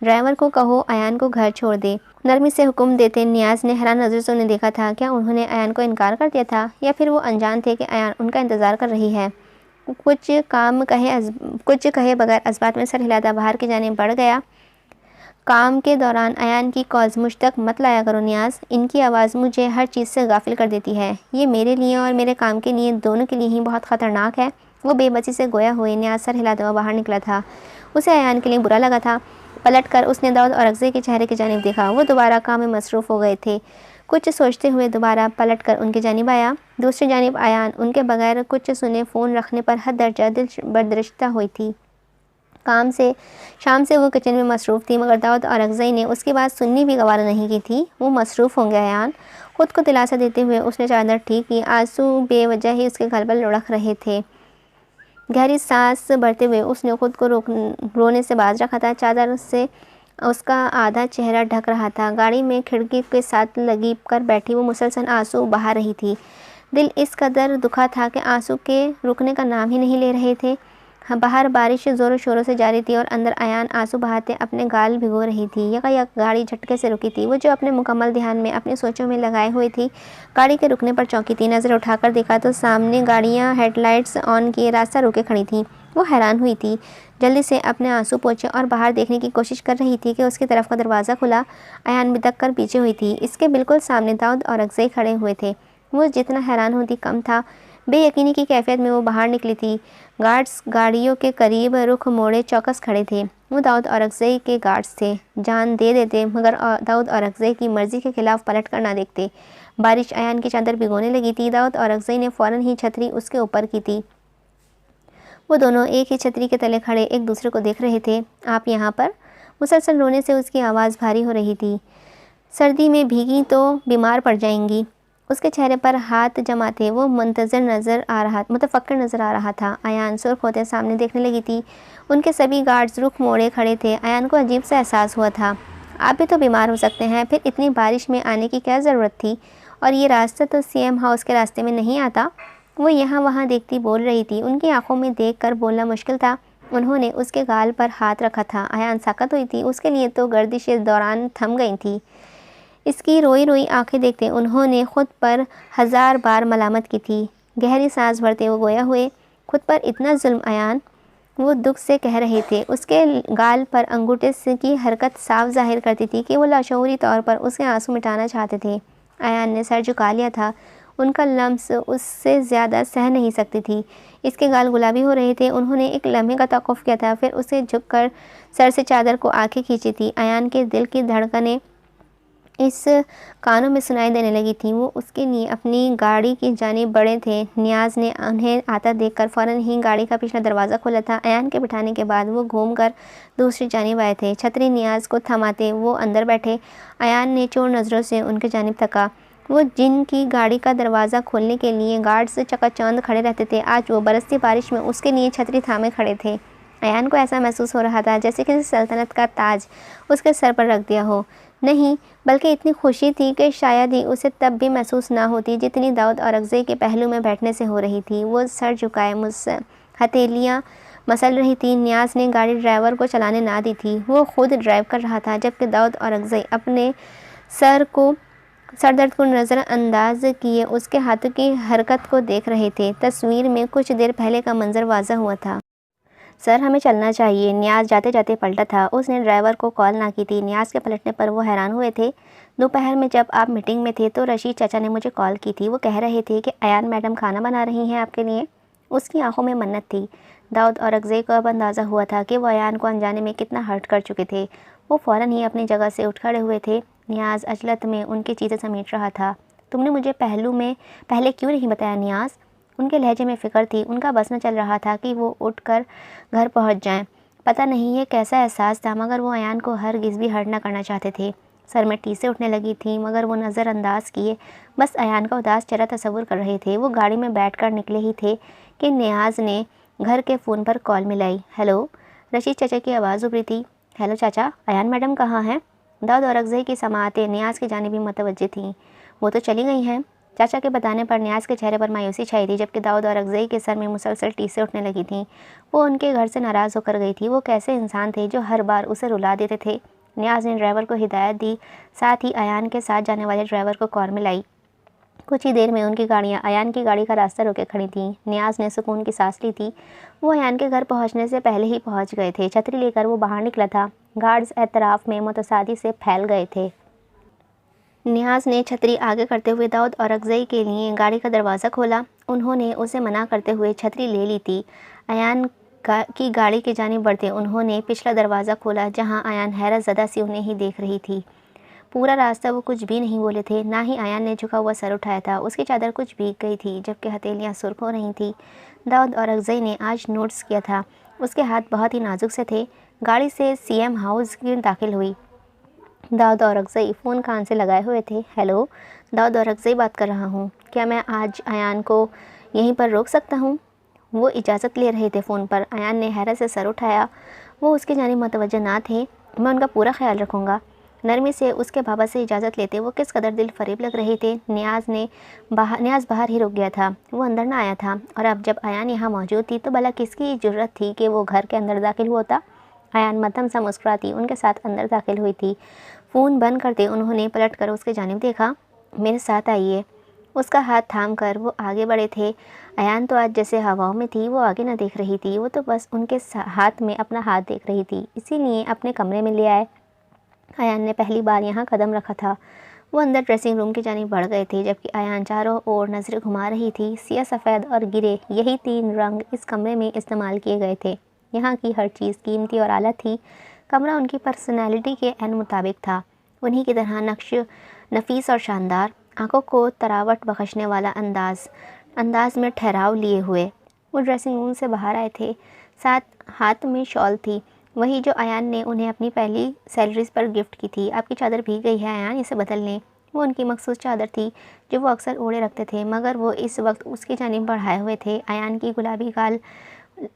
ड्राइवर को कहो अयान को घर छोड़ दे, नरमी से हुक्म देते नियाज ने हैरान नज़र से उन्हें देखा था। क्या उन्होंने अयान को इनकार कर दिया था, या फिर वो अनजान थे कि अयान उनका इंतज़ार कर रही है। कुछ कहे बगैर अस्बात में सर हिलाता बाहर की जानिब बढ़ गया। काम के दौरान अयान की कॉल्स मुझ तक मत लाया करो नियाज। इनकी आवाज़ मुझे हर चीज़ से गाफिल कर देती है। ये मेरे लिए और मेरे काम के लिए, दोनों के लिए ही बहुत ख़तरनाक है। वो बेबसी से गोया हुए नियाज सर हिलाता हुआ बाहर निकला था। उसे अयान के लिए बुरा लगा था। पलटकर उसने दाऊद औरंगज़ेब के चेहरे की जानिब देखा। वो दोबारा काम में मसरूफ़ हो गए थे। कुछ सोचते हुए दोबारा पलटकर उनकी जानिब आया। दूसरी जानिब अयान उनके बगैर कुछ सुने फ़ोन रखने पर हद दर्जा दिल बर्दाश्त हुई थी। शाम से वो किचन में मसरूफ़ थी, मगर दाऊद औरंगज़ेब ने उसकी बात सुननी भी गवारा नहीं की थी। वो मसरूफ़ होंगे अयान। खुद को दिलासा देते हुए उसने चादर ठीक की। आंसू बेवजह ही उसके गल पर लुढ़क रहे थे। गहरी सांस भरते हुए उसने खुद को रोने से बाज रखा था। चादर से उसका आधा चेहरा ढक रहा था। गाड़ी में खिड़की के साथ लगी कर बैठी वो मुसलसल आंसू बहा रही थी। दिल इस कदर दुखा था कि आंसू के रुकने का नाम ही नहीं ले रहे थे। बाहर बारिश ज़ोरों शोरों से जारी थी और अंदर अयान आंसू बहाते अपने गाल भिगो रही थी। यकायक गाड़ी झटके से रुकी थी। वो जो अपने मुकम्मल ध्यान में अपनी सोचों में लगाए हुई थी, गाड़ी के रुकने पर चौंकी थी। नज़र उठाकर देखा तो सामने गाड़ियाँ हेडलाइट्स ऑन किए रास्ता रोके खड़ी थीं। वो हैरान हुई थी। जल्दी से अपने आंसू पोंछे और बाहर देखने की कोशिश कर रही थी कि उसकी तरफ का दरवाज़ा खुला। अयान बिदक कर पीछे हुई थी। इसके बिल्कुल सामने दाऊद औरंगज़ेब खड़े हुए थे। वो जितना हैरान होती कम था। बेयकीनी की कैफियत में वो बाहर निकली थी। गार्ड्स गाड़ियों के करीब रुख मोड़े चौकस खड़े थे। वो दाऊद औरंगज़ेब के गार्ड्स थे। जान दे देते, मगर दाऊद औरंगज़ेब की मर्ज़ी के खिलाफ पलट कर ना देखते। बारिश अयान की चादर भिगोने लगी थी। दाऊद औरंगज़ेब ने फ़ौरन ही छतरी उसके ऊपर की थी। वो दोनों एक ही छतरी के तले खड़े एक दूसरे को देख रहे थे। आप यहाँ पर? मुसलसल रोने से उसकी आवाज़ भारी हो रही थी। सर्दी में भीगी तो बीमार पड़ जाएंगी। उसके चेहरे पर हाथ जमाते वो मुतफक्किर नज़र आ रहा था। अयान सुर्ख होते सामने देखने लगी थी। उनके सभी गार्ड्स रुख मोड़े खड़े थे। अयान को अजीब सा एहसास हुआ था। आप भी तो बीमार हो सकते हैं, फिर इतनी बारिश में आने की क्या ज़रूरत थी? और ये रास्ता तो सीएम हाउस के रास्ते में नहीं आता। वो यहाँ वहाँ देखती बोल रही थी। उनकी आंखों में देखकर बोलना मुश्किल था। उन्होंने उसके गाल पर हाथ रखा था। अयान साकत हुई थी। उसके लिए तो गर्दिश इस दौरान थम गई थी। इसकी रोई रोई आंखें देखते उन्होंने खुद पर 1000 बार मलामत की थी। गहरी सांस भरते वो गोया हुए, खुद पर इतना जुल्म अयान, वो दुख से कह रहे थे। उसके गाल पर अंगूठे की हरकत साफ जाहिर करती थी कि वो लाशऊरी तौर पर उसके आंसू मिटाना चाहते थे। अयान ने सर झुका लिया था। उनका लम्स उससे ज़्यादा सह नहीं सकती थी। इसके गाल गुलाबी हो रहे थे। उन्होंने एक लम्हे का तौक़ुफ़ किया था, फिर उसे झुककर सर से चादर को आंखें खींची थी। अयान के दिल की धड़कनें इस कानों में सुनाई देने लगी थी। वो उसके लिए अपनी गाड़ी की जानिब बढ़े थे। नियाज़ ने उन्हें आता देखकर फ़ौरन ही गाड़ी का पिछला दरवाज़ा खोला था। अयान के बिठाने के बाद वो घूमकर दूसरी जानिब आए थे। छतरी नियाज़ को थमाते वो अंदर बैठे। अयान ने चोर नज़रों से उनके जानिब तका। वो जिनकी गाड़ी का दरवाज़ा खोलने के लिए गार्ड्स चकाचौंध खड़े रहते थे, आज वो बरसती बारिश में उसके लिए छतरी थामे खड़े थे। अयान को ऐसा महसूस हो रहा था जैसे किसी सल्तनत का ताज उसके सर पर रख दिया हो। नहीं, बल्कि इतनी खुशी थी कि शायद ही उसे तब भी महसूस ना होती जितनी दाऊद औरकज़ई के पहलू में बैठने से हो रही थी। वो सर झुकाए मुझसे हथेलियाँ मसल रही थी। नियाज़ ने गाड़ी ड्राइवर को चलाने ना दी थी। वो खुद ड्राइव कर रहा था, जबकि दाऊद औरकज़ई अपने सरदर्द को नज़रअंदाज किए उसके हाथों की हरकत को देख रहे थे। तस्वीर में कुछ देर पहले का मंजर वाज़ह हुआ था। सर, हमें चलना चाहिए। नियाज़ जाते जाते पलटा था। उसने ड्राइवर को कॉल ना की थी। नियाज़ के पलटने पर वो हैरान हुए थे। दोपहर में जब आप मीटिंग में थे तो रशीद चाचा ने मुझे कॉल की थी। वो कह रहे थे कि अयान मैडम खाना बना रही हैं आपके लिए। उसकी आंखों में मन्नत थी। दाऊद औरकज़ई को अब अंदाज़ा हुआ था कि वो अयान को अनजाने में कितना हर्ट कर चुके थे। वो फ़ौरन ही अपनी जगह से उठ खड़े हुए थे। नियाज़ अजलत में उनकी चीज़ें समेट रहा था। तुमने मुझे पहले क्यों नहीं बताया नियाज़? उनके लहजे में फ़िक्र थी। उनका बस न चल रहा था कि वो उठकर घर पहुंच जाएं। पता नहीं ये कैसा एहसास था, मगर वो अयान को हरगिज़ भी हर्ट न करना चाहते थे। सर में टीसें उठने लगी थी, मगर वो नज़रअंदाज किए बस अयान का उदास चेहरा तस्वुर कर रहे थे। वो गाड़ी में बैठकर निकले ही थे कि नियाज़ ने घर के फ़ोन पर कॉल मिलाई। हेलो, रशीद चाचा की आवाज़ उभरी थी। हेलो चाचा, अयान मैडम कहाँ हैं? दाऊद औरकज़ई की समाअतें नियाज़ की जानिब मुतवज्जे थीं। वो तो चली गई हैं। चाचा के बताने पर नियाज़ के चेहरे पर मायूसी छाई थी, जबकि दाऊद औरकज़ई के सर में मुसलसल टीसें उठने लगी थीं। वो उनके घर से नाराज़ होकर गई थी। वो कैसे इंसान थे जो हर बार उसे रुला देते थे। नियाज़ ने ड्राइवर को हिदायत दी, साथ ही अयान के साथ जाने वाले ड्राइवर को कॉल मिलाई। कुछ ही देर में उनकी गाड़ियाँ अयान की गाड़ी का रास्ता रोके खड़ी थीं। नियाज़ ने सुकून की सांस ली थी। वो अयान के घर पहुँचने से पहले ही पहुँच गए थे। छतरी लेकर वो बाहर निकला था। गार्ड्स एतराफ़ में मुतसादी से फैल गए थे। नियाज़ ने छतरी आगे करते हुए दाऊद औरकज़ई के लिए गाड़ी का दरवाज़ा खोला। उन्होंने उसे मना करते हुए छतरी ले ली थी। अयान की गाड़ी की जानिब बढ़ते उन्होंने पिछला दरवाज़ा खोला, जहां अयान हैरत ज़दा सी उन्हें ही देख रही थी। पूरा रास्ता वो कुछ भी नहीं बोले थे, ना ही अयान ने झुका हुआ सर उठाया था। उसकी चादर कुछ भीग गई थी, जबकि हथेलियाँ सुर्ख हो रही थी। दाऊद औरकज़ई ने आज नोटिस किया था, उसके हाथ बहुत ही नाजुक से थे। गाड़ी से सीएम हाउस की दाखिल हुई। दाऊद औरकज़ई फ़ोन कान से लगाए हुए थे। हेलो, दाऊद औरकज़ई बात कर रहा हूँ। क्या मैं आज अयान को यहीं पर रोक सकता हूँ? वो इजाज़त ले रहे थे फ़ोन पर। अयान ने हैरत से सर उठाया। वो उसकी जानिब मुतवज्जह ना थे। मैं उनका पूरा ख्याल रखूँगा। नरमी से उसके बाबा से इजाज़त लेते वो किस कदर दिल फरेब लग रहे थे। नियाज़ बाहर ही रुक गया था। वो अंदर ना आया था, और अब जब अयान यहाँ मौजूद थी तो भला किसकी जुर्रत थी कि वो घर के अंदर दाखिल होता। अयान मध्यम सा मुस्कुराती उनके साथ अंदर दाखिल हुई थी। फ़ोन बंद करते उन्होंने पलट कर उसके जानिब देखा। मेरे साथ आइए। उसका हाथ थाम कर वो आगे बढ़े थे। अयान तो आज जैसे हवाओं में थी। वो आगे न देख रही थी, वो तो बस उनके हाथ में अपना हाथ देख रही थी। इसीलिए अपने कमरे में ले आए। अयान ने पहली बार यहाँ कदम रखा था। वो अंदर ड्रेसिंग रूम की जानिब बढ़ गए थे, जबकि अयान चारों ओर नज़रें घुमा रही थी। सिया, सफ़ेद और गिरे, यही 3 रंग इस कमरे में इस्तेमाल किए गए थे। यहाँ की हर चीज़ कीमती और आला थी। कमरा उनकी पर्सनैलिटी के ऐन मुताबिक था। उन्हीं की तरह नक्श नफीस और शानदार, आंखों को तरावट बख्शने वाला अंदाज में ठहराव लिए हुए। वो ड्रेसिंग रूम से बाहर आए थे। साथ हाथ में शॉल थी, वही जो अयान ने उन्हें अपनी पहली सैलरीज पर गिफ्ट की थी। आपकी चादर भीग गई है अयान, इसे बदल लें। वो उनकी मखसूस चादर थी जो वो अक्सर ओढ़े रखते थे, मगर वो इस वक्त उसकी जानिब बढ़ाए हुए थे। अयान की गुलाबी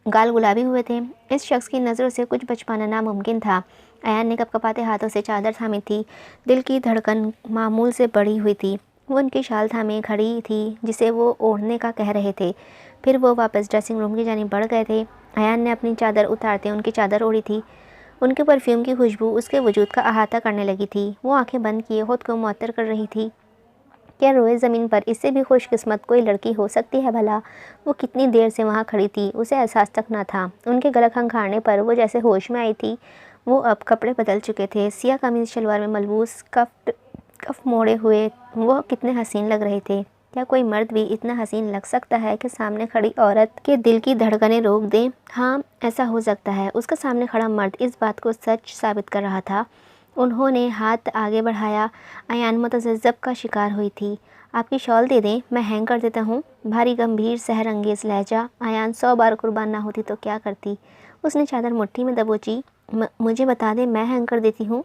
गाल गुलाबी हुए थे। इस शख्स की नज़रों से कुछ बच पाना नामुमकिन था। अयान ने कपकपाते हाथों से चादर थामी थी। दिल की धड़कन मामूल से बढ़ी हुई थी। वो उनकी शाल थामे खड़ी थी जिसे वो ओढ़ने का कह रहे थे। फिर वो वापस ड्रेसिंग रूम की जानिब बढ़ गए थे। अयान ने अपनी चादर उतारते उनकी चादर ओढ़ी थी। उनके परफ्यूम की खुशबू उसके वजूद का अहाता करने लगी थी। वो आंखें बंद किए खुद को मुअत्तर कर रही थी। क्या रोए ज़मीन पर इससे भी खुशकिस्मत कोई लड़की हो सकती है भला? वो कितनी देर से वहाँ खड़ी थी, उसे एहसास तक न था। उनके गला खंखारने पर वो जैसे होश में आई थी। वो अब कपड़े बदल चुके थे। सिया कमीज़ शलवार में मलबूस कफ मोड़े हुए वो कितने हसीन लग रहे थे। क्या कोई मर्द भी इतना हसीन लग सकता है कि सामने खड़ी औरत के दिल की धड़कनें रोक दे? हाँ, ऐसा हो सकता है। उसका सामने खड़ा मर्द इस बात को सच साबित कर रहा था। उन्होंने हाथ आगे बढ़ाया। अयान मुतज़्ज़ब का शिकार हुई थी। आपकी शॉल दे दें, मैं हैंग कर देता हूँ। भारी गंभीर सहर अंगेज़ लहजा। अयान 100 बार कुर्बान ना होती तो क्या करती। उसने चादर मुट्ठी में दबोची। मुझे बता दें, मैं हैंग कर देती हूँ।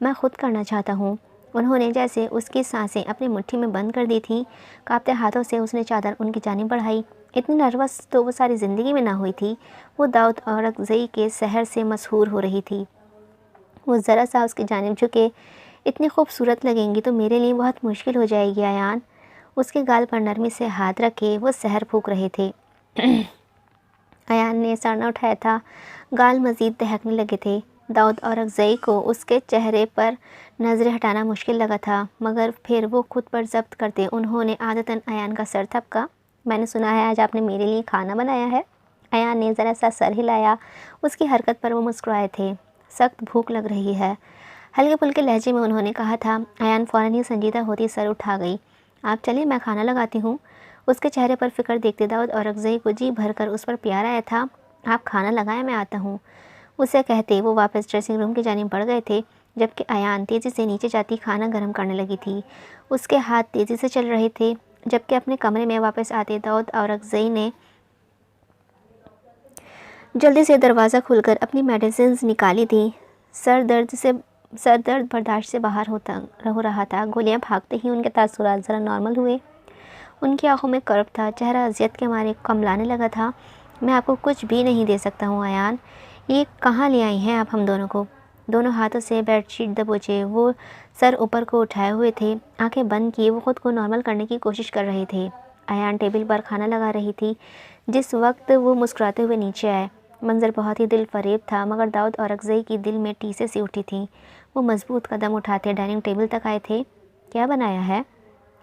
मैं खुद करना चाहता हूँ। उन्होंने जैसे उसकी सांसें अपनी मुट्ठी में बंद कर दी थीं। कांपते हाथों से उसने चादर उनकी जानिब बढ़ाई। इतनी नर्वस तो वो सारी ज़िंदगी में ना हुई थी। वो दाऊद औरकज़ई के सहर से मशहूर हो रही थी। वो ज़रा सा उसकी जानिब झुके। इतनी खूबसूरत लगेंगी तो मेरे लिए बहुत मुश्किल हो जाएगी अयान। उसके गाल पर नरमी से हाथ रखे वो सहर फूंक रहे थे। अयान ने सर न उठाया था। गाल मज़ीद दहकने लगे थे। दाऊद औरकज़ई को उसके चेहरे पर नज़रें हटाना मुश्किल लगा था, मगर फिर वो खुद पर ज़ब्त करते उन्होंने आदतन अयान का सर थपका। मैंने सुना है आज आपने मेरे लिए खाना बनाया है। अयान ने ज़रा सा सर हिलाया। उसकी हरकत पर वो मुस्कुराए थे। सख्त भूख लग रही है, हल्के फुल्के लहजे में उन्होंने कहा था। अयान फ़ौरन ही संजीदा होती सर उठा गई। आप चलिए, मैं खाना लगाती हूँ। उसके चेहरे पर फ़िक्र देखते दाऊद औरकज़ई को जी भरकर उस पर प्यार आया था। आप खाना लगाएं, मैं आता हूँ। उसे कहते वो वापस ड्रेसिंग रूम की जानिब बढ़ गए थे, जबकि अयान तेज़ी से नीचे जाती खाना गर्म करने लगी थी। उसके हाथ तेज़ी से चल रहे थे। जबकि अपने कमरे में वापस आते दाऊद औरकज़ई ने जल्दी से दरवाज़ा खोलकर अपनी मेडिसिन निकाली थी। सर दर्द बर्दाश्त से बाहर हो रहा था। गोलियां भागते ही उनके तासुरात ज़रा नॉर्मल हुए। उनकी आंखों में कर्ब था। चेहरा अज़ियत के मारे कमलाने लगा था। मैं आपको कुछ भी नहीं दे सकता हूँ अयान। ये कहाँ ले आई हैं आप हम दोनों को? दोनों हाथों से बेडशीट दबोचे वो सर ऊपर को उठाए हुए थे। आंखें बंद किए वो ख़ुद को नॉर्मल करने की कोशिश कर रहे थे। अयान टेबल पर खाना लगा रही थी जिस वक्त वो मुस्कुराते हुए नीचे आए। मंजर बहुत ही दिल फरेब था, मगर दाऊद औरकज़ई की दिल में टीसे सी उठी थी। वो मजबूत कदम उठाते डाइनिंग टेबल तक आए थे। क्या बनाया है?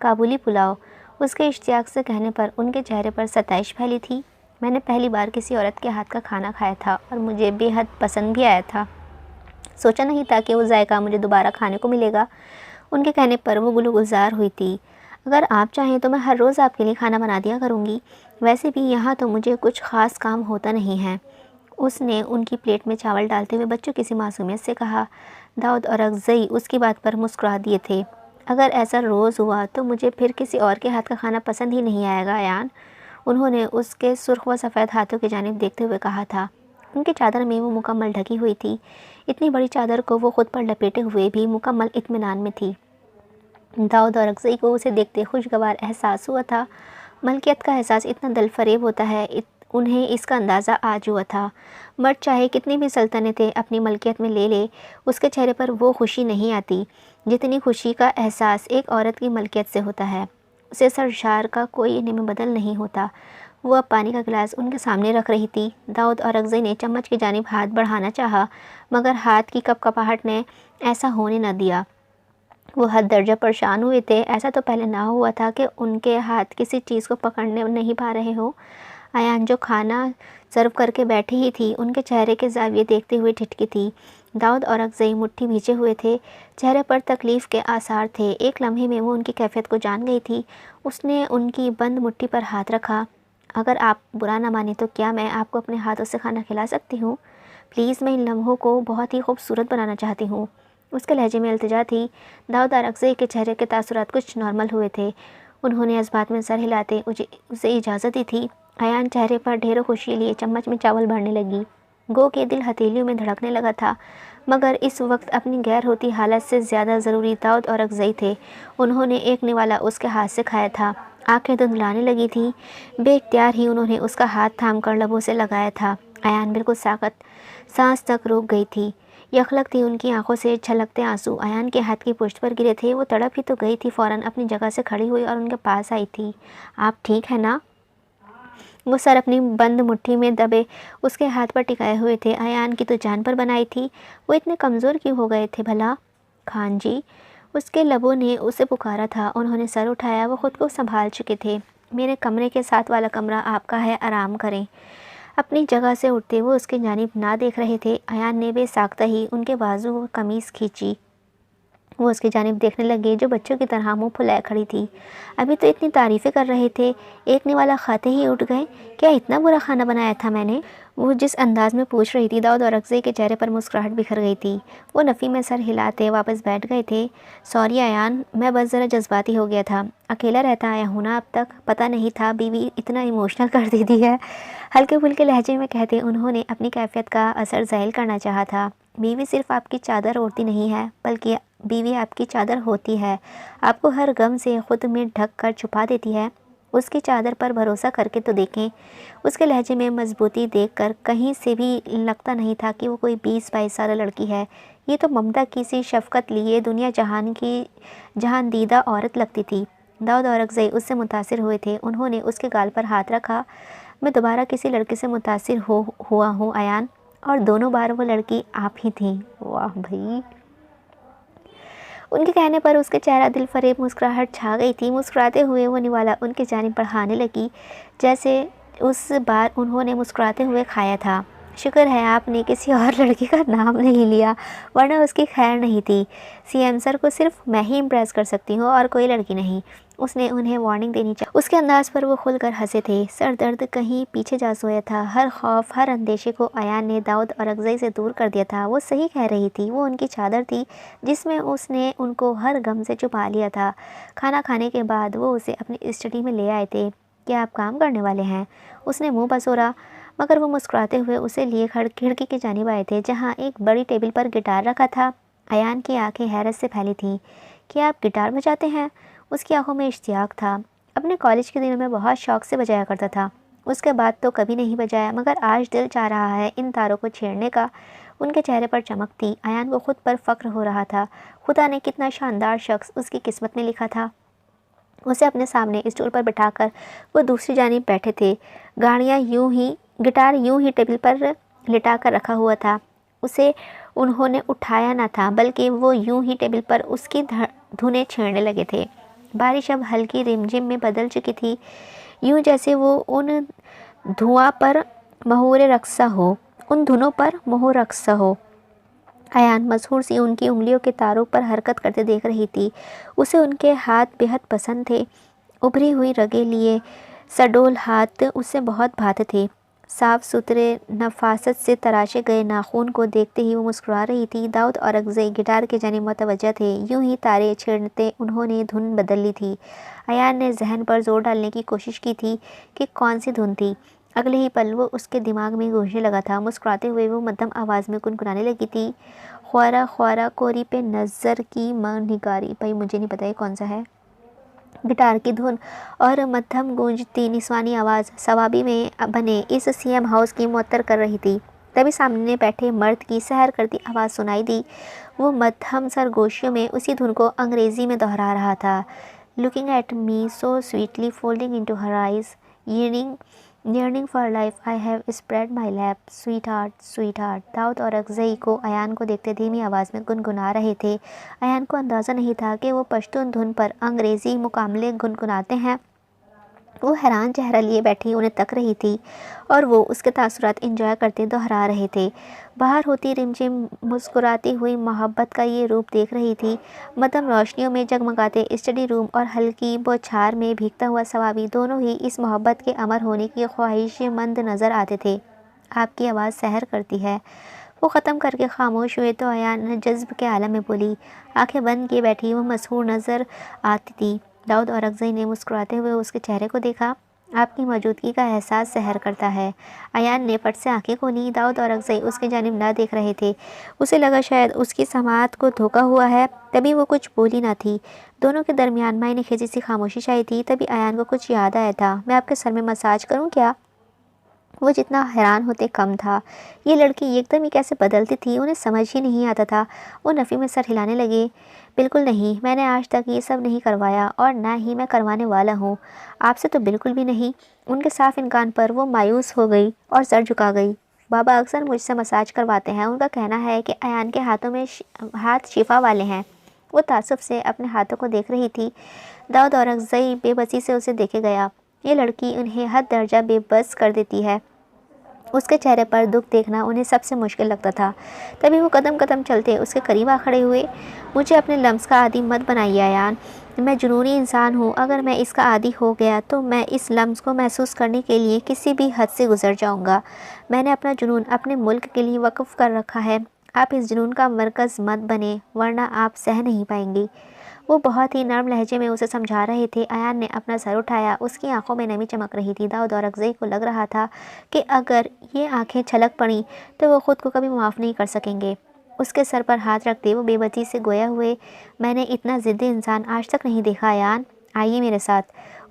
काबुली पुलाव। उसके इश्तियाक से कहने पर उनके चेहरे पर सताइश फैली थी। मैंने पहली बार किसी औरत के हाथ का खाना खाया था और मुझे बेहद पसंद भी आया था। सोचा नहीं था कि वो जायका मुझे दोबारा खाने को मिलेगा। उनके कहने पर वो गुलगुजार हुई थी। अगर आप चाहें तो मैं हर रोज़ आपके लिए खाना बना दिया करूँगी। वैसे भी यहाँ तो मुझे कुछ ख़ास काम होता नहीं है। उसने उनकी प्लेट में चावल डालते हुए बच्चों की सी मासूमियत से कहा। दाऊद औरकज़ई उसकी बात पर मुस्कुरा दिए थे। अगर ऐसा रोज़ हुआ तो मुझे फिर किसी और के हाथ का खाना पसंद ही नहीं आएगा अयान। उन्होंने उसके सुर्ख व सफ़ेद हाथों की जानिब देखते हुए कहा था। उनकी चादर में वो मुकम्मल ढकी हुई थी। इतनी बड़ी चादर को वो खुद पर लपेटे हुए भी मुकम्मल इत्मीनान में थी। दाऊद औरकज़ई को उसे देखते खुशगवार एहसास हुआ था। मलकियत का एहसास इतना दिलफरेब होता है, उन्हें इसका अंदाज़ा आज हुआ था। मर्द चाहे कितनी भी सल्तनतें अपनी मलकियत में ले ले, उसके चेहरे पर वो खुशी नहीं आती जितनी खुशी का एहसास एक औरत की मलकियत से होता है। उसे सरशार का कोई इन्हें बदल नहीं होता। वो अब पानी का गिलास उनके सामने रख रही थी। दाऊद औरकज़ई ने चम्मच की जानिब हाथ बढ़ाना चाहा, मगर हाथ की कपकपाहट ने ऐसा होने न दिया। वो हद दर्जा परेशान हुए थे। ऐसा तो पहले ना हुआ था कि उनके हाथ किसी चीज़ को पकड़ने नहीं पा रहे हो। अयान जो खाना सर्व करके बैठी ही थी, उनके चेहरे के जाविये देखते हुए ठिठकी थी। दाऊद औरकज़ई मुट्ठी भींचे हुए थे। चेहरे पर तकलीफ़ के आसार थे। एक लम्हे में वो उनकी कैफियत को जान गई थी। उसने उनकी बंद मुट्ठी पर हाथ रखा। अगर आप बुरा ना माने तो क्या मैं आपको अपने हाथों से खाना खिला सकती हूँ? प्लीज़, मैं इन लम्हों को बहुत ही खूबसूरत बनाना चाहती हूँ। उसके लहजे में इल्तिजा थी। दाऊद औरकज़ई के चेहरे के तासुरात कुछ नॉर्मल हुए थे। उन्होंने इस बात में सर हिलाते उसे इजाज़त दी थी। अयान चेहरे पर ढेरों खुशी लिए चम्मच में चावल भरने लगी। गो के दिल हथेलियों में धड़कने लगा था, मगर इस वक्त अपनी गैर होती हालत से ज़्यादा ज़रूरी दाऊद और अगज़ई थे। उन्होंने एक निवाला उसके हाथ से खाया था। आंखें धुंधलाने लगी थीं। बेइख्तियार ही उन्होंने उसका हाथ थाम कर लबों से लगाया था। अयान बिल्कुल सांस तक रुक गई थी। यखलक थी उनकी आंखों से छलकते आंसू अयान के हाथ की पुष्ट पर गिरे थे। वो तड़प ही तो गई थी, फ़ौरन अपनी जगह से खड़ी हुई और उनके पास आई थी। आप ठीक है ना? वो सर अपनी बंद मुट्ठी में दबे उसके हाथ पर टिकाए हुए थे। अयान की तो जान पर बनाई थी। वो इतने कमज़ोर क्यों हो गए थे भला? खान जी, उसके लबों ने उसे पुकारा था। उन्होंने सर उठाया। वो खुद को संभाल चुके थे। मेरे कमरे के साथ वाला कमरा आपका है, आराम करें। अपनी जगह से उठते वो उसकी जानिब ना देख रहे थे। अयान ने बेसाख्ता ही उनके बाजू व कमीज़ खींची। वो उसकी जानिब देखने लगे जो बच्चों की तरह मुंह फुलाए खड़ी थी। अभी तो इतनी तारीफ़ें कर रहे थे, एक निवाला खाते ही उठ गए। क्या इतना बुरा खाना बनाया था मैंने? वो जिस अंदाज में पूछ रही थी, दाऊद और अगज़ई के चेहरे पर मुस्कुराहट बिखर गई थी। वो नफ़ी में सर हिलाते वापस बैठ गए थे। सॉरी अयान, मैं बस ज़रा जज्बाती हो गया था। अकेला रहता आया हूँ ना अब तक, पता नहीं था बीवी इतना इमोशनल कर देती है। हल्के फुल्के लहजे में कहते उन्होंने अपनी कैफियत का असर ज़ाहिर करना चाहा था। बीवी सिर्फ आपकी चादर ओढ़ती नहीं है, बल्कि बीवी आपकी चादर होती है। आपको हर गम से खुद में ढक कर छुपा देती है। उसकी चादर पर भरोसा करके तो देखें। उसके लहजे में मजबूती देखकर कहीं से भी लगता नहीं था कि वो कोई 20-22 साल लड़की है। ये तो ममता की सी शफकत लिए दुनिया जहान की जहानदीदा औरत लगती थी। दाऊद और अगज़ई उससे मुतासिर हुए थे। उन्होंने उसके गाल पर हाथ रखा। मैं दोबारा किसी लड़के से मुतासिर हुआ हूँ अयान, और दोनों बार वो लड़की आप ही थी। वाह भाई! उनके कहने पर उसके चेहरा दिल फरेब मुस्कुराहट छा गई थी। मुस्कुराते हुए वो निवाला उनकी जानिब बढ़ाने लगी, जैसे उस बार उन्होंने मुस्कुराते हुए खाया था। शुक्र है आपने किसी और लड़की का नाम नहीं लिया, वरना उसकी खैर नहीं थी। सीएम सर को सिर्फ मैं ही इम्प्रेस कर सकती हूँ और कोई लड़की नहीं। उसने उन्हें वार्निंग देनी चाहिए। उसके अंदाज पर वो खुलकर हंसे थे। सर दर्द कहीं पीछे जा सोया था। हर खौफ, हर अंदेशे को अयान ने दाऊद और अगज़ई से दूर कर दिया था। वो सही कह रही थी। वो उनकी चादर थी जिसमें उसने उनको हर गम से छुपा लिया था। खाना खाने के बाद वो उसे अपनी स्टडी में ले आए थे। क्या आप काम करने वाले हैं? उसने मुंह बसोरा, मगर वो मुस्कुराते हुए उसे लिए खिड़की की जानिब आए थे, जहाँ एक बड़ी टेबल पर गिटार रखा था। अयान की आंखें हैरत से फैली थीं। क्या आप गिटार बजाते हैं? उसकी आंखों में इश्तियाक था। अपने कॉलेज के दिनों में बहुत शौक से बजाया करता था। उसके बाद तो कभी नहीं बजाया, मगर आज दिल चाह रहा है इन तारों को छेड़ने का। उनके चेहरे पर चमक थी। अयान को खुद पर फ़ख्र हो रहा था। खुदा ने कितना शानदार शख्स उसकी किस्मत में लिखा था। उसे अपने सामने स्टूल पर बिठाकर वो दूसरी जानिब बैठे थे। गिटार यूं ही टेबल पर लिटा कर रखा हुआ था। उसे उन्होंने उठाया न था, बल्कि वो यूं ही टेबल पर उसकी धुनें छेड़ने लगे थे। बारिश अब हल्की रिमझिम में बदल चुकी थी, यूं जैसे वो उन धुआं पर महुरे रक्सा हो उन धुनों पर मोह रक्सा हो। अयान मशहूर सी उनकी उंगलियों के तारों पर हरकत करते देख रही थी। उसे उनके हाथ बेहद पसंद थे। उभरी हुई रगें लिए सडोल हाथ उसे बहुत भाते थे। साफ सुथरे नफासत से तराशे गए नाखून को देखते ही वो मुस्कुरा रही थी। दाऊद और अगज़ई गिटार के जानिब मुतवज्जा थे। यूं ही तारे छेड़ते उन्होंने धुन बदल ली थी। अयान ने जहन पर जोर डालने की कोशिश की थी कि कौन सी धुन थी। अगले ही पल वो उसके दिमाग में गूंजने लगा था। मुस्कुराते हुए वो मध्यम आवाज़ में गुनगुनाने लगी थी, ख्वारा ख्वारा कोरी पे नज़र की मां निगारी। भाई मुझे नहीं पता ये कौन सा है। गिटार की धुन और मध्यम गूंजती निस्वानी आवाज़ सवाबी में बने इस सीएम हाउस की मुअत्तर कर रही थी। तभी सामने बैठे मर्द की सहर करती आवाज़ सुनाई दी। वो मध्यम सरगोशियों में उसी धुन को अंग्रेज़ी में दोहरा रहा था। Looking at me so sweetly folding into her eyes yearning for life I have spread my lap sweetheart। Dawood और अगज़ई को अयान को देखते धीमी आवाज़ में गुनगुना रहे थे। अयान को अंदाज़ा नहीं था कि वो पश्तून धुन पर अंग्रेज़ी मुकामले गुनगुनाते हैं। वो हैरान चेहरा लिए बैठी उन्हें तक रही थी और वो उसके तासुरात इंजॉय करते दोहरा रहे थे। बाहर होती रिमझिम मुस्कुराती हुई मोहब्बत का ये रूप देख रही थी। मध्यम रोशनियों में जगमगाते स्टडी रूम और हल्की बौछार में भीगता हुआ सवाबी दोनों ही इस मोहब्बत के अमर होने की ख्वाहिशमंद नज़र आते थे। आपकी आवाज़ सहर करती है। वो ख़त्म करके खामोश हुए तो अयान जज्ब के आलम में बोली। आंखें बंद किए बैठी वो मसहूर नज़र आती थी। दाऊद और अगज़ई ने मुस्कुराते हुए उसके चेहरे को देखा। आपकी मौजूदगी का एहसास ज़हर करता है। अयान ने फट से आंखें खोली। दाऊद और अक्सई उसकी जानिब ना देख रहे थे। उसे लगा शायद उसकी समाअत को धोखा हुआ है, तभी वो कुछ बोली ना थी। दोनों के दरमियान मायने खींची सी खामोशी छाई थी। तभी अयान को कुछ याद आया था। मैं आपके सर में मसाज करूँ क्या? वो जितना हैरान होते कम था। ये लड़की एकदम ही कैसे बदलती थी, उन्हें समझ ही नहीं आता था। वो नफ़ी में सर हिलाने लगे। बिल्कुल नहीं, मैंने आज तक ये सब नहीं करवाया और ना ही मैं करवाने वाला हूँ। आपसे तो बिल्कुल भी नहीं। उनके साफ इनकार पर वो मायूस हो गई और सर झुका गई। बाबा अक्सर मुझसे मसाज करवाते हैं। उनका कहना है कि अयान के हाथों में हाथ शिफा वाले हैं। वो तासुब से अपने हाथों को देख रही थी। दाऊद और अक्सई बेबसी से उसे देखे गया। ये लड़की उन्हें हद दर्जा बेबस कर देती है। उसके चेहरे पर दुख देखना उन्हें सबसे मुश्किल लगता था। तभी वो कदम कदम चलते उसके करीब आ खड़े हुए। मुझे अपने लम्स का आदी मत बनाइए अयान। मैं जुनूनी इंसान हूँ। अगर मैं इसका आदी हो गया तो मैं इस लम्स को महसूस करने के लिए किसी भी हद से गुजर जाऊँगा। मैंने अपना जुनून अपने मुल्क के लिए वक्फ कर रखा है। आप इस जुनून का मरकज़ मत बने, वरना आप सह नहीं पाएंगी। वो बहुत ही नर्म लहजे में उसे समझा रहे थे। अयान ने अपना सर उठाया। उसकी आंखों में नमी चमक रही थी। दाऊद और अक्सई को लग रहा था कि अगर ये आंखें छलक पड़ी तो वो खुद को कभी माफ़ नहीं कर सकेंगे। उसके सर पर हाथ रखते वो बेबसी से गोया हुए, मैंने इतना ज़िद्दी इंसान आज तक नहीं देखा अयान, आइए मेरे साथ।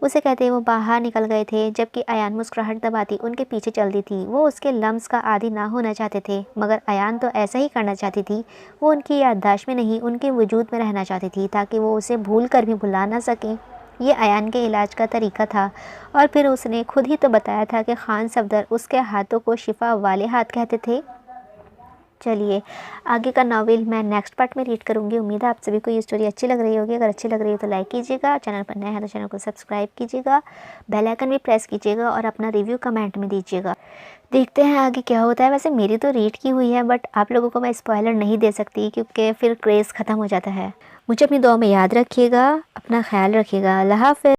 उसे कहते वो बाहर निकल गए थे, जबकि अयान मुस्कुराहट दबाती उनके पीछे चलती थी। वो उसके लम्स का आदी ना होना चाहते थे, मगर अयान तो ऐसा ही करना चाहती थी। वो उनकी याददाश्त में नहीं, उनके वजूद में रहना चाहती थी, ताकि वो उसे भूल कर भी भुला ना सकें। ये अयान के इलाज का तरीका था। और फिर उसने खुद ही तो बताया था कि खान सफदर उसके हाथों को शिफा वाले हाथ कहते थे। चलिए आगे का नावल मैं नेक्स्ट पार्ट में रीड करूँगी। उम्मीद है आप सभी को ये स्टोरी अच्छी लग रही होगी। अगर अच्छी लग रही हो तो लाइक कीजिएगा, चैनल पर नए हैं तो चैनल को सब्सक्राइब कीजिएगा, बेल आइकन भी प्रेस कीजिएगा और अपना रिव्यू कमेंट में दीजिएगा। देखते हैं आगे क्या होता है। वैसे मेरी तो रीड की हुई है, बट आप लोगों को मैं स्पॉइलर नहीं दे सकती क्योंकि फिर क्रेज़ ख़त्म हो जाता है। मुझे अपनी दुआ में याद रखिएगा, अपना ख्याल रखिएगा। अल्लाह हाफ़िज़।